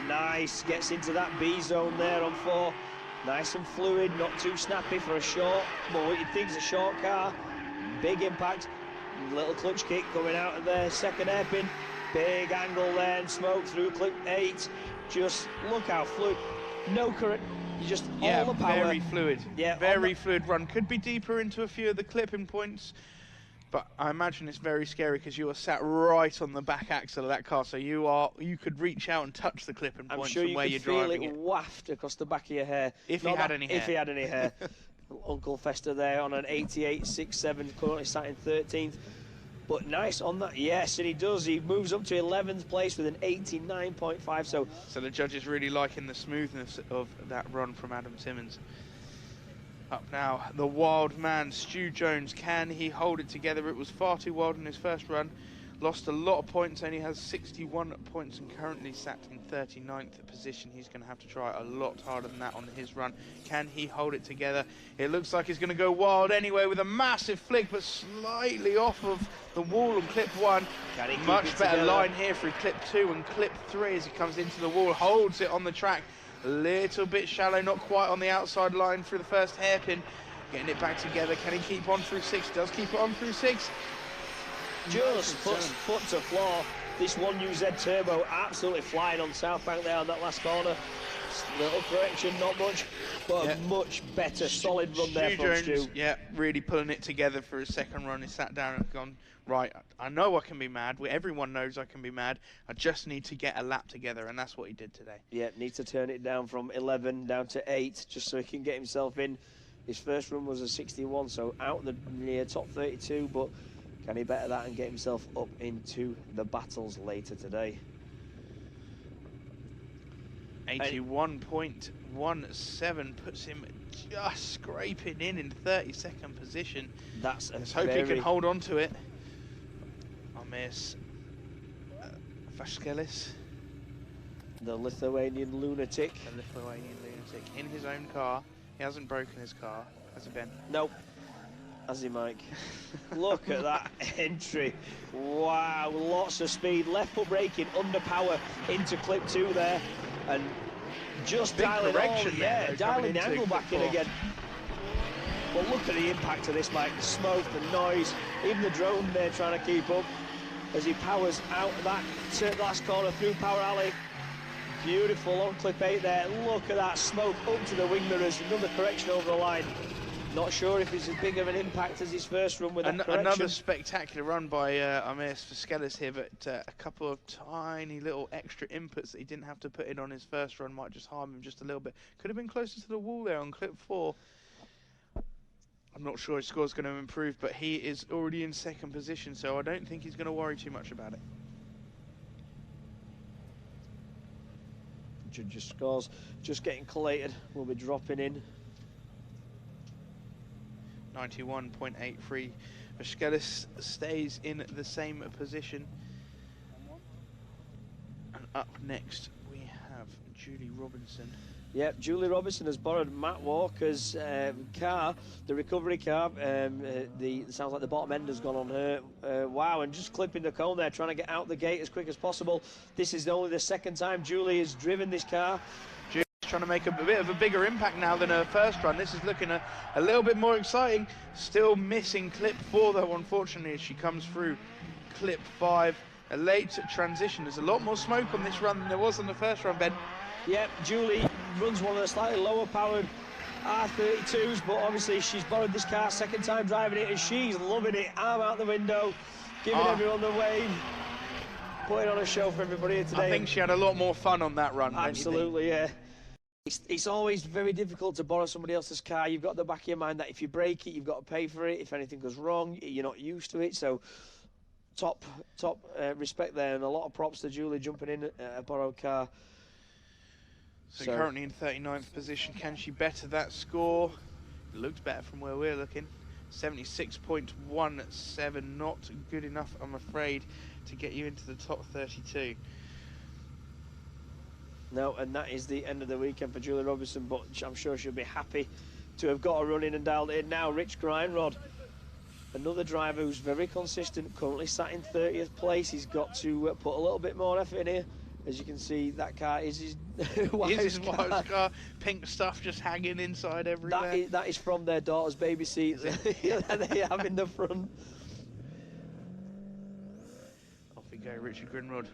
Nice, gets into that B zone there on 4. Nice and fluid, not too snappy for a short, but what you think is a short car. Big impact, little clutch kick coming out of the second hairpin. Big angle there and smoke through clip 8. Just look how fluid. No current, just all the power. Very fluid. Yeah, very fluid run. Could be deeper into a few of the clipping points, but I imagine it's very scary because you are sat right on the back axle of that car, so you could reach out and touch the clipping points from where you're driving it. I'm sure you could feel it waft across the back of your hair. If he had any hair. If he had any hair. Uncle Fester there on an 88.67, currently sat in 13th. But nice on that, yes, and he does. He moves up to 11th place with an 89.5. So the judges really liking the smoothness of that run from Adam Simmons. Up now, the wild man, Stu Jones. Can he hold it together? It was far too wild in his first run. Lost a lot of points, only has 61 points and currently sat in 39th position. He's going to have to try a lot harder than that on his run. Can he hold it together? It looks like he's going to go wild anyway with a massive flick, but slightly off of the wall on clip 1. Much better line here through clip 2 and clip 3 as he comes into the wall, holds it on the track. A little bit shallow, not quite on the outside line through the first hairpin. Getting it back together. Can he keep on through 6? Does keep it on through 6. Just puts foot to floor. This 1UZ Turbo absolutely flying on South Bank there on that last corner. Little correction, not much, but a much better solid run there from Stu. Yeah, really pulling it together for his second run. He sat down and gone, right, I know I can be mad. Everyone knows I can be mad. I just need to get a lap together, and that's what he did today. Yeah, needs to turn it down from 11 down to 8 just so he can get himself in. His first run was a 61, so out the near top 32, but can he better that and get himself up into the battles later today? 81.17 puts him just scraping in 32nd position. That's Let's hope he can hold on to it. I miss Vaskelis. The Lithuanian lunatic. In his own car. He hasn't broken his car, has he, Ben? Nope. Has he, Mike? Look at that entry. Wow, lots of speed. Left foot braking, under power into clip 2 there. And just dialing dialing the angle back in again. But look at the impact of this, Mike. The smoke, the noise, even the drone there trying to keep up as he powers out that last corner through Power Alley. Beautiful on clip 8 there. Look at that smoke up to the wing mirrors. Another correction over the line. Not sure if it's as big of an impact as his first run with that correction. Another spectacular run by Amirs Vaskelis here, but a couple of tiny little extra inputs that he didn't have to put in on his first run might just harm him just a little bit. Could have been closer to the wall there on clip 4. I'm not sure his score's going to improve, but he is already in 2nd position, so I don't think he's going to worry too much about it. Judges' scores just getting collated. We'll be dropping in. 91.83. Vaskelis stays in the same position. And up next we have Julie Robinson. Yep, Julie Robinson has borrowed Matt Walker's car, the recovery car. Sounds like the bottom end has gone on her. Wow, and just clipping the cone there, trying to get out the gate as quick as possible. This is only the 2nd time Julie has driven this car. Julie's trying to make a bit of a bigger impact now than her first run. This is looking a little bit more exciting. Still missing clip 4 though, unfortunately, as she comes through clip 5. A late transition. There's a lot more smoke on this run than there was on the first run, Ben. Yep, Julie runs one of the slightly lower powered R32s, but obviously she's borrowed this car, 2nd time driving it, and she's loving it. Arm out the window, giving everyone the wave, putting on a show for everybody here today. I think she had a lot more fun on that run. Absolutely, yeah. It's always very difficult to borrow somebody else's car. You've got the back of your mind that if you break it, you've got to pay for it. If anything goes wrong, you're not used to it. So top respect there, and a lot of props to Julie jumping in a borrowed car. So currently in 39th position. Can she better that score? It looks better from where we're looking. 76.17, not good enough, I'm afraid, to get you into the top 32. No, and that is the end of the weekend for Julie Robinson, but I'm sure she'll be happy to have got a run in and dialed it in now. Rich Greenrod, another driver who's very consistent, currently sat in 30th place. He's got to put a little bit more effort in here. As you can see, that car is his wife's car. Pink stuff just hanging inside everywhere. That is from their daughter's baby seat that they have in the front. Off we go, Richard Greenrod.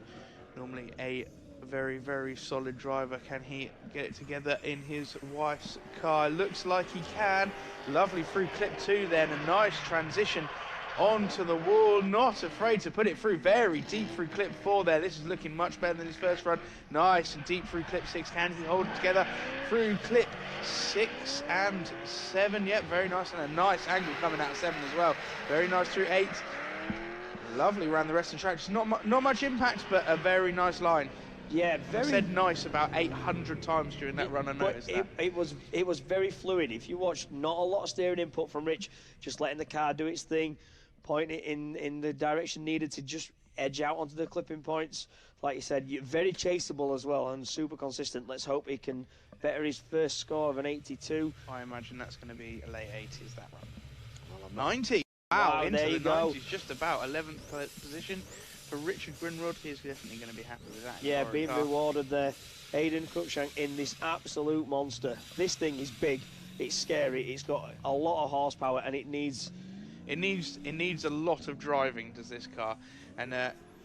Normally a very, very solid driver. Can he get it together in his wife's car? Looks like he can. Lovely through clip 2 then. A nice transition onto the wall, not afraid to put it through very deep through clip 4 there. This is looking much better than his first run. Nice and deep through clip 6. Can he hold it together through clip 6 and 7? Yep, very nice, and a nice angle coming out of 7 as well. Very nice through 8. Lovely around the rest of the track. Just not much impact, but a very nice line. Yeah, I said nice about 800 times during that run. I noticed that. It was very fluid. If you watched, not a lot of steering input from Rich, just letting the car do its thing, pointing it in the direction needed to just edge out onto the clipping points. Like you said, very chaseable as well and super consistent. Let's hope he can better his first score of an 82. I imagine that's going to be a late 80s, that run. 90. Wow, into there you the go. 90s, just about 11th position. For Richard Greenrod, he's definitely going to be happy with that. Yeah, being rewarded there. Aidan Cruikshank in this absolute monster. This thing is big, it's scary, it's got a lot of horsepower, and it needs a lot of driving, does this car? And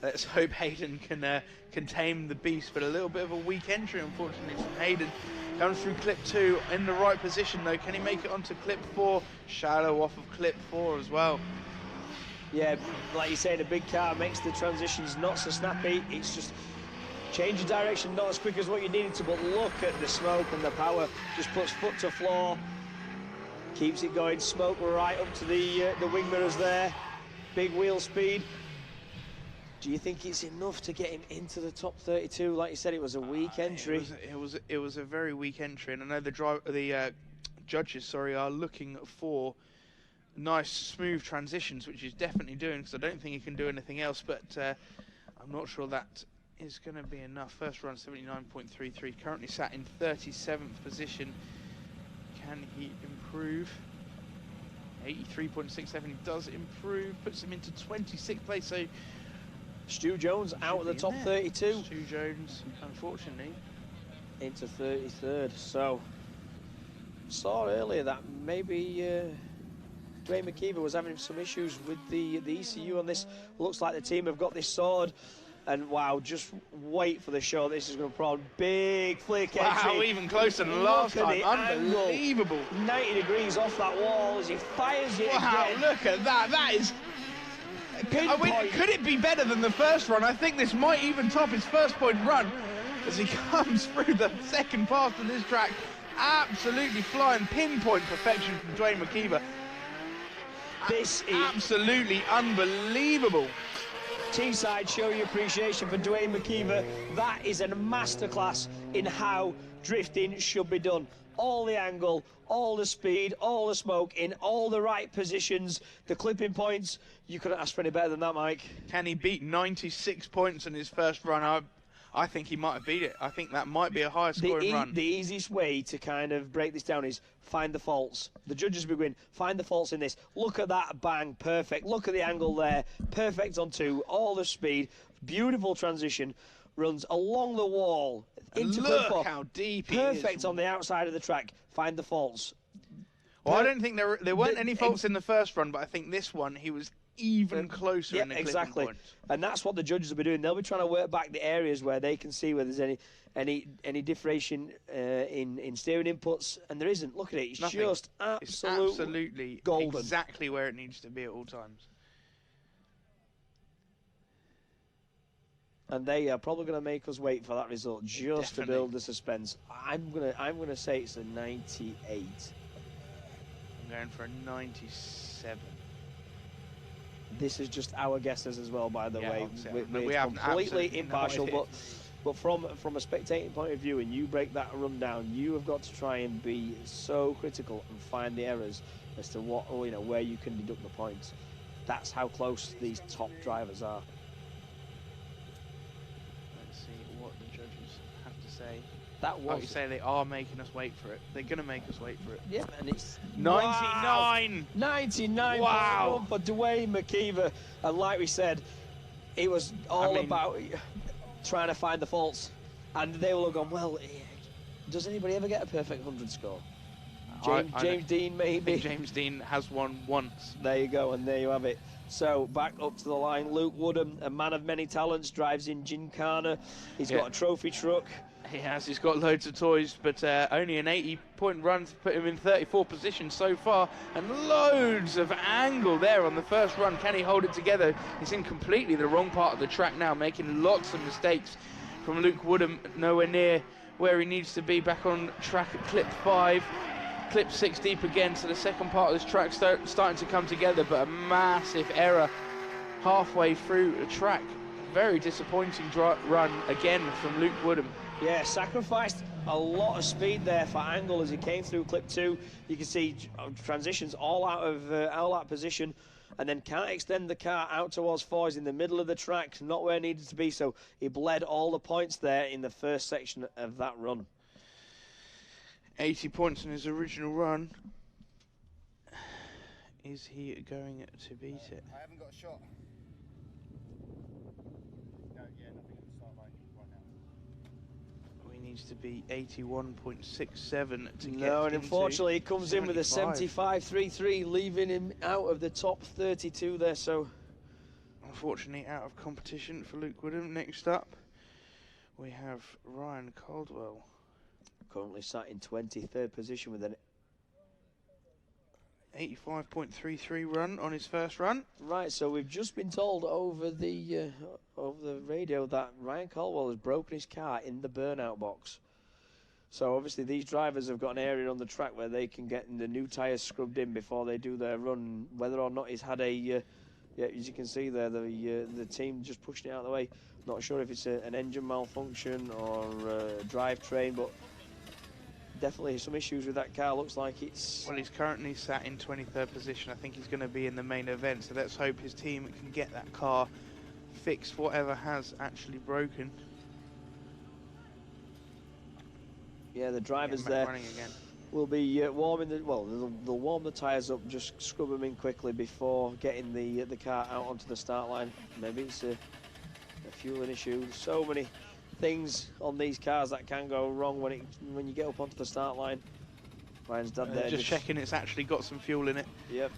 let's hope Hayden can tame the beast. But a little bit of a weak entry, unfortunately, from Hayden. Comes through clip 2 in the right position though. Can he make it onto clip 4? Shallow off of clip 4 as well. Yeah, like you said, a big car makes the transitions not so snappy. It's just change of direction, not as quick as what you needed to, but look at the smoke and the power. Just puts foot to floor, keeps it going. Smoke right up to the wing mirrors there. Big wheel speed. Do you think it's enough to get him into the top 32? Like you said, it was a weak entry. It was a very weak entry, and I know the judges, are looking for nice smooth transitions, which he's definitely doing, because I don't think he can do anything else, but I'm not sure that is going to be enough. First run 79.33, currently sat in 37th position. Can he improve? 83.67, he does improve, puts him into 26th place. So Stu Jones out of the top 32. Stu Jones, unfortunately, into 33rd. So saw earlier that maybe Dwayne Mckeever was having some issues with the ECU on this. Looks like the team have got this sorted. And wow, just wait for the show. This is going to put on big flick entry. Wow, even closer than last time. Unbelievable. 90 degrees off that wall as he fires it again. Look at that. That is... could it be better than the first run? I think this might even top his first point run as he comes through the second pass of this track. Absolutely flying, pinpoint perfection from Dwayne Mckeever. This is absolutely unbelievable. Teesside, show your appreciation for Dwayne Mckeever. That is a masterclass in how drifting should be done. All the angle, all the speed, all the smoke in all the right positions, the clipping points. You couldn't ask for any better than that, Mike. Can he beat 96 points in his first run? I think he might have beat it. I think that might be a higher scoring run. The easiest way to kind of break this down is find the faults. The judges will be going, find the faults in this. Look at that bang, perfect. Look at the angle there, perfect on 2, all the speed, beautiful transition, runs along the wall into clip 4. Look how deep he is. Perfect on the outside of the track. Find the faults. Well, I don't think there weren't any faults in the first run, but I think this one he was even closer in the exactly. clipping points. And that's what the judges will be doing. They'll be trying to work back the areas where they can see where there's any differentiation in steering inputs, and there isn't. Look at it. It's nothing. Just absolutely golden. Exactly where it needs to be at all times. And they are probably going to make us wait for that result just to build the suspense. I'm gonna say it's a 98. I'm going for a 97. This is just our guesses as well, by the way. We have completely impartial, but from a spectating point of view, and you break that run down, you have got to try and be so critical and find the errors as to what, where you can deduct the points. That's how close these top drivers are. Let's see what the judges have to say. That was. You say they are making us wait for it. They're going to make us wait for it. Yeah, and it's 99. 99. Wow. For Dwayne Mckeever, and like we said, it was all about trying to find the faults, and they will have gone, well, does anybody ever get a perfect 100 score? James Dean, maybe. I think James Dean has won once. There you go, and there you have it. So back up to the line, Luke Woodham, a man of many talents, drives in Gymkhana. He's got a trophy truck. He has. He's got loads of toys, but only an 80-point run to put him in 34th position so far, and loads of angle there on the first run. Can he hold it together? He's in completely the wrong part of the track now, making lots of mistakes from Luke Woodham, nowhere near where he needs to be. Back on track at clip 5. Clip 6 deep again, so the second part of this track starting to come together, but a massive error halfway through the track. Very disappointing run again from Luke Woodham. Yeah, sacrificed a lot of speed there for Angle as he came through clip 2. You can see transitions all out of position, and then can't extend the car out towards 4. He's in the middle of the track, not where it needed to be, so he bled all the points there in the first section of that run. 80 points in his original run. Is he going to beat it? I haven't got a shot. No, yeah, nothing at the start line right now. He needs to be 81.67 to get No, and into unfortunately he comes in with a 75. 75.33, leaving him out of the top 32 there, so... Unfortunately out of competition for Luke Woodham. Next up, we have Ryan Caldwell. Currently sat in 23rd position with an 85.33 run on his first run. Right, so we've just been told over the radio that Ryan Caldwell has broken his car in the burnout box. So obviously these drivers have got an area on the track where they can get the new tyres scrubbed in before they do their run. Whether or not he's had a, yeah, as you can see there, the team just pushing it out of the way. Not sure if it's an engine malfunction or a drivetrain, but definitely some issues with that car. Looks like it's... Well, he's currently sat in 23rd position. I think he's going to be in the main event, so let's hope his team can get that car fixed, whatever has actually broken. Yeah, the drivers there running again. will be warming the... Well, they'll warm the tyres up, just scrub them in quickly before getting the car out onto the start line. Maybe it's a fueling issue. So many things on these cars that can go wrong when you get up onto the start line. Ryan's dad there just checking it's actually got some fuel in it. Yep.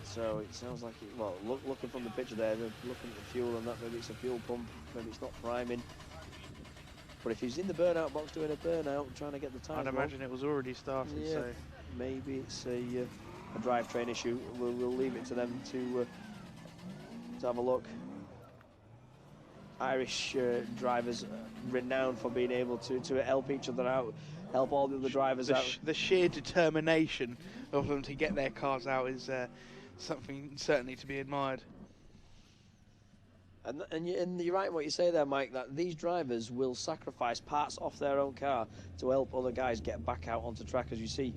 So it sounds like it, well, looking from the picture there, they're looking at the fuel and that, maybe it's a fuel pump, maybe it's not priming. But if he's in the burnout box doing a burnout, trying to get the tyres, I'd imagine it was already started. Yeah, So maybe it's a drivetrain issue. We'll leave it to them to have a look. Irish drivers renowned for being able to help each other out, help all the other drivers out. The sheer determination of them to get their cars out is something certainly to be admired. And you're right in what you say there, Mike, that these drivers will sacrifice parts off their own car to help other guys get back out onto track. As you see,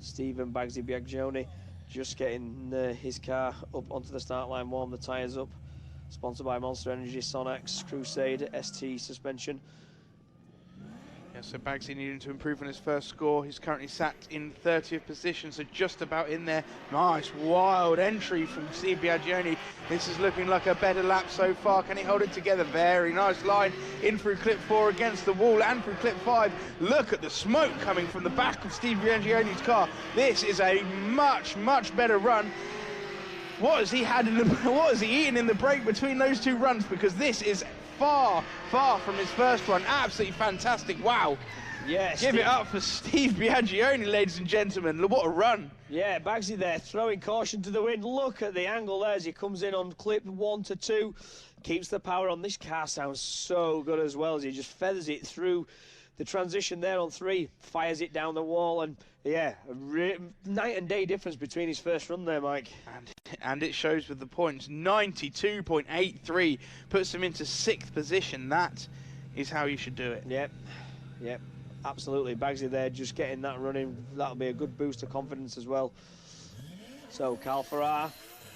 Stephen Bagsy Biaggioni just getting his car up onto the start line, warm the tyres up. Sponsored by Monster Energy, Sonax, Crusade, ST suspension. Yeah, so Bagsy needing to improve on his first score. He's currently sat in 30th position, so just about in there. Nice, wild entry from Steve Biaggioni. This is looking like a better lap so far. Can he hold it together? Very nice line in through clip 4 against the wall and through clip 5. Look at the smoke coming from the back of Steve Biaggioni's car. This is a much, much better run. What has he had in the, what has he eaten in the break between those two runs? Because this is far, far from his first run. Absolutely fantastic. Wow. Yeah, Give it up for Steve Biaggioni, ladies and gentlemen. What a run. Yeah, Bagsy there throwing caution to the wind. Look at the angle there as he comes in on clip 1 to 2. Keeps the power on. This car sounds so good as well as he just feathers it through the transition there on 3, fires it down the wall, and yeah, night and day difference between his first run there, Mike. And it shows with the points. 92.83 puts him into 6th position. That is how you should do it. Yep, absolutely. Bagsy there just getting that running. That'll be a good boost of confidence as well. So Carl Ferrara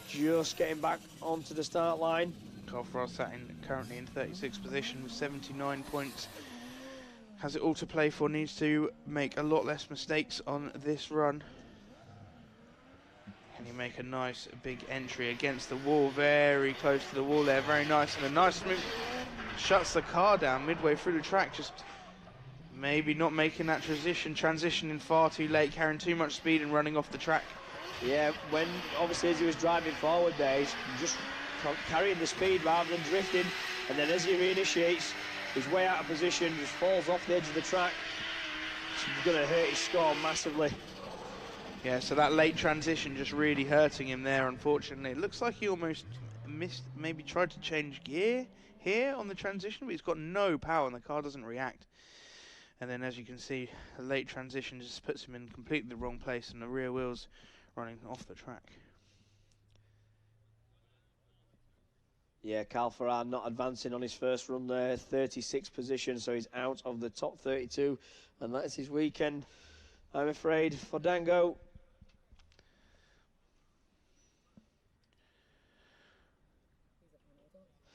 just getting back onto the start line. Carl Ferrara sat currently in 36th position with 79 points. Has it all to play for, needs to make a lot less mistakes on this run. Can you make a nice big entry against the wall, very close to the wall there, very nice, and a nice move. Shuts the car down midway through the track, just maybe not making that transitioning far too late, carrying too much speed and running off the track. Yeah, when obviously as he was driving forward there, he's just carrying the speed rather than drifting, and then as he reinitiates, he's way out of position, just falls off the edge of the track. It's going to hurt his score massively. Yeah, so that late transition just really hurting him there, unfortunately. It looks like he almost missed, maybe tried to change gear here on the transition, but he's got no power and the car doesn't react. And then as you can see, a late transition just puts him in completely the wrong place and the rear wheels running off the track. Yeah, Cal Ferrara not advancing on his first run there, 36th position, so he's out of the top 32, and that's his weekend, I'm afraid, for Dango.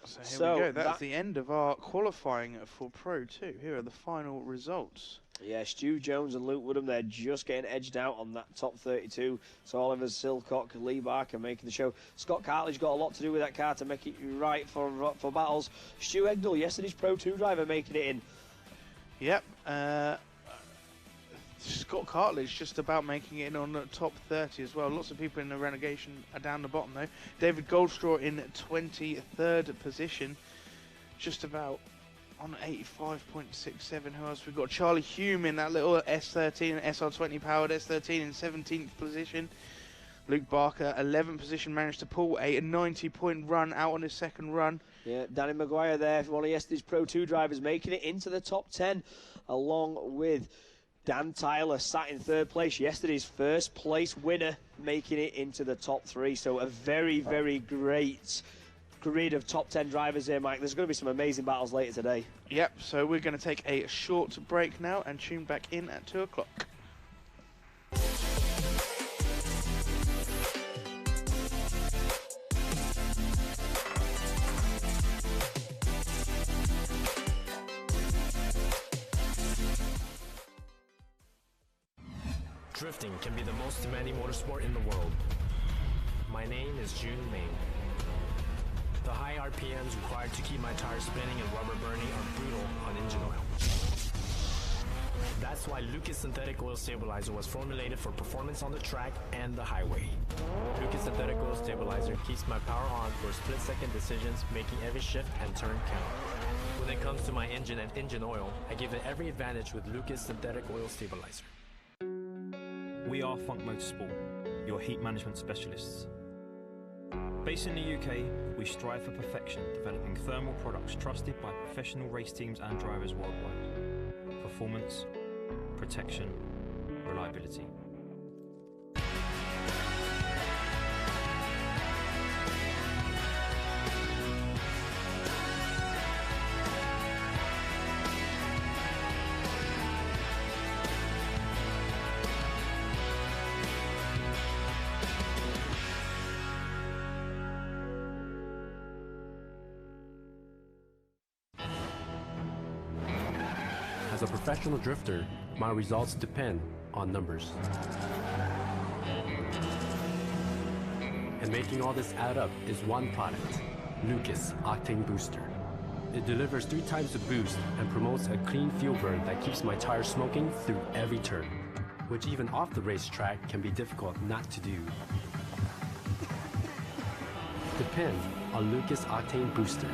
So here we go. That's the end of our qualifying for Pro 2. Here are the final results. Yeah, Stu Jones and Luke Woodham, they're just getting edged out on that top 32. So Oliver Silcock, Lee Barker making the show. Scott Carthage got a lot to do with that car to make it right for battles. Stu Egdal, yesterday's Pro 2 driver, making it in. Yep. Scott Cartledge just about making it in on the top 30 as well. Lots of people in the relegation are down the bottom though. David Goldstraw in 23rd position, just about on 85.67. Who else? We've got Charlie Hume in that little S13, SR20 powered S13 in 17th position. Luke Barker, 11th position, managed to pull a 90-point run out on his second run. Yeah, Danny Maguire there, one of yesterday's Pro 2 drivers, making it into the top 10, along with Dan Tyler, sat in third place, yesterday's first place winner, making it into the top 3. So a very, very great grid of top 10 drivers here, Mike. There's going to be some amazing battles later today. Yep, so we're going to take a short break now and tune back in at 2 o'clock. Drifting can be the most demanding motorsport in the world. My name is June Main. The high RPMs required to keep my tires spinning and rubber burning are brutal on engine oil. That's why Lucas Synthetic Oil Stabilizer was formulated for performance on the track and the highway. Lucas Synthetic Oil Stabilizer keeps my power on for split-second decisions, making every shift and turn count. When it comes to my engine and engine oil, I give it every advantage with Lucas Synthetic Oil Stabilizer. We are Funk Motorsport, your heat management specialists. Based in the UK, we strive for perfection, developing thermal products trusted by professional race teams and drivers worldwide. Performance, protection, reliability. As a professional drifter, my results depend on numbers. And making all this add up is one product, Lucas Octane Booster. It delivers 3 times the boost and promotes a clean fuel burn that keeps my tires smoking through every turn, which even off the racetrack can be difficult not to do. Depend on Lucas Octane Booster.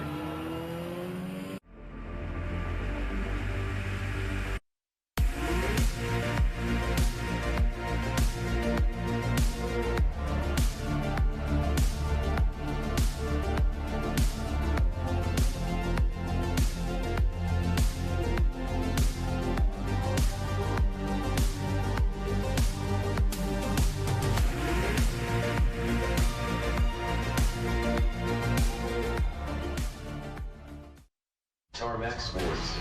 Sports.